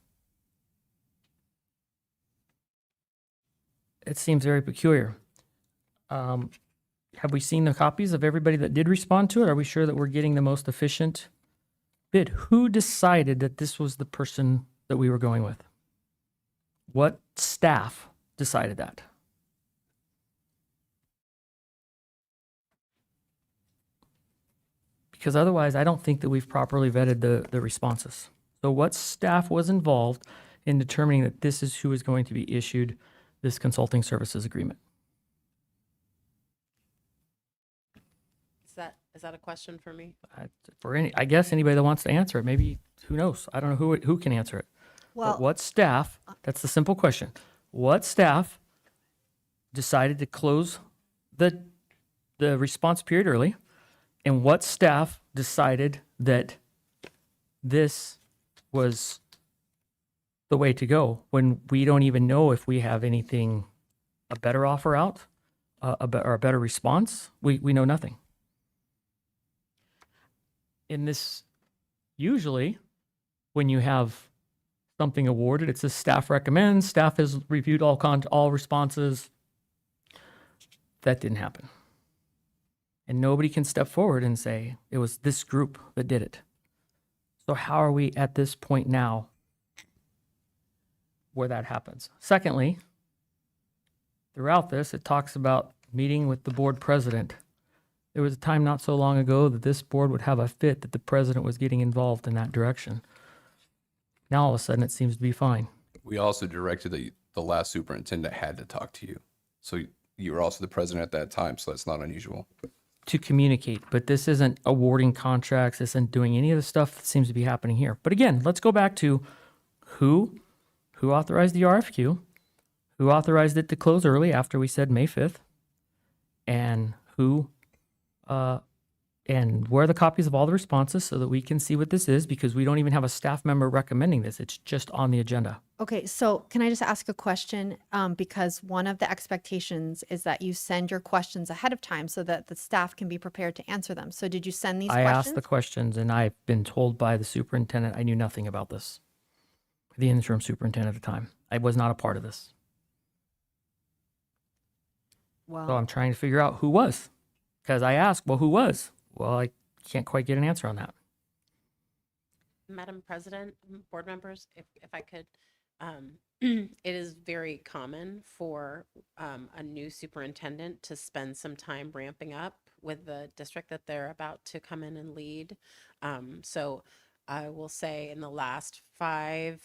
It seems very peculiar. Have we seen the copies of everybody that did respond to it? Are we sure that we're getting the most efficient bid? Who decided that this was the person that we were going with? What staff decided that? Because otherwise, I don't think that we've properly vetted the responses. So what staff was involved in determining that this is who is going to be issued this consulting services agreement? Is that a question for me? I guess anybody that wants to answer it, maybe, who knows? I don't know who can answer it. Well, But what staff, that's the simple question. What staff decided to close the response period early? And what staff decided that this was the way to go when we don't even know if we have anything, a better offer out, or a better response? We know nothing. In this, usually, when you have something awarded, it says staff recommends, staff has reviewed all responses. That didn't happen. And nobody can step forward and say, it was this group that did it. So how are we at this point now where that happens? Secondly, throughout this, it talks about meeting with the board president. There was a time not so long ago that this board would have a fit that the president was getting involved in that direction. Now all of a sudden it seems to be fine. We also directed the last superintendent had to talk to you. So you were also the president at that time, so that's not unusual. To communicate, but this isn't awarding contracts. This isn't doing any of the stuff that seems to be happening here. But again, let's go back to who authorized the RFQ, who authorized it to close early after we said May 5th, and and where are the copies of all the responses so that we can see what this is, because we don't even have a staff member recommending this. It's just on the agenda. Okay, so can I just ask a question? Because one of the expectations is that you send your questions ahead of time so that the staff can be prepared to answer them. So did you send these I questions? asked the questions, and I've been told by the superintendent I knew nothing about this. The interim superintendent at the time. I was not a part of this. So Well, I'm trying to figure out who was. Because I asked, well, who was? Well, I can't quite get an answer on that. Madam President, board members, if I could, it is very common for a new superintendent to spend some time ramping up with the district that they're about to come in and lead. So I will say in the last 5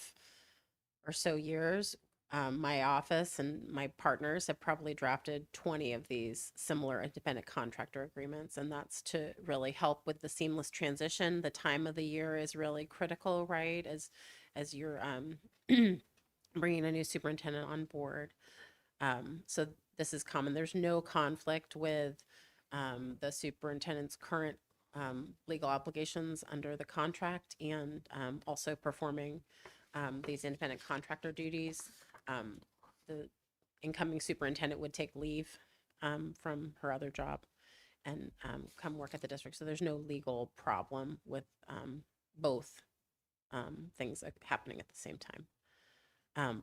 or so years, my office and my partners have probably drafted 20 of these similar independent contractor agreements, and that's to really help with the seamless transition. The time of the year is really critical, right? As you're bringing a new superintendent on board. So this is common. There's no conflict with the superintendent's current legal obligations under the contract and also performing these independent contractor duties. The incoming superintendent would take leave from her other job and come work at the district. So there's no legal problem with both things happening at the same time.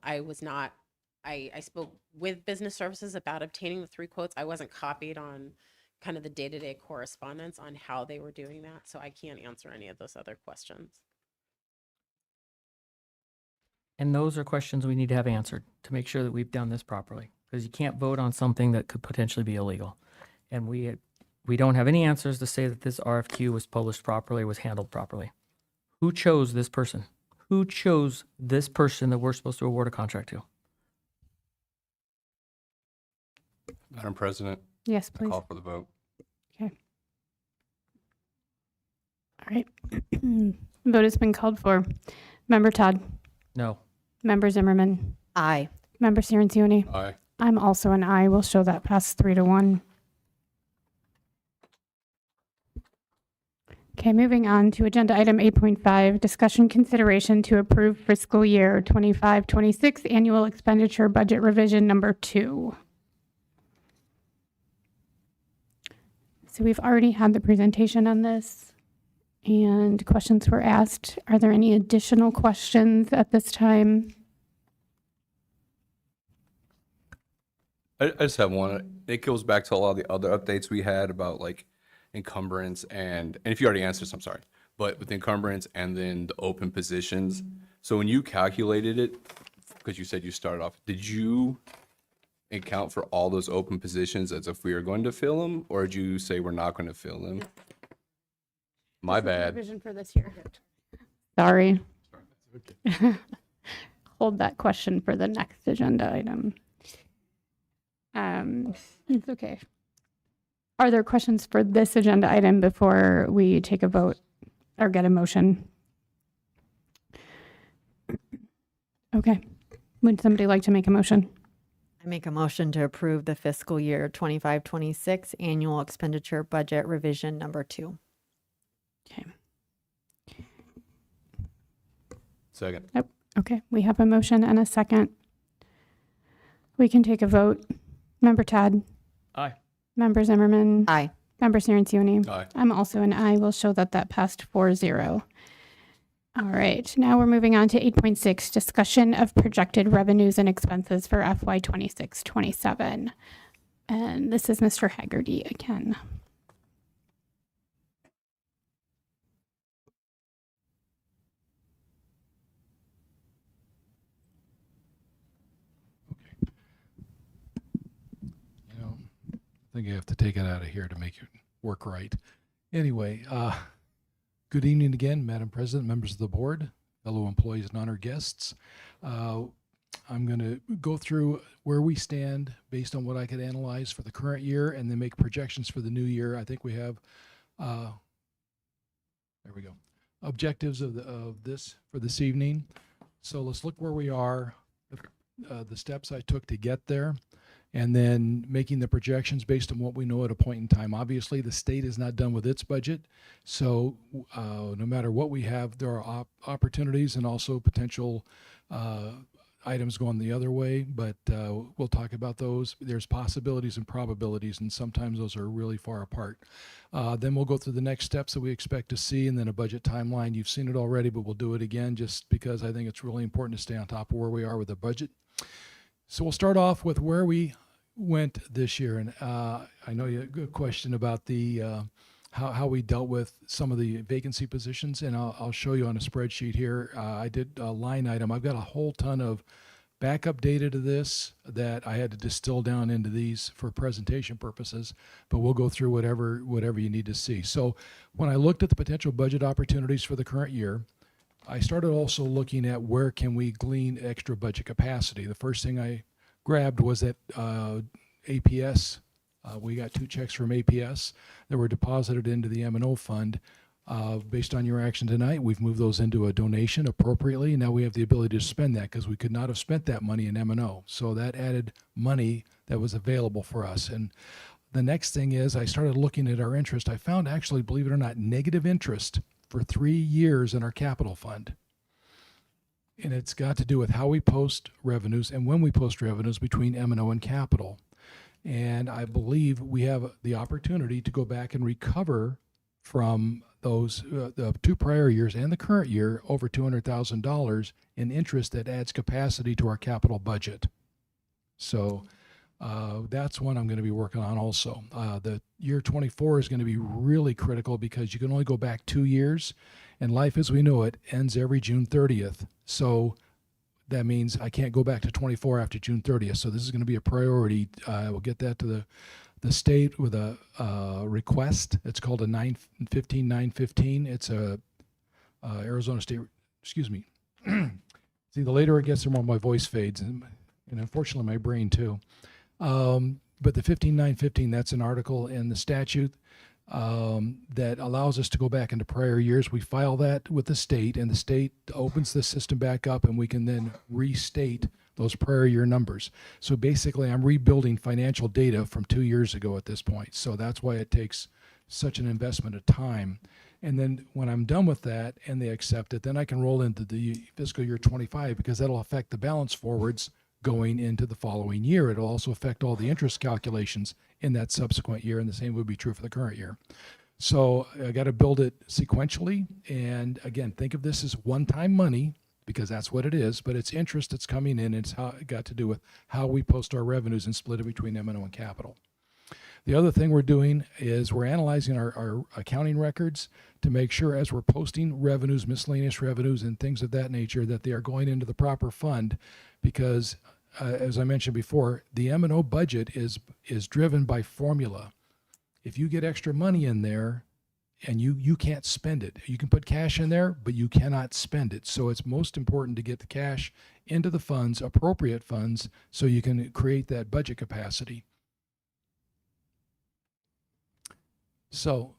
I spoke with business services about obtaining the 3 quotes. I wasn't copied on kind of the day-to-day correspondence on how they were doing that, so I can't answer any of those other questions. And those are questions we need to have answered to make sure that we've done this properly. Because you can't vote on something that could potentially be illegal. And we don't have any answers to say that this RFQ was published properly, was handled properly. Who chose this person? Who chose this person that we're supposed to award a contract to? Madam President, Yes, I please. call for the vote. Okay. All right. Vote has been called for. Member Todd. No. Member Zimmerman. aye. Member Cirincione. Aye. I'm also an aye. We'll show that pass 3-1. Okay, moving on to agenda item 8.5, discussion consideration to approve fiscal year 25-26 annual expenditure budget revision number 2. So we've already had the presentation on this and questions were asked. Are there any additional questions at this time? I just have one. It goes back to a lot of the other updates we had about like encumbrance and if you already answered this, I'm sorry, but with encumbrance and then the open positions. So when you calculated it, because you said you started off, did you account for all those open positions as if we were going to fill them, or did you say we're not going to fill them? My bad. Revision for this year. Sorry. Hold that question for the next agenda item. It's okay. Are there questions for this agenda item before we take a vote or get a motion? Okay. Would somebody like to make a motion? I make a motion to approve the fiscal year 25-26 annual expenditure budget revision number 2. Okay. Second. Okay. We have a motion and a second. We can take a vote. Member Todd. Aye. Member Zimmerman. Aye. Member Cirincione. Aye. I'm also an aye. We'll show that that passed 4-0. All right. Now we're moving on to 8.6, discussion of projected revenues and expenses for FY 26-27. And this is Mr. Haggerty again. think I have to take it out of here to make it work right. Anyway, good evening again, Madam President, members of the board, fellow employees and honored guests. I'm going to go through where we stand based on what I could analyze for the current year and then make projections for the new year. I think we have, there we go, objectives of this for this evening. So let's look where we are, the steps I took to get there, and then making the projections based on what we know at a point in time. Obviously, the state is not done with its budget, so no matter what we have, there are opportunities and also potential items going the other way, but we'll talk about those. There's possibilities and probabilities, and sometimes those are really far apart. Then we'll go through the next steps that we expect to see, and then a budget timeline. You've seen it already, but we'll do it again just because I think it's really important to stay on top of where we are with the budget. So we'll start off with where we went this year, and I know you had a good question about the how we dealt with some of the vacancy positions, and I'll show you on a spreadsheet here. I did a line item. I've got a whole ton of backup data to this that I had to distill down into these for presentation purposes, but we'll go through whatever you need to see. So when I looked at the potential budget opportunities for the current year, I started also looking at where can we glean extra budget capacity. The first thing I grabbed was that APS. We got 2 checks from APS that were deposited into the M&O fund. Based on your action tonight, we've moved those into a donation appropriately. Now we have the ability to spend that because we could not have spent that money in M&O. So that added money that was available for us. And the next thing is I started looking at our interest. I found actually, believe it or not, negative interest for 3 years in our capital fund. And it's got to do with how we post revenues and when we post revenues between M&O and capital. And I believe we have the opportunity to go back and recover from those the 2 prior years and the current year over $200,000 in interest that adds capacity to our capital budget. So that's one I'm going to be working on also. The year 24 is going to be really critical because you can only go back 2 years, and life as we know it ends every June 30th. So that means I can't go back to 24 after June 30th. So this is going to be a priority. We'll get that to the state with a request. It's called a 915. It's a Arizona State, excuse me. See, the later it gets, the more my voice fades, and unfortunately my brain too. But the 15915, that's an article in the statute that allows us to go back into prior years. We file that with the state, and the state opens the system back up, and we can then restate those prior year numbers. So basically, I'm rebuilding financial data from 2 years ago at this point. So that's why it takes such an investment of time. And then when I'm done with that and they accept it, then I can roll into the fiscal year 25 because that'll affect the balance forwards going into the following year. It'll also affect all the interest calculations in that subsequent year, and the same would be true for the current year. So I got to build it sequentially. And again, think of this as one-time money because that's what it is, but it's interest that's coming in. It's how it got to do with how we post our revenues and split it between M&O and capital. The other thing we're doing is we're analyzing our accounting records to make sure as we're posting revenues, miscellaneous revenues, and things of that nature, that they are going into the proper fund because, as I mentioned before, the M&O budget is driven by formula. If you get extra money in there and you can't spend it, you can put cash in there, but you cannot spend it. So it's most important to get the cash into the funds, appropriate funds, so you can create that budget capacity. So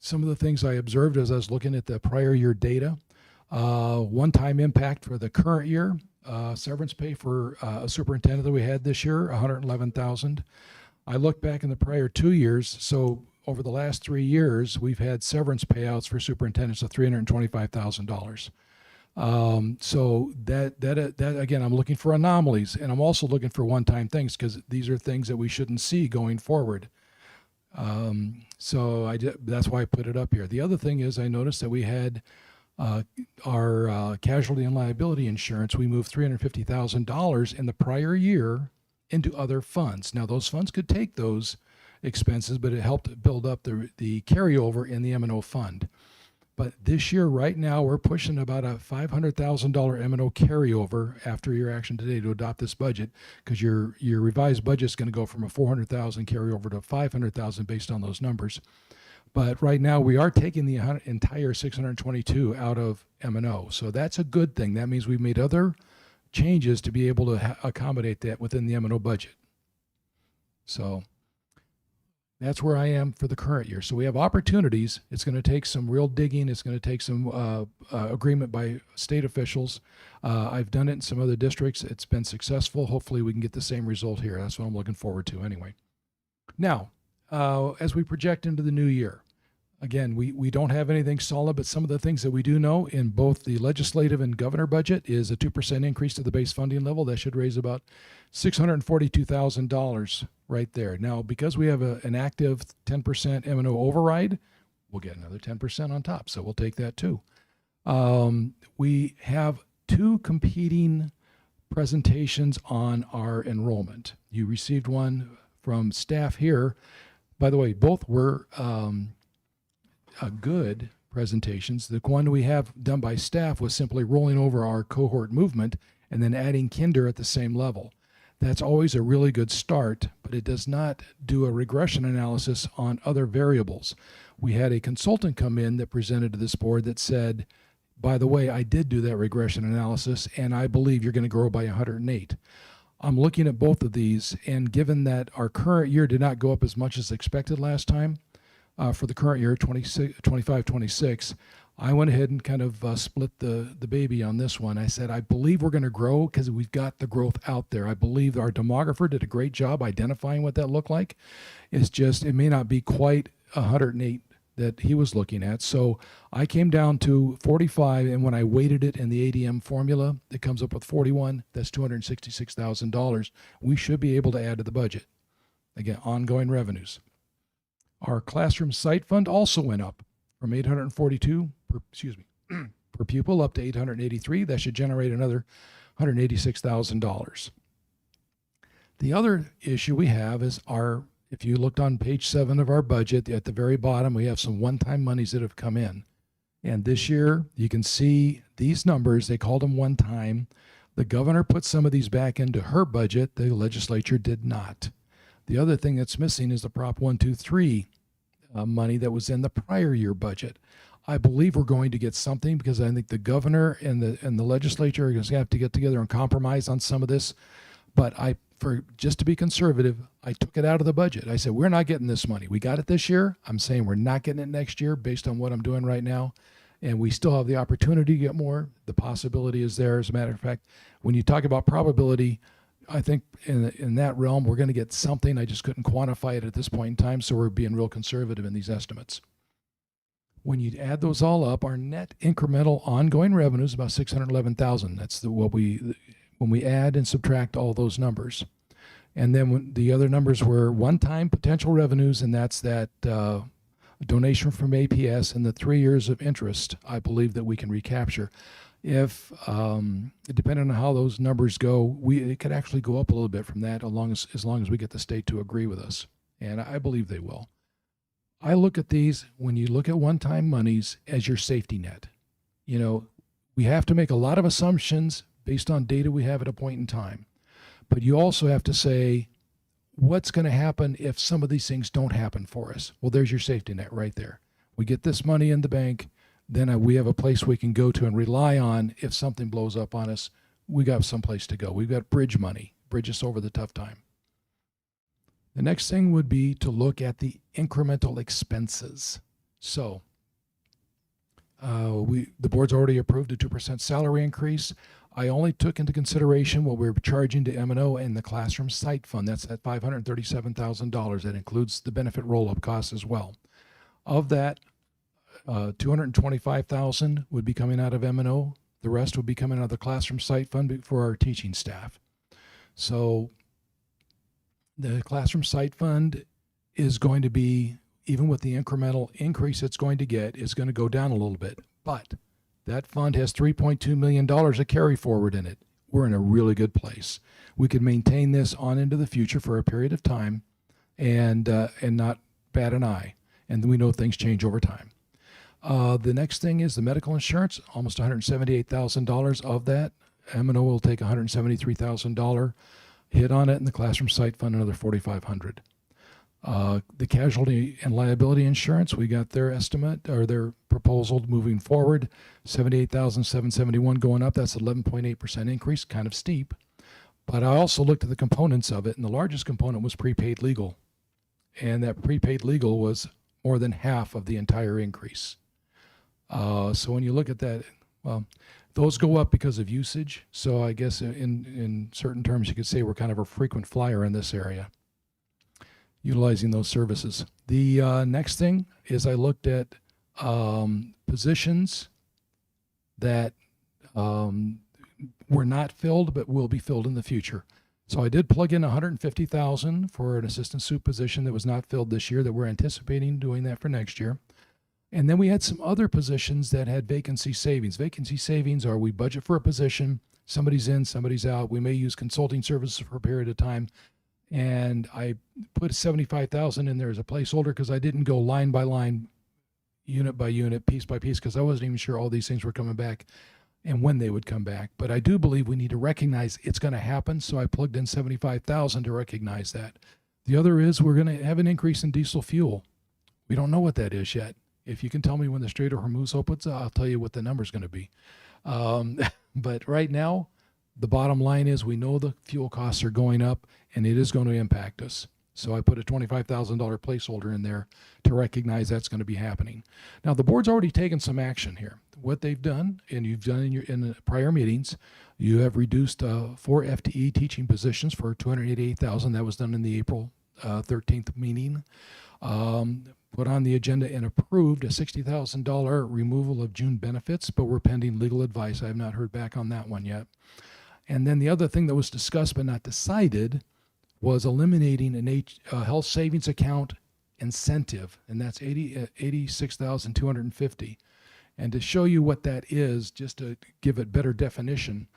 some of the things I observed as I was looking at the prior year data, one-time impact for the current year, severance pay for a superintendent that we had this year, $111,000. I looked back in the prior 2 years, so over the last 3 years, we've had severance payouts for superintendents of $325,000. So that again, I'm looking for anomalies, and I'm also looking for one-time things because these are things that we shouldn't see going forward. So that's why I put it up here. The other thing is I noticed that we had our casualty and liability insurance. We moved $350,000 in the prior year into other funds. Now those funds could take those expenses, but it helped build up the carryover in the M&O fund. But this year, right now, we're pushing about a $500,000 M&O carryover after your action today to adopt this budget, because your revised budget is going to go from a $400,000 carryover to $500,000 based on those numbers. But right now, we are taking the entire 622 out of M&O, so that's a good thing. That means we've made other changes to be able to accommodate that within the M&O budget. So that's where I am for the current year. So we have opportunities. It's going to take some real digging. It's going to take some agreement by state officials. I've done it in some other districts. It's been successful. Hopefully we can get the same result here. That's what I'm looking forward to anyway. Now, as we project into the new year, again, we don't have anything solid, but some of the things that we do know in both the legislative and governor budget is a 2% increase to the base funding level. That should raise about $642,000 right there. Now, because we have an active 10% M&O override, we'll get another 10% on top. So we'll take that too. We have two competing presentations on our enrollment. You received one from staff here. By the way, both were good presentations. The one we have done by staff was simply rolling over our cohort movement and then adding kinder at the same level. That's always a really good start, but it does not do a regression analysis on other variables. We had a consultant come in that presented to this board that said, by the way, I did do that regression analysis, and I believe you're going to grow by 108. I'm looking at both of these, and given that our current year did not go up as much as expected last time, for the current year, 25-26, I went ahead and kind of split the baby on this one. I said, I believe we're going to grow because we've got the growth out there. I believe our demographer did a great job identifying what that looked like. It's just, it may not be quite 108 that he was looking at. So I came down to 45, and when I weighted it in the ADM formula, it comes up with 41. That's $266,000. We should be able to add to the budget. Again, ongoing revenues. Our classroom site fund also went up from 842 per pupil up to 883. That should generate another $186,000. The other issue we have is if you looked on page 7 of our budget, at the very bottom, we have some one-time monies that have come in. And this year, you can see these numbers, they called them one-time. The governor put some of these back into her budget. The legislature did not. The other thing that's missing is the Prop 123 money that was in the prior year budget. I believe we're going to get something because I think the governor and the legislature are going to have to get together and compromise on some of this. But just to be conservative, I took it out of the budget. I said, we're not getting this money. We got it this year. I'm saying we're not getting it next year based on what I'm doing right now. And we still have the opportunity to get more. The possibility is there. As a matter of fact, when you talk about probability, I think in that realm, we're going to get something. I just couldn't quantify it at this point in time, so we're being real conservative in these estimates. When you add those all up, our net incremental ongoing revenue is about $611,000. That's when we add and subtract all those numbers. And then the other numbers were one-time potential revenues, and that's that donation from APS and the 3 years of interest, I believe that we can recapture. If, depending on how those numbers go, it could actually go up a little bit from that as long as we get the state to agree with us. And I believe they will. I look at these, when you look at one-time monies, as your safety net. You know, we have to make a lot of assumptions based on data we have at a point in time. But you also have to say, what's going to happen if some of these things don't happen for us? Well, there's your safety net right there. We get this money in the bank, then we have a place we can go to and rely on if something blows up on us. We got some place to go. We've got bridge money, bridge us over the tough time. The next thing would be to look at the incremental expenses. So the board's already approved a 2% salary increase. I only took into consideration what we're charging to M&O and the classroom site fund. That's at $537,000. That includes the benefit roll-up costs as well. Of that, $225,000 would be coming out of M&O. The rest would be coming out of the classroom site fund for our teaching staff. So the classroom site fund is going to be, even with the incremental increase it's going to get, is going to go down a little bit. But that fund has $3.2 million of carry forward in it. We're in a really good place. We could maintain this on into the future for a period of time and not bat an eye. And we know things change over time. The next thing is the medical insurance, almost $178,000 of that. M&O will take $173,000 hit on it, and the classroom site fund another $4,500. The casualty and liability insurance, we got their estimate or their proposal moving forward, $78,771 going up. That's 11.8% increase, kind of steep. But I also looked at the components of it, and the largest component was prepaid legal. And that prepaid legal was more than half of the entire increase. So when you look at that, well, those go up because of usage. So I guess in certain terms, you could say we're kind of a frequent flyer in this area, utilizing those services. The next thing is I looked at positions that were not filled but will be filled in the future. So I did plug in $150,000 for an assistant soup position that was not filled this year, that we're anticipating doing that for next year. And then we had some other positions that had vacancy savings. Vacancy savings are we budget for a position, somebody's in, somebody's out. We may use consulting services for a period of time. And I put $75,000 in there as a placeholder because I didn't go line by line, unit by unit, piece by piece, because I wasn't even sure all these things were coming back and when they would come back. But I do believe we need to recognize it's going to happen. So I plugged in $75,000 to recognize that. The other is we're going to have an increase in diesel fuel. We don't know what that is yet. If you can tell me when the Strait of Hormuz opens, I'll tell you what the number's going to be. But right now, the bottom line is we know the fuel costs are going up and it is going to impact us. So I put a $25,000 placeholder in there to recognize that's going to be happening. Now, the board's already taken some action here. What they've done, and you've done in the prior meetings, you have reduced 4 FTE teaching positions for $288,000. That was done in the April 13th meeting. Put on the agenda and approved a $60,000 removal of June benefits, but we're pending legal advice. I have not heard back on that one yet. And then the other thing that was discussed but not decided was eliminating an health savings account incentive, and that's $86,250. And to show you what that is, just to give it better definition,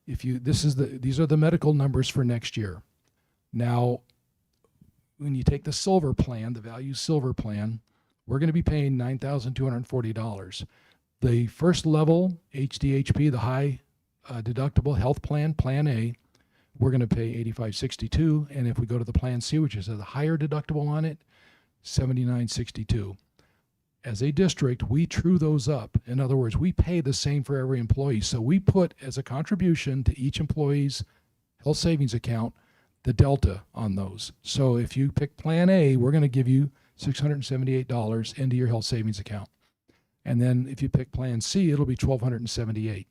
these are the medical numbers for next year. Now, when you take the silver plan, the value silver plan, we're going to be paying $9,240. The first level HDHP, the high deductible health plan, Plan A, we're going to pay $85.62, and if we go to the Plan C, which is a higher deductible on it, $79.62. As a district, we true those up. In other words, we pay the same for every employee. So we put as a contribution to each employee's health savings account the delta on those. So if you pick Plan A, we're going to give you $678 into your health savings account. And then if you pick Plan C, it'll be $1,278.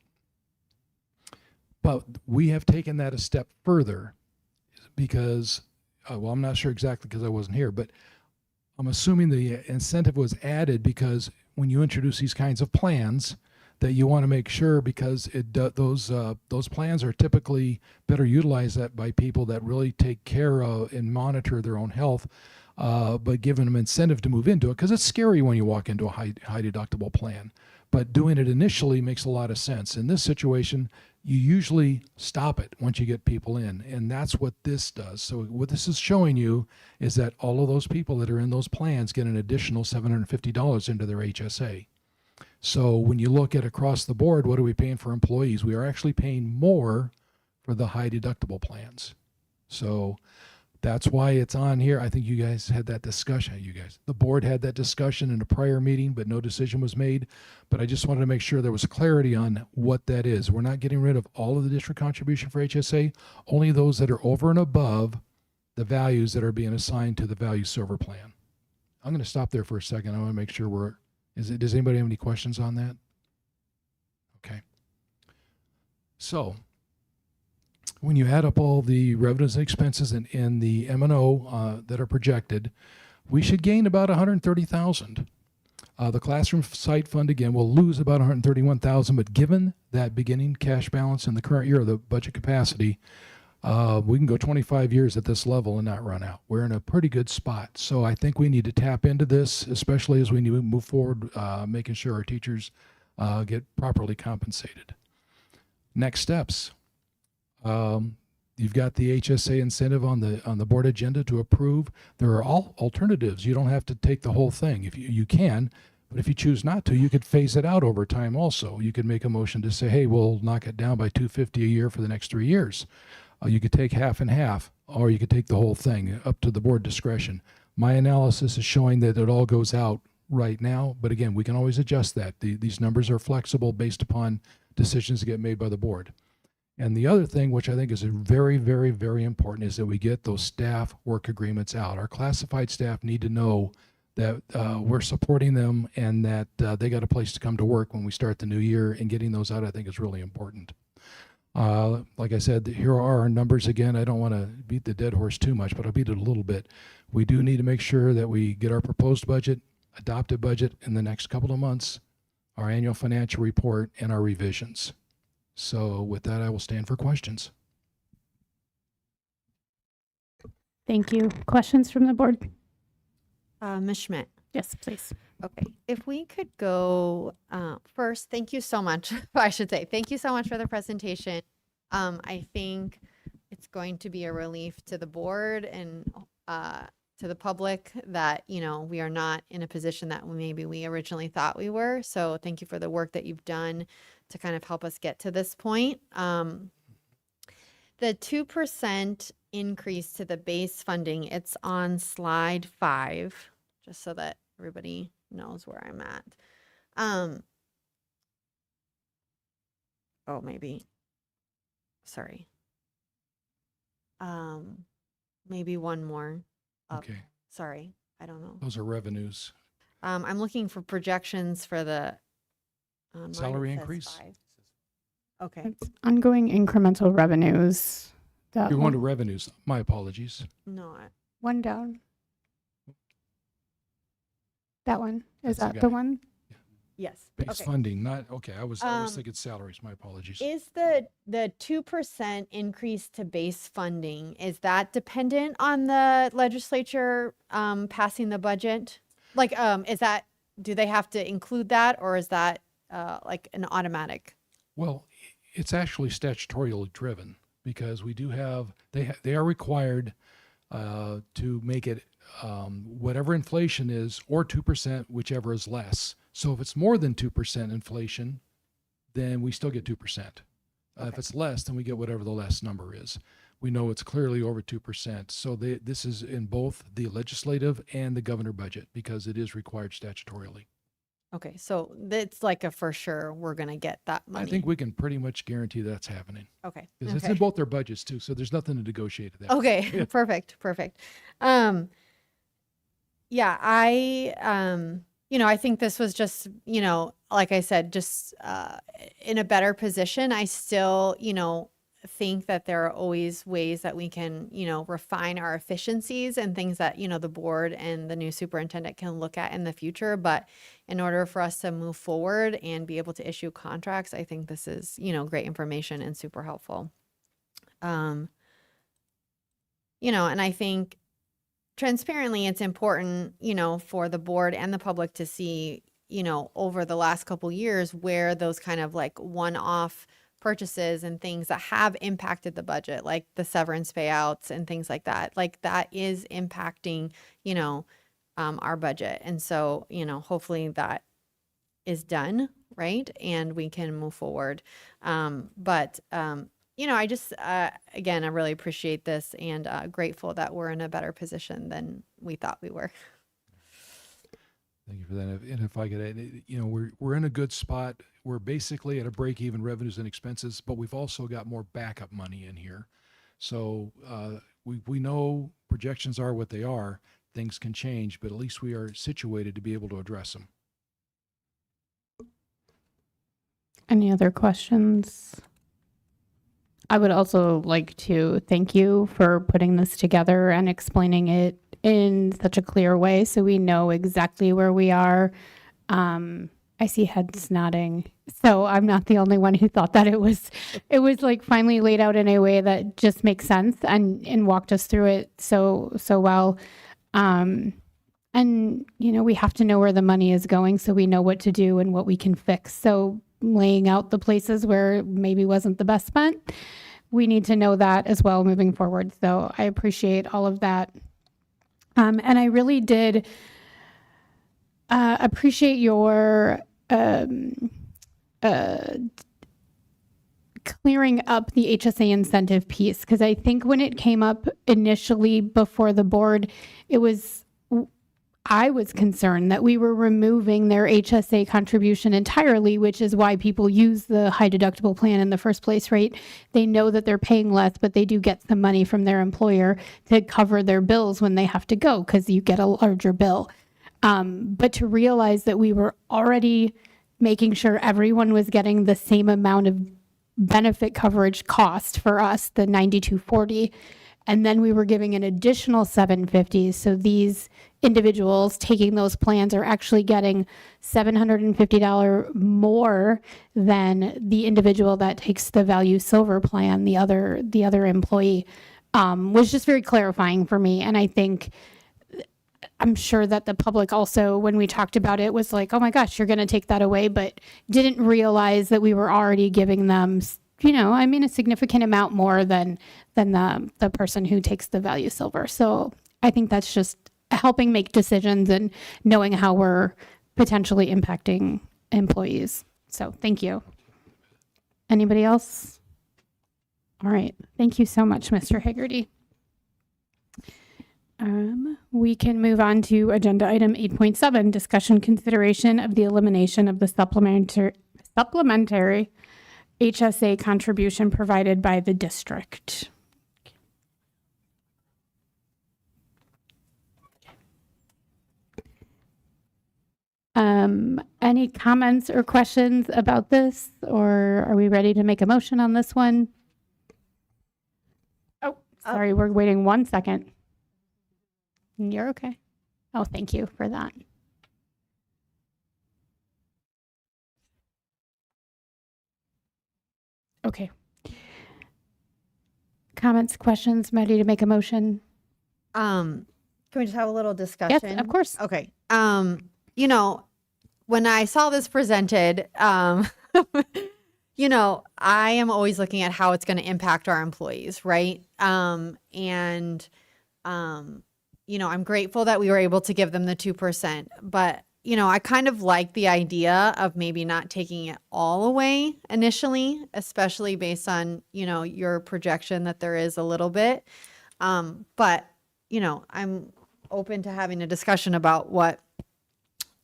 But we have taken that a step further because, well, I'm not sure exactly because I wasn't here, but I'm assuming the incentive was added because when you introduce these kinds of plans, that you want to make sure because those plans are typically better utilized by people that really take care of and monitor their own health, but giving them incentive to move into it because it's scary when you walk into a high deductible plan. But doing it initially makes a lot of sense. In this situation, you usually stop it once you get people in, and that's what this does. So what this is showing you is that all of those people that are in those plans get an additional $750 into their HSA. So when you look at across the board, what are we paying for employees? We are actually paying more for the high deductible plans. So that's why it's on here. I think you guys had that discussion. The board had that discussion in a prior meeting, but no decision was made. But I just wanted to make sure there was clarity on what that is. We're not getting rid of all of the district contribution for HSA, only those that are over and above the values that are being assigned to the value silver plan. I'm going to stop there for a second. I want to make sure does anybody have any questions on that? Okay. So when you add up all the revenues and expenses and the M&O that are projected, we should gain about $130,000. The classroom site fund, again, will lose about $131,000, but given that beginning cash balance in the current year, the budget capacity, we can go 25 years at this level and not run out. We're in a pretty good spot. So I think we need to tap into this, especially as we move forward, making sure our teachers get properly compensated. Next steps. You've got the HSA incentive on the board agenda to approve. There are all alternatives. You don't have to take the whole thing. If you can, But if you choose not to, you could phase it out over time also. You could make a motion to say, hey, we'll knock it down by 250 a year for the next 3 years. You could take half and half, or you could take the whole thing, up to the board discretion. My analysis is showing that it all goes out right now, but again, we can always adjust that. These numbers are flexible based upon decisions that get made by the board. And the other thing, which I think is very, very, very important, is that we get those staff work agreements out. Our classified staff need to know that we're supporting them and that they got a place to come to work when we start the new year, and getting those out, I think, is really important. Like I said, here are our numbers again. I don't want to beat the dead horse too much, but I'll beat it a little bit. We do need to make sure that we get our proposed budget, adopted budget in the next couple of months, our annual financial report, and our revisions. So with that, I will stand for questions. Thank you. Questions from the board? Ms. Schmidt. Yes, please. Okay, if we could go first, thank you so much. I should say, thank you so much for the presentation. I think it's going to be a relief to the board and to the public that, you know, we are not in a position that maybe we originally thought we were. So thank you for the work that you've done to kind of help us get to this point. The 2% increase to the base funding, it's on slide 5, just so that everybody knows where I'm at. Oh, maybe, sorry. Maybe one more up. Okay. Sorry, I don't know. Those are revenues. I'm looking for projections for the mine Salary says increase? 5. Okay. It's ongoing incremental revenues. That You're going to one, revenues. My apologies. No, one down. That one. Is That's the that the guy. one? yes. Base Okay. funding, not, okay, I was Um, thinking salaries. My apologies. Is the 2% increase to base funding, is that dependent on the legislature passing the budget? Like, is that, do they have to include that, or is that like an automatic? Well, it's actually statutorily driven, because we do have, they are required to make it whatever inflation is, or 2%, whichever is less. So if it's more than 2% inflation, then we still get 2%. If it's less, then we get whatever the less number is. We know it's clearly over 2%. So this is in both the legislative and the governor budget, because it is required statutorily. Okay, so it's like a for sure, we're going to get that money. I think we can pretty much guarantee that's happening. Okay. Because it's in both their budgets too, so there's nothing to negotiate there. Okay, Yeah. perfect. Yeah, I think this was just, like I said, just in a better position. I still, think that there are always ways that we can, refine our efficiencies and things that, the board and the new superintendent can look at in the future. But in order for us to move forward and be able to issue contracts, I think this is, great information and super helpful. And I think transparently, it's important, for the board and the public to see, over the last couple years where those kind of like one-off purchases and things that have impacted the budget, like the severance payouts and things like that, is impacting, our budget. And so, hopefully that is done, right? And we can move forward. I just, again, I really appreciate this and grateful that we're in a better position than we thought we were. Thank you for that. And if I could add, we're in a good spot. We're basically at a break-even revenues and expenses, but we've also got more backup money in here. So we know projections are what they are. Things can change, but at least we are situated to be able to address them. Any other questions? I would also like to thank you for putting this together and explaining it in such a clear way so we know exactly where we are. I see heads nodding. So I'm not the only one who thought that it was like finally laid out in a way that just makes sense and walked us through it so well. And we have to know where the money is going so we know what to do and what we can fix. So laying out the places where maybe wasn't the best spent, we need to know that as well moving forward. So I appreciate all of that. And I really did appreciate your clearing up the HSA incentive piece, because I think when it came up initially before the board, I was concerned that we were removing their HSA contribution entirely, which is why people use the high deductible plan in the first place, right? They know that they're paying less, but they do get some money from their employer to cover their bills when they have to go, because you get a larger bill. But to realize that we were already making sure everyone was getting the same amount of benefit coverage cost for us, the $92.40, and then we were giving an additional $750. So these individuals taking those plans are actually getting $750 more than the individual that takes the Value Silver plan, the other employee, was just very clarifying for me. And I think, I'm sure that the public also, when we talked about it, was like, oh my gosh, you're going to take that away, but didn't realize that we were already giving them, a significant amount more than the person who takes the Value Silver. So I think that's just helping make decisions and knowing how we're potentially impacting employees. So thank you. Anybody else? All right. Thank you so much, Mr. Haggerty. We can move on to agenda item 8.7, discussion consideration of the elimination of the supplementary HSA contribution provided by the district. Any comments or questions about this, or are we ready to make a motion on this one? Oh, sorry, we're waiting 1 second. You're okay. Oh, thank you for that. Okay. Comments, questions, ready to make a motion? Can we just have a little discussion? Yes, of course. Okay. When I saw this presented, I am always looking at how it's going to impact our employees, right? I'm grateful that we were able to give them the 2%, but I kind of like the idea of maybe not taking it all away initially, especially based on, your projection that there is a little bit. But I'm open to having a discussion about what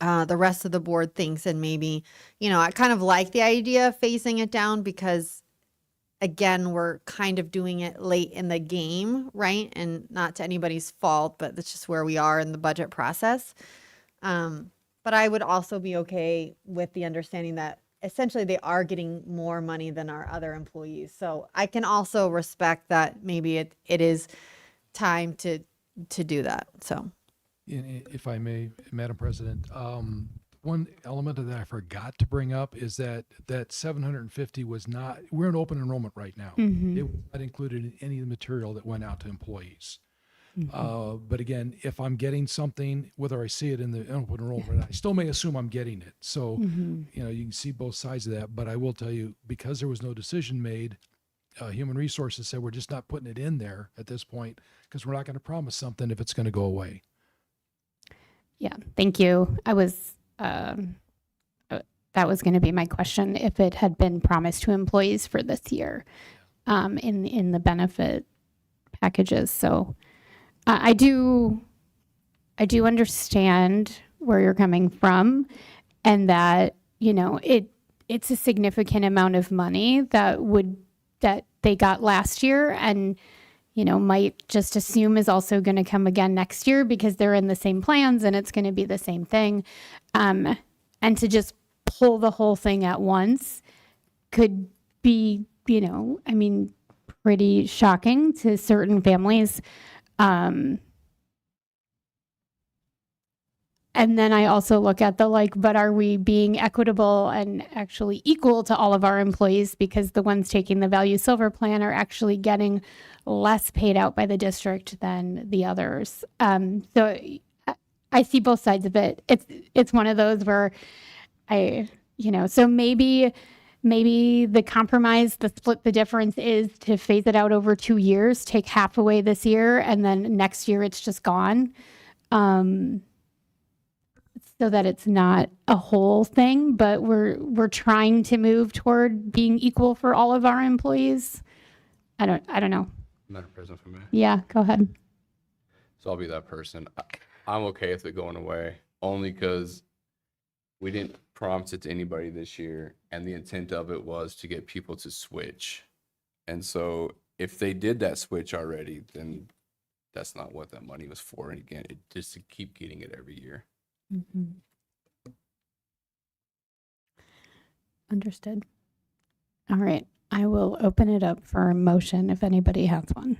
the rest of the board thinks, and maybe, I kind of like the idea of phasing it down because, again, we're kind of doing it late in the game, right? And not to anybody's fault, but that's just where we are in the budget process. But I would also be okay with the understanding that essentially they are getting more money than our other employees. So I can also respect that maybe it is time to do that. So. If I may, Madam President, one element of that I forgot to bring up is that 750 was not, we're in open enrollment right now. Mm-hmm. It was not included in any of the material that went out to employees. Mm-hmm. But again, if I'm getting something, whether I see it in the open enrollment, I still may assume I'm getting it. So, Mm-hmm. You can see both sides of that. But I will tell you, because there was no decision made, Human Resources said we're just not putting it in there at this point because we're not going to promise something if it's going to go away. Yeah, thank you. I was, that was going to be my question, if it had been promised to employees for this year in the benefit packages. So I do understand where you're coming from, and that, it's a significant amount of money that they got last year, and might just assume is also going to come again next year because they're in the same plans and it's going to be the same thing. And to just pull the whole thing at once could be, pretty shocking to certain families. And then I also look at but are we being equitable and actually equal to all of our employees, because the ones taking the Value Silver plan are actually getting less paid out by the district than the others. So I see both sides of it. It's one of those where so maybe the compromise, the split, the difference is to phase it out over 2 years, take half away this year, and then next year it's just gone. so that it's not a whole thing, but we're trying to move toward being equal for all of our employees. I don't know. Madam President, for me. Yeah, go ahead. So I'll be that person. I'm okay with it going away, only because we didn't prompt it to anybody this year, and the intent of it was to get people to switch. And so if they did that switch already, then that's not what that money was for. And again, it just to keep getting it every year. Understood. All right. I will open it up for a motion if anybody has one.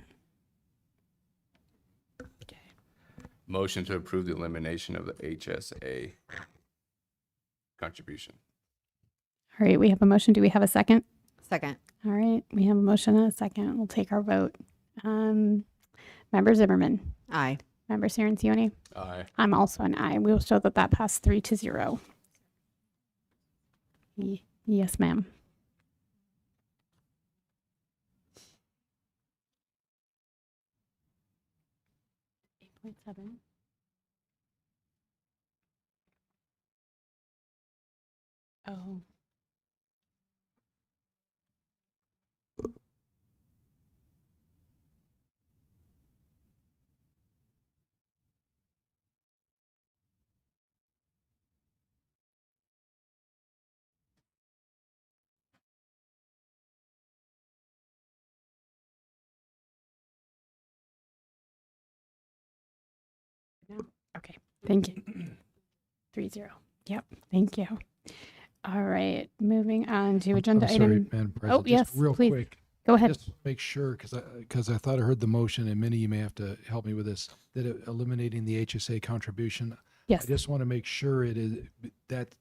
Motion to approve the elimination of the HSA contribution. All right. We have a motion. Do we have a second? Second. All right. We have a motion and a second. We'll take our vote. Member Zimmerman. Aye. Member Cirincione. Aye. I'm also an aye. We will show that that passed 3-0. Yes, ma'am. Oh. Okay. Thank you. 3-0. Yep. Thank you. All right. Moving on to agenda I'm sorry, item. Madam President. Oh, yes, Just real please. quick. Go ahead. Just make sure, because I thought I heard the motion, and Minnie, you may have to help me with this, that eliminating the HSA contribution. Yes. I just want to make sure it is that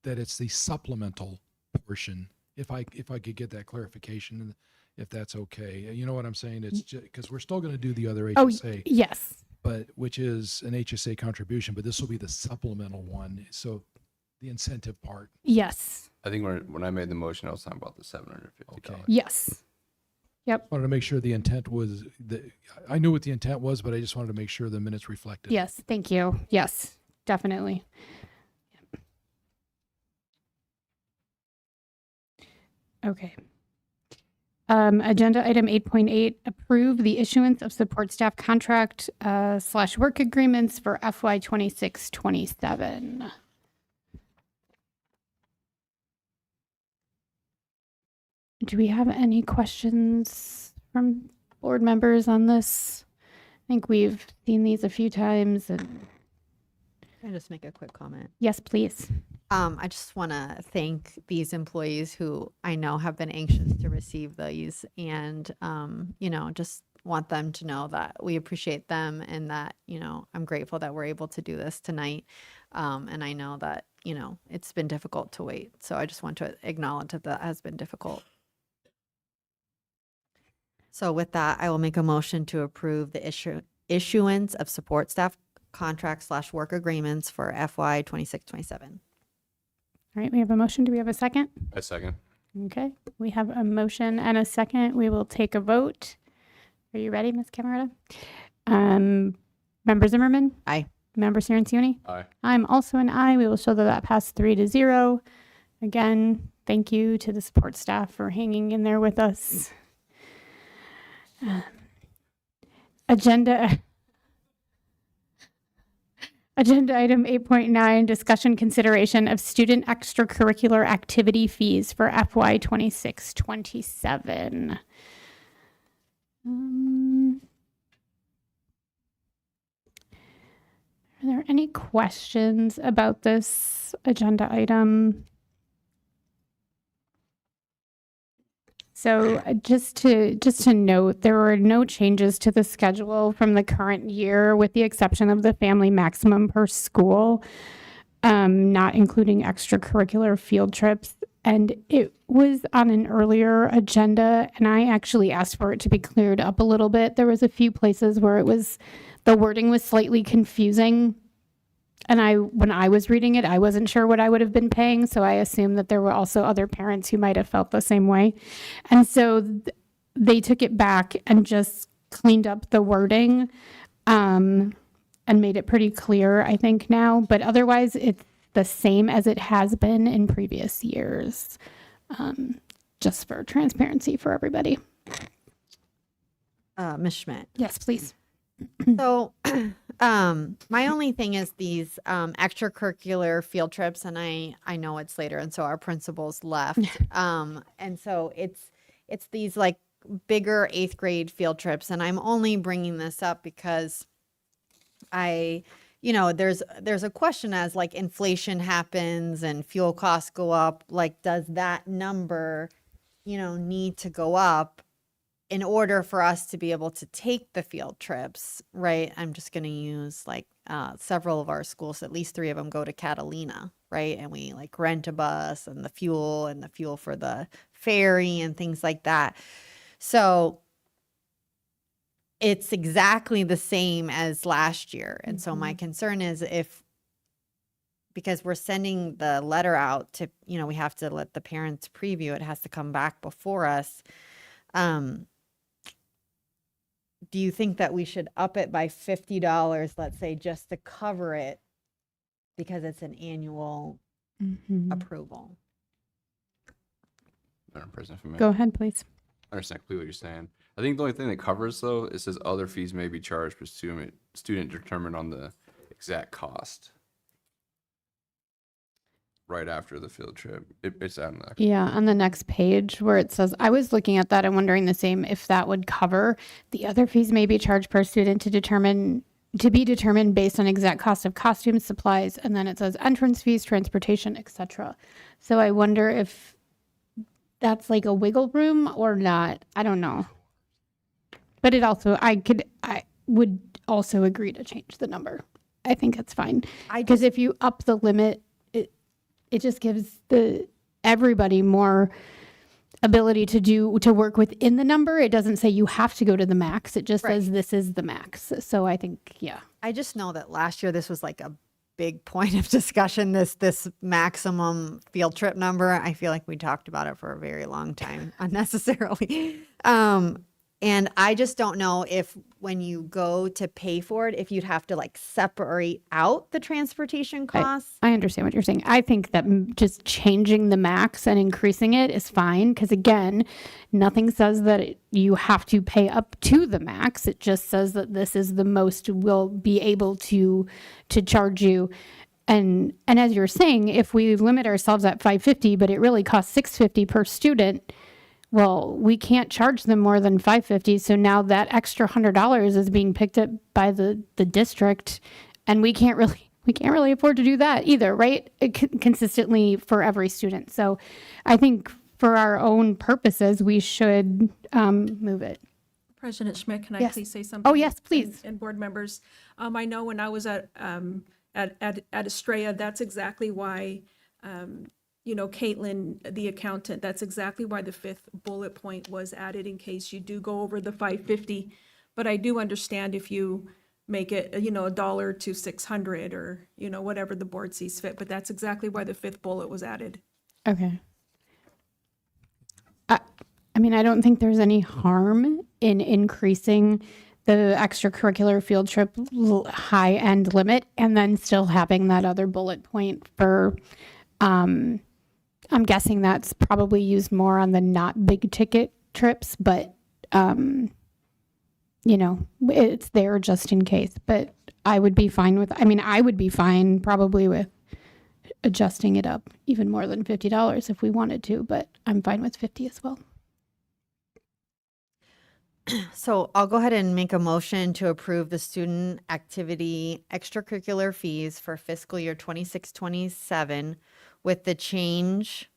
it's the supplemental portion. If I could get that clarification, if that's okay. You know what I'm saying? It's just because we're still going to do the other Oh, HSA, yes. but which is an HSA contribution, but this will be the supplemental one. So the incentive part. Yes. I think when I made the motion, I was talking about the $750. Okay. Yes. Yep. Wanted to make sure the intent was I knew what the intent was, but I just wanted to make sure the minutes reflected. Yes. Thank you. Yes, definitely. Okay. Agenda item 8.8, approve the issuance of support staff contract / work agreements for FY 26-27. Do we have any questions from board members on this? I think we've seen these a few times. And Can I just make a quick comment? yes, please. I just want to thank these employees who I know have been anxious to receive these, and just want them to know that we appreciate them, and that I'm grateful that we're able to do this tonight. And I know that it's been difficult to wait, so I just want to acknowledge that has been difficult. So with that, I will make a motion to approve the issuance of support staff contracts / work agreements for FY 26-27. All right, we have a motion. Do we have a second? A second. Okay, we have a motion and a second. We will take a vote. Are you ready, Ms. Camerata? Member Zimmerman? Aye. Member Cirincione? Aye. I'm also an aye. We will show that that passed 3-0. Again, thank you to the support staff for hanging in there with us. Agenda item 8.9, discussion consideration of student extracurricular activity fees for FY 26-27. Are there any questions about this agenda item? So just to note, there were no changes to the schedule from the current year, with the exception of the family maximum per school, not including extracurricular field trips. And it was on an earlier agenda, and I actually asked for it to be cleared up a little bit. There was a few places where the wording was slightly confusing. And when I was reading it, I wasn't sure what I would have been paying. So I assumed that there were also other parents who might have felt the same way. And so they took it back and just cleaned up the wording. And and made it pretty clear, I think, now, but otherwise it's the same as it has been in previous years. Just for transparency for everybody. Ms. Schmidt. Yes, please. So, my only thing is these extracurricular field trips, and I know it's later, and so our principal's left. And so it's these like bigger 8th grade field trips, and I'm only bringing this up because there's a question as like inflation happens and fuel costs go up, like does that number, need to go up in order for us to be able to take the field trips, right? I'm just going to use like several of our schools, at least 3 of them go to Catalina, right? And we like rent a bus and the fuel for the ferry and things like that. So it's exactly the same as last year. And so my concern is because we're sending the letter out to, we have to let the parents preview, it has to come back before us. Do you think that we should up it by $50, let's say, just to cover it because it's an annual approval? Madam President, for me. Go ahead, please. I understand completely what you're saying. I think the only thing that covers, though, it says other fees may be charged per student determined on the exact cost. Right after the field trip. It's out in the Yeah, on the next page where it says, I was looking at that and wondering the same, if that would cover the other fees may be charged per student to be determined based on exact cost of costumes, supplies, and then it says entrance fees, transportation, etc. So I wonder if that's like a wiggle room or not. I don't know. But it also, I would also agree to change the number. I think it's fine. Because if you up the limit, it just gives everybody more ability to work within the number. It doesn't say you have to go to the max. It just says this is the max. So I think, yeah. I just know that last year this was like a big point of discussion, this maximum field trip number. I feel like we talked about it for a very long time unnecessarily. And I just don't know if when you go to pay for it, if you'd have to like separate out the transportation costs. I understand what you're saying. I think that just changing the max and increasing it is fine. Because again, nothing says that you have to pay up to the max. It just says that this is the most we'll be able to charge you. And as you're saying, if we limit ourselves at $550, but it really costs $650 per student, well, we can't charge them more than $550. So now that extra $100 is being picked up by the district, and we can't really afford to do that either, right? Consistently for every student. So I think for our own purposes, we should move it. President Schmidt, can I Yes. please say something? Oh, yes, please. And board members, I know when I was at Estrella, that's exactly why, Caitlin, the accountant, that's exactly why the 5th bullet point was added in case you do go over the 550. But I do understand if you make it, $1 to 600 or, whatever the board sees fit. But that's exactly why the 5th bullet was added. Okay. I mean, I don't think there's any harm in increasing the extracurricular field trip high end limit and then still having that other bullet point for, I'm guessing that's probably used more on the not big ticket trips, but, it's there just in case. But I would be fine probably with adjusting it up even more than $50 if we wanted to, but I'm fine with 50 as well. So I'll go ahead and make a motion to approve the student activity extracurricular fees for fiscal year 26-27 with the change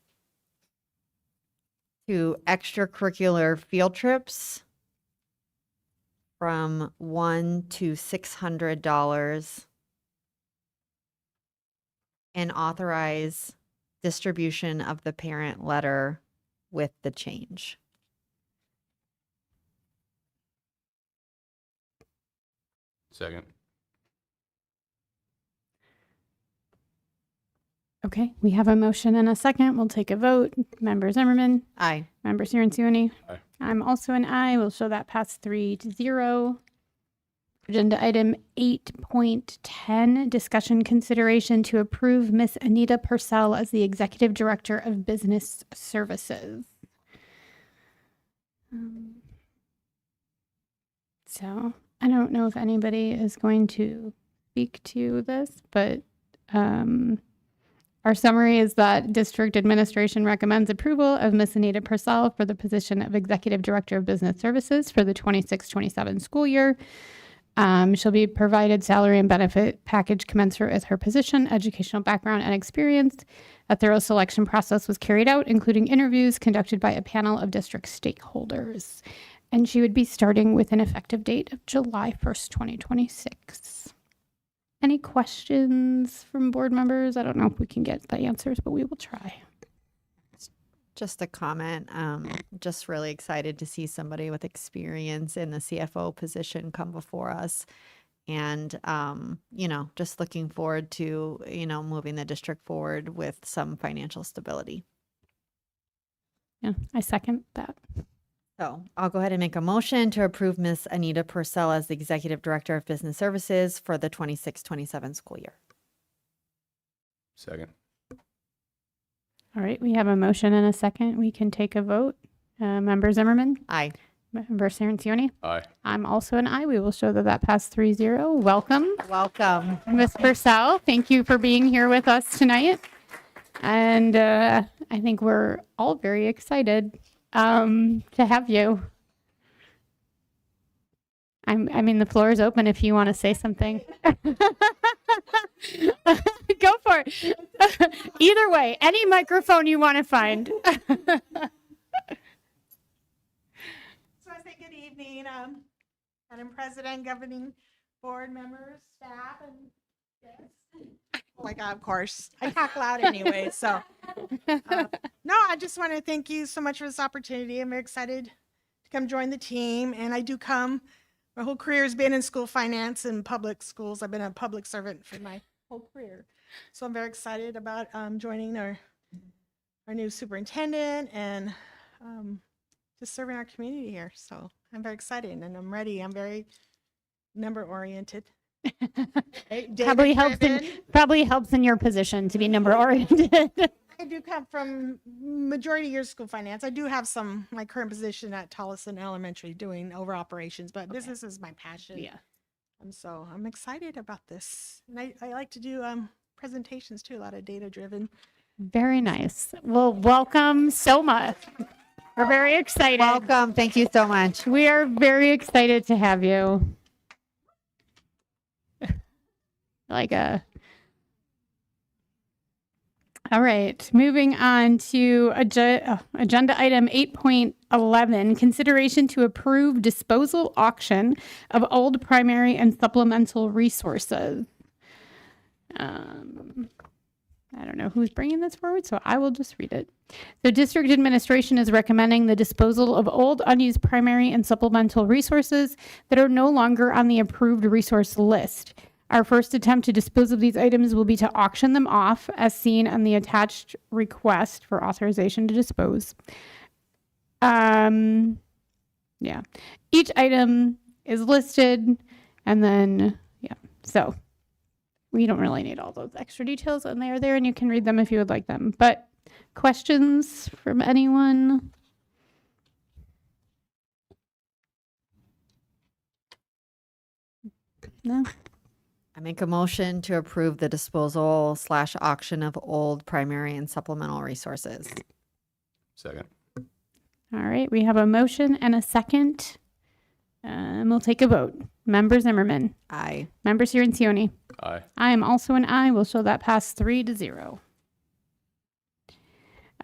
to extracurricular field trips from $1 to $600 and authorize distribution of the parent letter with the change. Second. Okay, we have a motion and a second. We'll take a vote. Member Zimmerman? Aye. Member Cirincione? Aye. I'm also an aye. We'll show that pass 3-0. Agenda item 8.10, discussion consideration to approve Miss Anita Purcell as the Executive Director of Business Services. So I don't know if anybody is going to speak to this, but our summary is that district administration recommends approval of Miss Anita Purcell for the position of Executive Director of Business Services for the 26-27 school year. She'll be provided salary and benefit package commensurate with her position, educational background, and experience. A thorough selection process was carried out, including interviews conducted by a panel of district stakeholders. And she would be starting with an effective date of July 1st, 2026. Any questions from board members? I don't know if we can get the answers, but we will try. Just a comment. Just really excited to see somebody with experience in the CFO position come before us. And, just looking forward to, moving the district forward with some financial stability. Yeah, I second that. So I'll go ahead and make a motion to approve Miss Anita Purcell as the Executive Director of Business Services for the 26-27 school year. Second. All right, we have a motion and a second. We can take a vote. Member Zimmerman? Aye. Member Cirincione? Aye. I'm also an aye. We will show that passed 3-0. Welcome, Welcome. Ms. Purcell. Thank you for being here with us tonight. And I think we're all very excited to have you. I mean, the floor is open if you want to say something. Go for it. Either way, any microphone you want to find. So I say good evening, Madam President, governing board members, staff, and yes. Oh my God, of course, I talk loud anyway. So no, I just want to thank you so much for this opportunity. I'm very excited to come join the team, and I do come. My whole career has been in school finance and public schools. I've been a public servant for my whole career, so I'm very excited about joining our new superintendent and just serving our community here. So I'm very excited and I'm ready. I'm very number oriented. Probably helps in your position to be number oriented. I do come from majority years school finance. I do have my current position at Tolleson Elementary doing over operations, but business is my passion. Yeah. So I'm excited about this. And I like to do presentations too, a lot of data driven. Very nice. Well, welcome so much. We're very excited. Welcome. Thank you so much. We are very excited to have you. All right, moving on to agenda item 8.11, consideration to approve disposal auction of old primary and supplemental resources. I don't know who's bringing this forward, so I will just read it. So district administration is recommending the disposal of old unused primary and supplemental resources that are no longer on the approved resource list. Our first attempt to dispose of these items will be to auction them off, as seen on the attached request for authorization to dispose. Yeah. Each item is listed, and then, yeah. So we don't really need all those extra details, and they are there, and you can read them if you would like them. But questions from anyone? No? I make a motion to approve the disposal / auction of old primary and supplemental resources. Second. All right, we have a motion and a second. We'll take a vote. Member Zimmerman. Aye. Member Cirincione. Aye. I am also an aye. We'll show that pass 3-0.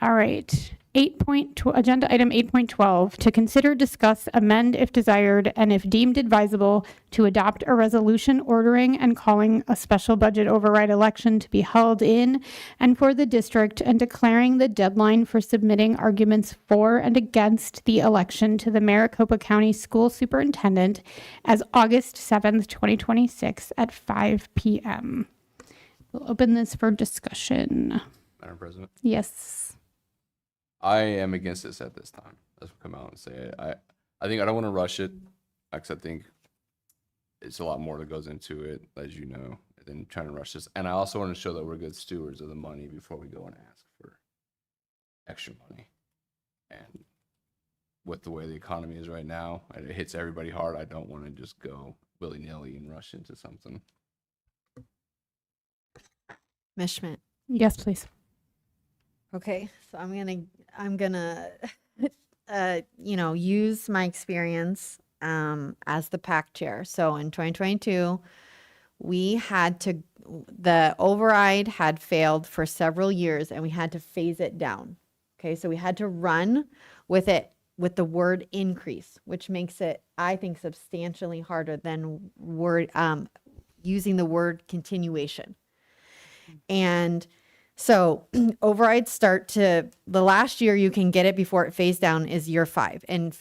All right. Agenda item 8.12, to consider, discuss, amend if desired, and if deemed advisable, to adopt a resolution ordering and calling a special budget override election to be held in and for the district, and declaring the deadline for submitting arguments for and against the election to the Maricopa County School Superintendent as August 7th, 2026 at 5 p.m. We'll open this for discussion. Madam President. Yes. I am against this at this time. Let's come out and say it. I think I don't want to rush it because I think it's a lot more that goes into it, as you know, than trying to rush this. And I also want to show that we're good stewards of the money before we go and ask for extra money. And with the way the economy is right now, and it hits everybody hard, I don't want to just go willy-nilly and rush into something. Ms. Schmidt. Yes, please. Okay, so I'm gonna use my experience as the PAC chair. So in 2022, the override had failed for several years and we had to phase it down. Okay, so we had to run with it with the word increase, which makes it, I think, substantially harder than using the word continuation. And so overrides start to, the last year you can get it before it phase down is year 5. And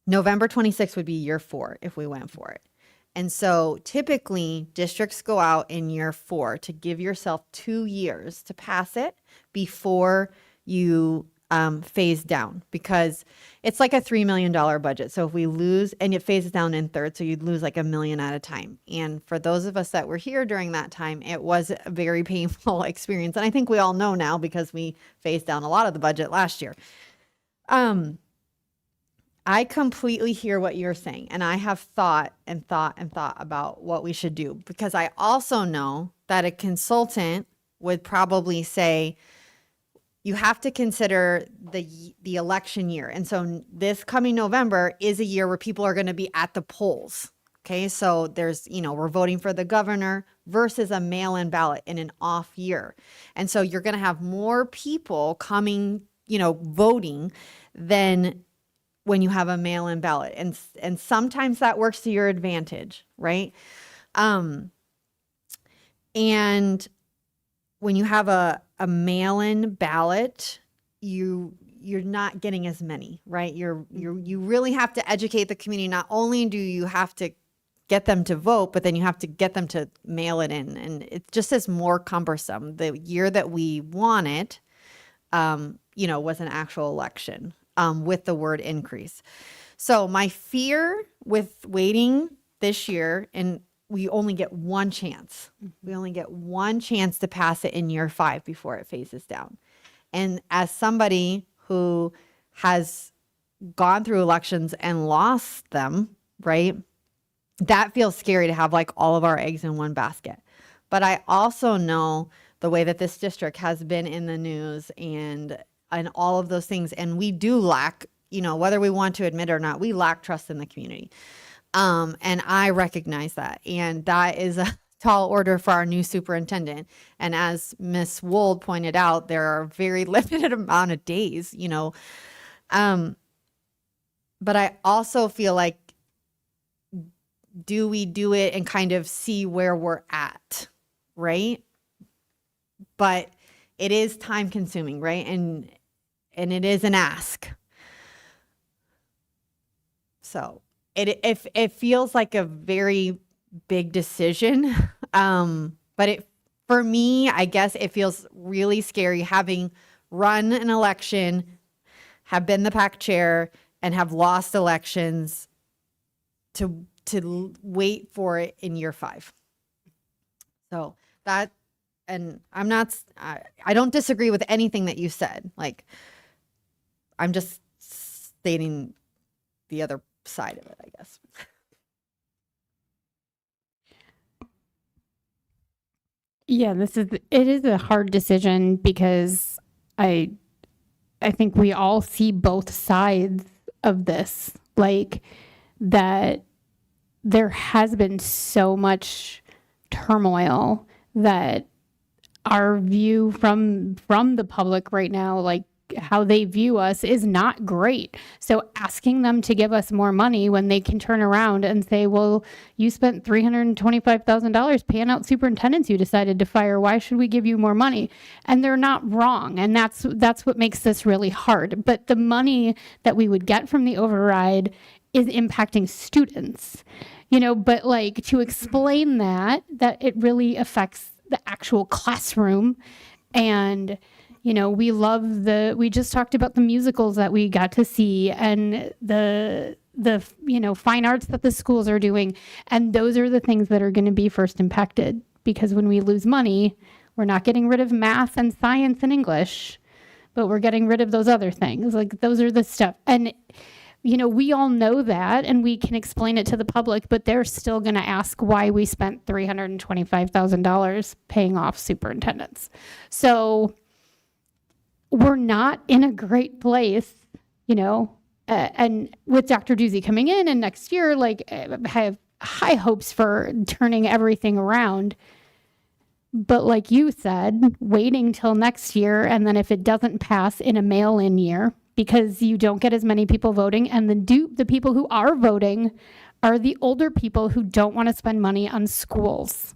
November 26th would be year 4 if we went for it. And so typically districts go out in year 4 to give yourself 2 years to pass it before you phase down, because it's like a $3 million budget. So if we lose, and it phases down in thirds, so you'd lose like $1 million at a time. And for those of us that were here during that time, it was a very painful experience. And I think we all know now because we phased down a lot of the budget last year. I completely hear what you're saying. And I have thought about what we should do, because I also know that a consultant would probably say, you have to consider the election year. And so this coming November is a year where people are going to be at the polls. Okay, so there's, we're voting for the governor versus a mail-in ballot in an off year. And so you're going to have more people coming, voting than when you have a mail-in ballot. And sometimes that works to your advantage, right? And when you have a mail-in ballot, you're not getting as many, right? You really have to educate the community. Not only do you have to get them to vote, but then you have to get them to mail it in, and it just is more cumbersome. The year that we won it, was an actual election with the word increase. So my fear with waiting this year, and we only get one chance. We only get one chance to pass it in year 5 before it phases down. And as somebody who has gone through elections and lost them, right? That feels scary to have like all of our eggs in one basket. But I also know the way that this district has been in the news and all of those things. And we do lack, whether we want to admit it or not, we lack trust in the community. And I recognize that. And that is a tall order for our new superintendent. And as Ms. Wold pointed out, there are very limited amount of days, but I also feel like, do we do it and kind of see where we're at, right? But it is time consuming, right? And it is an ask. So it feels like a very big decision. But for me, I guess it feels really scary having run an election, have been the PAC chair, and have lost elections to wait for it in year 5. So that, and I don't disagree with anything that you said. Like, I'm just stating the other side of it, I guess. Yeah, it is a hard decision because I think we all see both sides of this, like that there has been so much turmoil that our view from the public right now, like how they view us, is not great. So asking them to give us more money when they can turn around and say, well, you spent $325,000 paying out superintendents you decided to fire. Why should we give you more money? And they're not wrong. And that's what makes this really hard. But the money that we would get from the override is impacting students, but like to explain that it really affects the actual classroom. And we just talked about the musicals that we got to see and the fine arts that the schools are doing. And those are the things that are going to be first impacted, because when we lose money, we're not getting rid of math and science and English, but we're getting rid of those other things. Like, those are the stuff. And, we all know that, and we can explain it to the public, but they're still going to ask why we spent $325,000 paying off superintendents. So we're not in a great place, and with Dr. Doozy coming in and next year, like, I have high hopes for turning everything around. But like you said, waiting till next year, and then if it doesn't pass in a mail-in year, because you don't get as many people voting, and the people who are voting are the older people who don't want to spend money on schools.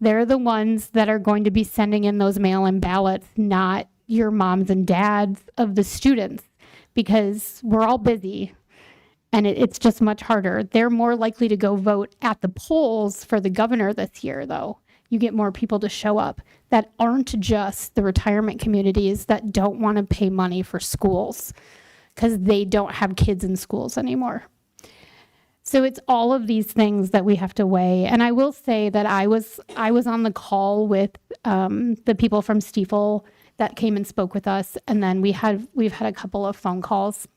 They're the ones that are going to be sending in those mail-in ballots, not your moms and dads of the students, because we're all busy and it's just much harder. They're more likely to go vote at the polls for the governor this year, though. You get more people to show up that aren't just the retirement communities that don't want to pay money for schools because they don't have kids in schools anymore. So it's all of these things that we have to weigh. And I will say that I was on the call with the people from Stiefel that came and spoke with us, and then we've had a couple of phone calls.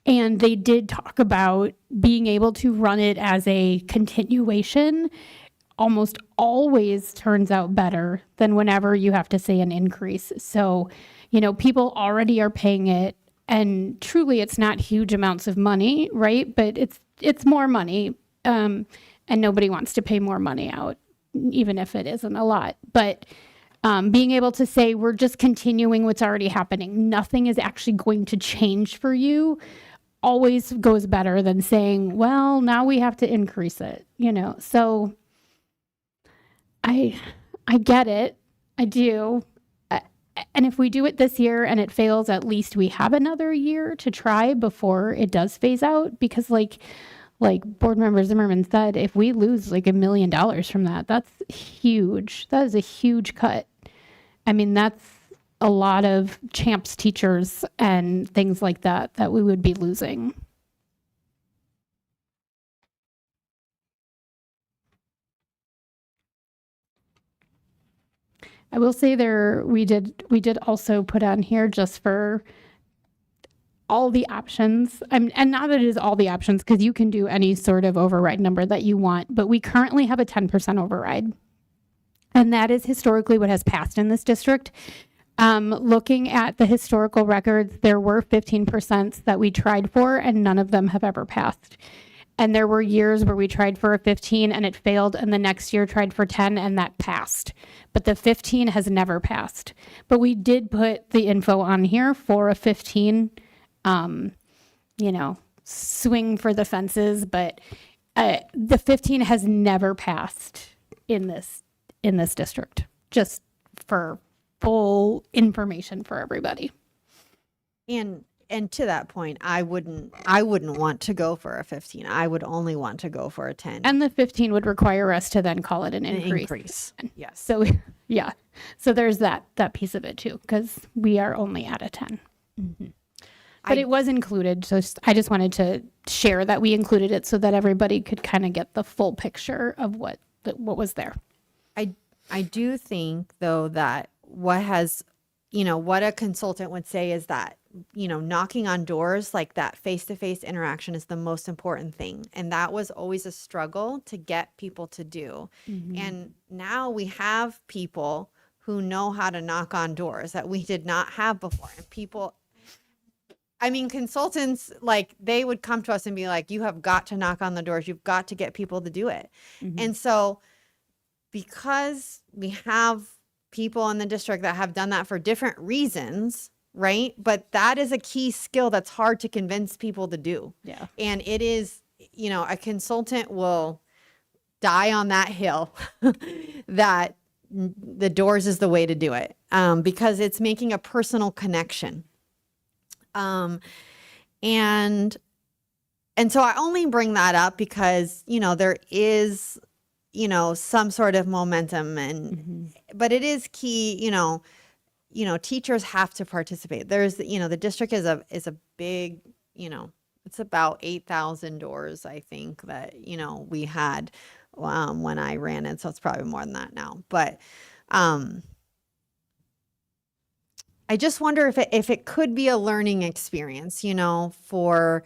And they did talk about being able to run it as a continuation. Almost always turns out better than whenever you have to say an increase. So, people already are paying it, and truly it's not huge amounts of money, right? But it's more money, and nobody wants to pay more money out, even if it isn't a lot. But being able to say, we're just continuing what's already happening, nothing is actually going to change for you, always goes better than saying, well, now we have to increase it, So I get it. I do. And if we do it this year and it fails, at least we have another year to try before it does phase out. Because like Board Member Zimmerman said, if we lose like $1 million from that, that's huge. That is a huge cut. I mean, that's a lot of CHAMPS teachers and things like that we would be losing. I will say we did also put on here just for all the options, and not that it is all the options, because you can do any sort of override number that you want, but we currently have a 10% override. And that is historically what has passed in this district. Looking at the historical records, there were 15% that we tried for, and none of them have ever passed. And there were years where we tried for a 15 and it failed, and the next year tried for 10 and that passed. But the 15 has never passed. But we did put the info on here for a 15, swing for the fences. But the 15 has never passed in this district, just for full information for everybody. And to that point, I wouldn't want to go for a 15. I would only want to go for a 10. And the 15 would require us to then call it an increase. Yes. So yeah. So there's that piece of it too, because we are only at a 10. Mm-hmm. But it was included. So I just wanted to share that we included it so that everybody could kind of get the full picture of what was there. I do think though that what a consultant would say is that, knocking on doors, like that face-to-face interaction is the most important thing. And that was always a struggle to get people to do. Mm-hmm. And now we have people who know how to knock on doors that we did not have before. And consultants, like, they would come to us and be like, you have got to knock on the doors. You've got to get people to do it. Mm-hmm. And so because we have people in the district that have done that for different reasons, right? But that is a key skill that's hard to convince people to do. Yeah. And it is, a consultant will die on that hill that the doors is the way to do it, because it's making a personal connection. And so I only bring that up because, there is, some sort of momentum but it is key, teachers have to participate. There's, the district is a big, it's about 8,000 doors, I think, that, we had when I ran it. So it's probably more than that now. But I just wonder if it could be a learning experience, for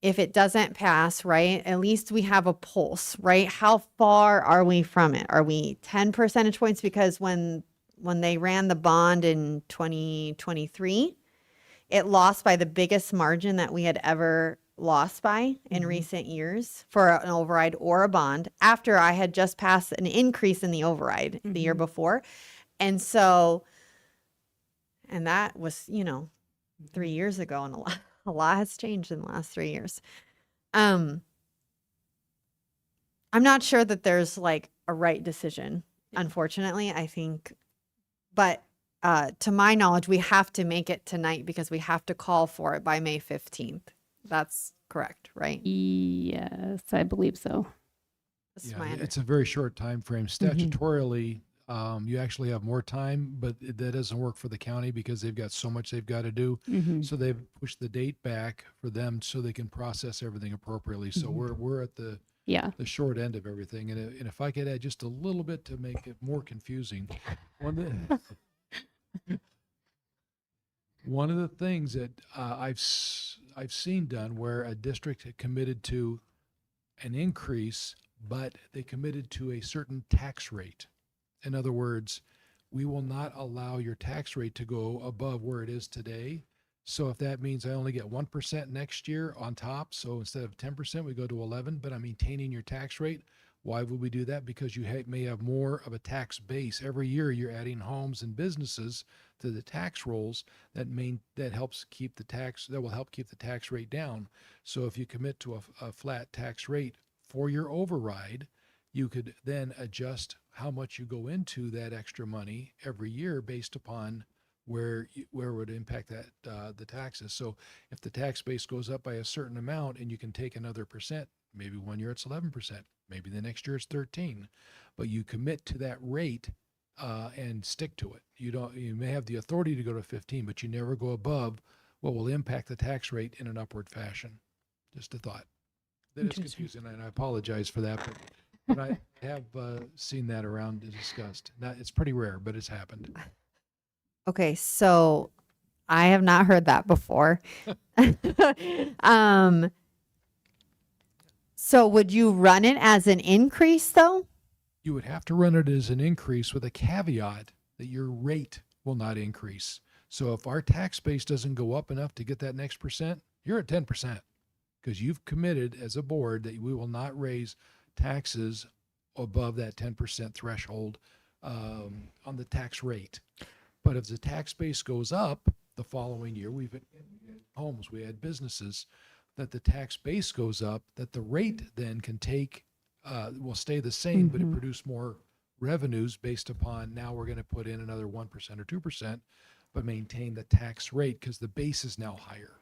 if it doesn't pass, right? At least we have a pulse, right? How far are we from it? Are we 10 percentage points? Because when they ran the bond in 2023, it lost by the biggest margin that we had ever lost by in recent years for an override or a bond, after I had just passed an increase in the override the year before. And so, and that was, 3 years ago, and a lot has changed in the last 3 years. I'm not sure that there's like a right decision, unfortunately, I think, but to my knowledge, we have to make it tonight because we have to call for it by May 15th. That's correct, right? Yes, I believe so. That's Yeah, my it's a very short time frame. Statutorily, you actually have more time, but that doesn't work for the county because they've got so much they've got to do. So they've pushed the date back for them so they can process everything appropriately. So we're at the short end of everything. And if I could add just a little bit to make it more confusing, one of the things that I've seen done where a district had committed to an increase, but they committed to a certain tax rate. In other words, we will not allow your tax rate to go above where it is today. So if that means I only get 1% next year on top, so instead of 10%, we go to 11, but I'm maintaining your tax rate. Why would we do that? Because you may have more of a tax base. Every year you're adding homes and businesses to the tax rolls that helps keep the tax, that will help keep the tax rate down. So if you commit to a flat tax rate for your override, you could then adjust how much you go into that extra money every year based upon where it would impact that the taxes. So if the tax base goes up by a certain amount and you can take another percent, maybe one year it's 11%, maybe the next year it's 13, but you commit to that rate and stick to it. You may have the authority to go to 15, but you never go above what will impact the tax rate in an upward fashion. Just a thought. That is confusing, and I apologize for that, but I have seen that around and discussed. It's pretty rare, but it's happened. Okay, so I have not heard that before. So would you run it as an increase though? You would have to run it as an increase with a caveat that your rate will not increase. So if our tax base doesn't go up enough to get that next percent, you're at 10% because you've committed as a board that we will not raise taxes above that 10% threshold on the tax rate. But if the tax base goes up the following year, we've had homes, we had businesses, that the tax base goes up, that the rate then can will stay the same, but it produce more revenues based upon now we're going to put in another 1% or 2%, but maintain the tax rate because the base is now higher.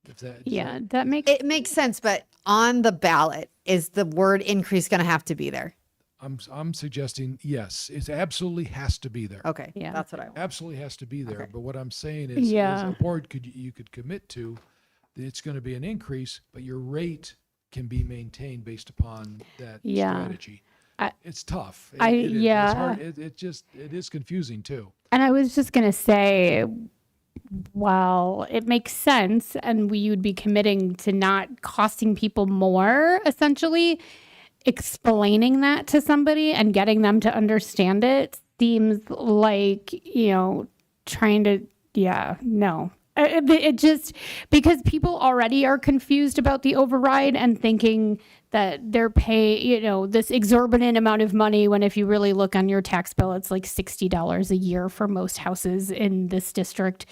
It makes sense, but on the ballot, is the word increase going to have to be there? I'm suggesting yes, it absolutely has to be there. Okay, that's what I want. Absolutely has to be there. Okay. But what I'm saying is, as a board, you could commit to that it's going to be an increase, but your rate can be maintained based upon that strategy. It's tough. It is. It's hard. It is confusing too. And I was just going to say, while it makes sense and we would be committing to not costing people more, essentially, explaining that to somebody and getting them to understand it seems like, trying to, no. It just, because people already are confused about the override and thinking that they're paying, this exorbitant amount of money when if you really look on your tax bill, it's like $60 a year for most houses in this district.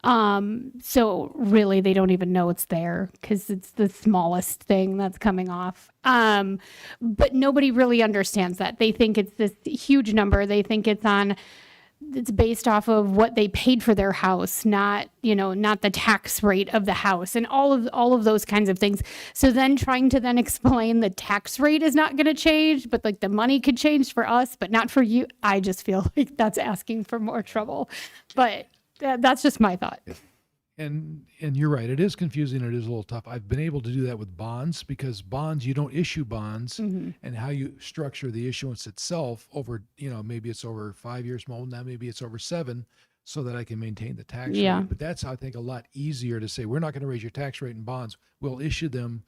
So really they don't even know it's there because it's the smallest thing that's coming off. But nobody really understands that. They think it's this huge number. They think it's based off of what they paid for their house, not the tax rate of the house and all of those kinds of things. So then trying to then explain the tax rate is not going to change, but like the money could change for us, but not for you. I just feel like that's asking for more trouble, but that's just my thought. And you're right, it is confusing, it is a little tough. I've been able to do that with bonds, because bonds, you don't issue bonds, and how you structure the issuance itself over, maybe it's over 5 years, well, now maybe it's over 7, so that I can maintain the tax Yeah. rate. But that's, I think, a lot easier to say, we're not going to raise your tax rate in bonds. We'll issue them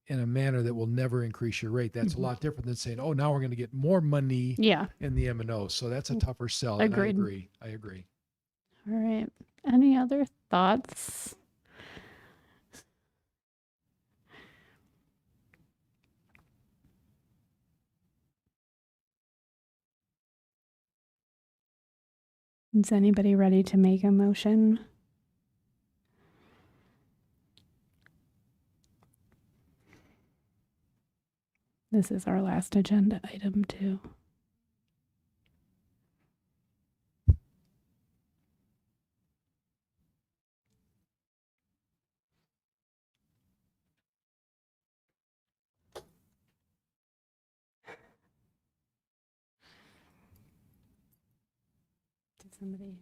in a manner that will never increase your rate. That's a lot different than saying, oh, now we're going to get more money Yeah. in the M&O. So that's a tougher sell. And Agreed. I agree. All right. Any other thoughts? Is anybody ready to make a motion? This is our last agenda item too. Did somebody?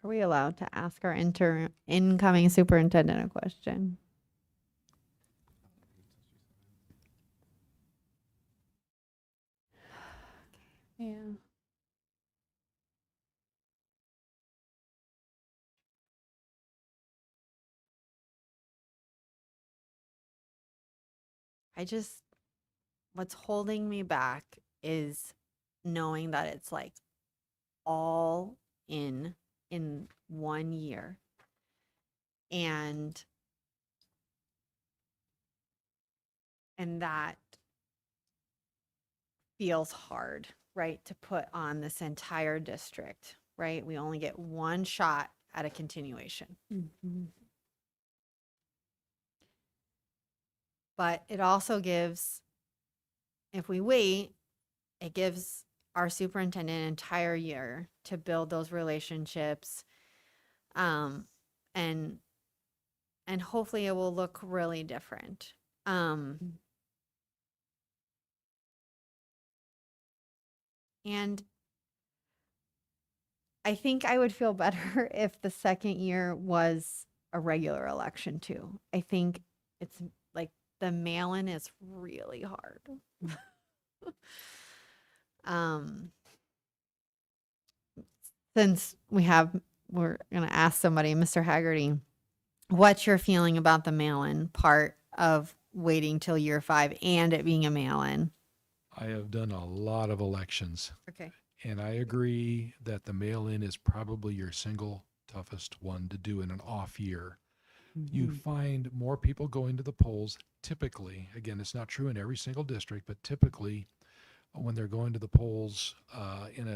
Are we allowed to ask our incoming superintendent a question? Yeah. What's holding me back is knowing that it's like all in 1 year. And that feels hard, right? To put on this entire district, right? We only get one shot at a continuation. But it also gives, if we wait, it gives our superintendent an entire year to build those relationships. And hopefully it will look really different. And I think I would feel better if the second year was a regular election too. I think it's like the mail-in is really hard. Since we're going to ask somebody, Mr. Haggerty, what's your feeling about the mail-in part of waiting till year 5 and it being a mail-in? I have done a lot of elections. Okay. And I agree that the mail-in is probably your single toughest one to do in an off year. You find more people going to the polls typically. Again, it's not true in every single district, but typically when they're going to the polls in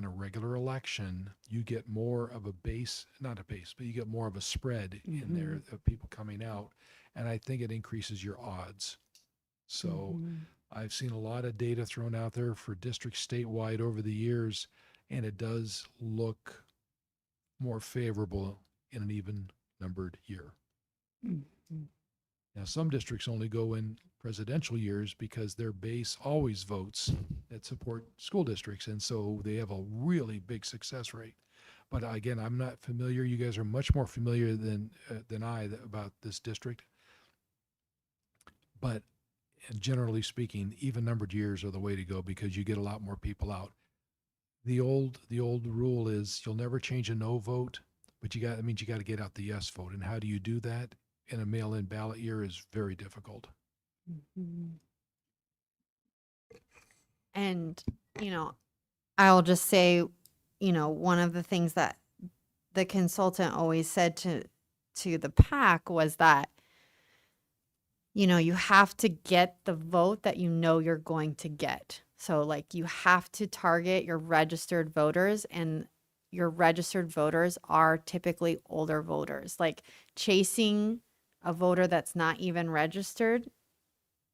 a regular election, you get more of a base, not a base, but you get more of a spread in there of people coming out. And I think it increases your odds. So I've seen a lot of data thrown out there for districts statewide over the years, and it does look more favorable in an even numbered year. Now, some districts only go in presidential years because their base always votes that support school districts, and so they have a really big success rate. But again, I'm not familiar. You guys are much more familiar than I about this district. But generally speaking, even numbered years are the way to go because you get a lot more people out. The old rule is you'll never change a no vote, but that means you got to get out the yes vote. And how do you do that in a mail-in ballot year is very difficult. And, I'll just say, one of the things that the consultant always said to the PAC was that, you have to get the vote that you're going to get. So like you have to target your registered voters, and your registered voters are typically older voters. Like chasing a voter that's not even registered,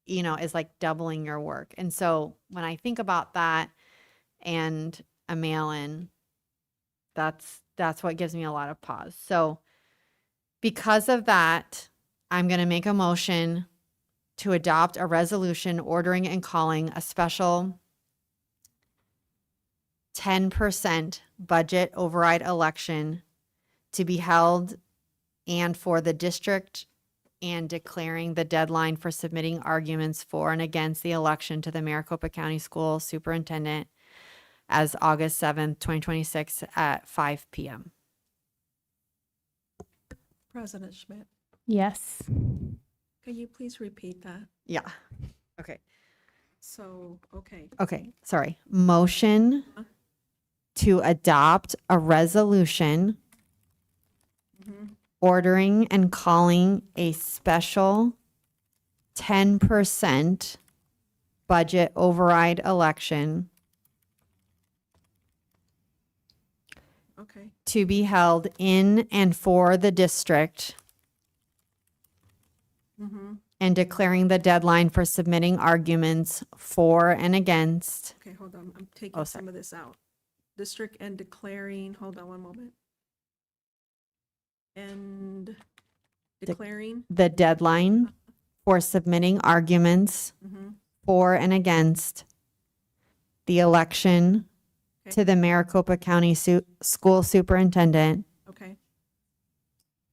is like doubling your work. And so when I think about that and a mail-in, that's what gives me a lot of pause. So because of that, I'm going to make a motion to adopt a resolution ordering and calling a special 10% budget override election to be held and for the district, and declaring the deadline for submitting arguments for and against the election to the Maricopa County School Superintendent as August 7th, 2026 at 5 p.m. President Schmidt, Yes. can you please repeat that? Yeah. Okay. So, okay. Okay. Sorry. Motion to adopt a resolution ordering and calling a special 10% budget override election Okay. to be held in and for the district, and declaring the deadline for submitting arguments for and against. Okay, hold on. I'm taking Oh, sorry. some of this out. District and declaring, hold on one moment. And declaring, The deadline for submitting arguments for and against the election Okay. to the Maricopa County School Superintendent okay,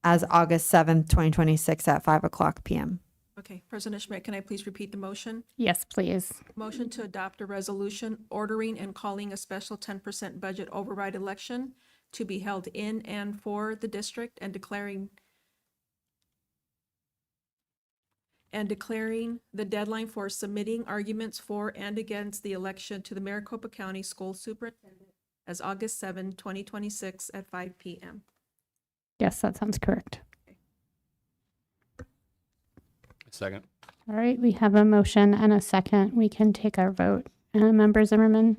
as August 7th, 2026 at 5:00 p.m. okay. President Schmidt, can I please repeat the motion? Yes, please. Motion to adopt a resolution ordering and calling a special 10% budget override election to be held in and for the district, and declaring the deadline for submitting arguments for and against the election to the Maricopa County School Superintendent as August 7, 2026 at 5 p.m. Yes, that sounds correct. Second. All right, we have a motion and a second. We can take our vote. Member Zimmerman?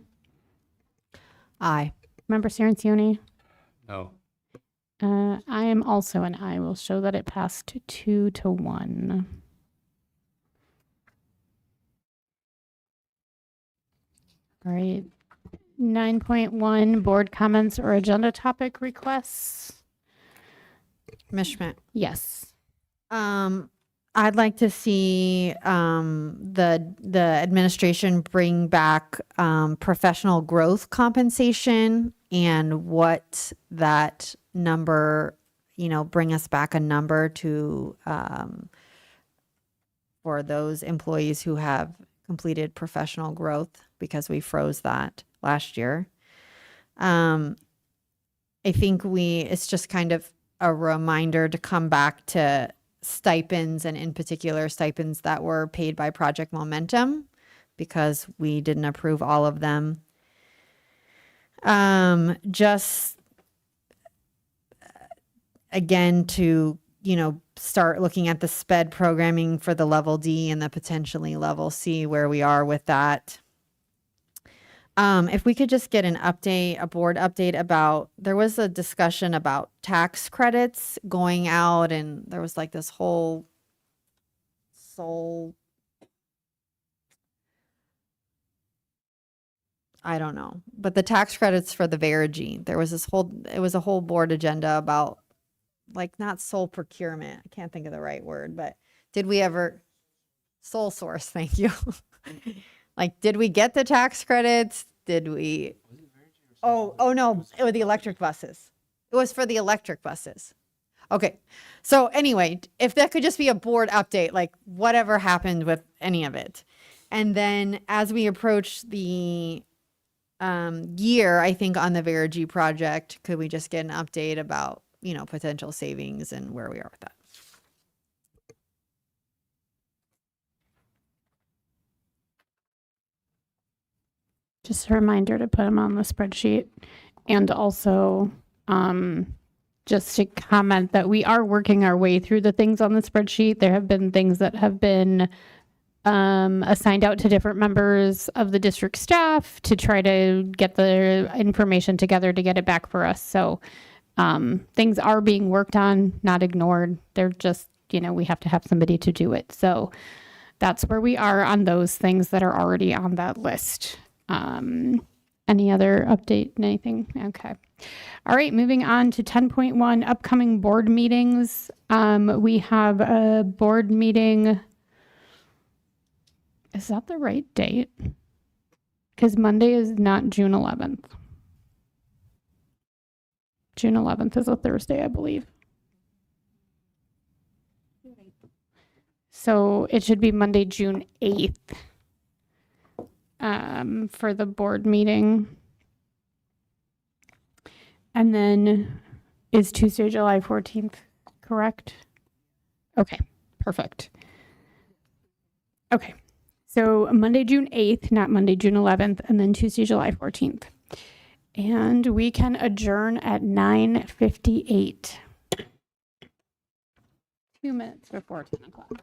Aye. Member Cirincione? No. I am also an aye. Will show that it passed 2-1. All right. 9.1, board comments or agenda topic requests. Ms. Schmidt. Yes. I'd like to see the administration bring back professional growth compensation, and what that number, bring us back a number to for those employees who have completed professional growth, because we froze that last year. I think it's just kind of a reminder to come back to stipends, and in particular stipends that were paid by Project Momentum, because we didn't approve all of them. Just again to, start looking at the SPED programming for the level D and the potentially level C, where we are with that. If we could just get a board update about, there was a discussion about tax credits going out, and there was like this whole I don't know, but the tax credits for the Verigy, it was a whole board agenda about, like, not sole procurement. I can't think of the right word, but sole source, thank you. Like, did we get the tax credits? Did we? Oh no, it was the electric buses. It was for the electric buses. Okay. So anyway, if that could just be a board update, like whatever happened with any of it. And then as we approach the year, I think on the Verigy project, could we just get an update about, potential savings and where we are with that? Just a reminder to put them on the spreadsheet. And also, just to comment that we are working our way through the things on the spreadsheet. There have been things that have been assigned out to different members of the district staff to try to get the information together to get it back for us. So things are being worked on, not ignored. They're just, we have to have somebody to do it. So that's where we are on those things that are already on that list. Any other update, anything? Okay. All right, moving on to 10.1, upcoming board meetings. We have a board meeting. Is that the right date? Because Monday is not June 11th. June 11th is a Thursday, I believe. So it should be Monday, June 8th for the board meeting. And then is Tuesday, July 14th correct? Okay, perfect. Okay, so Monday, June 8th, not Monday, June 11th, and then Tuesday, July 14th. And we can adjourn at 9:58. 2 minutes before 10 o'clock.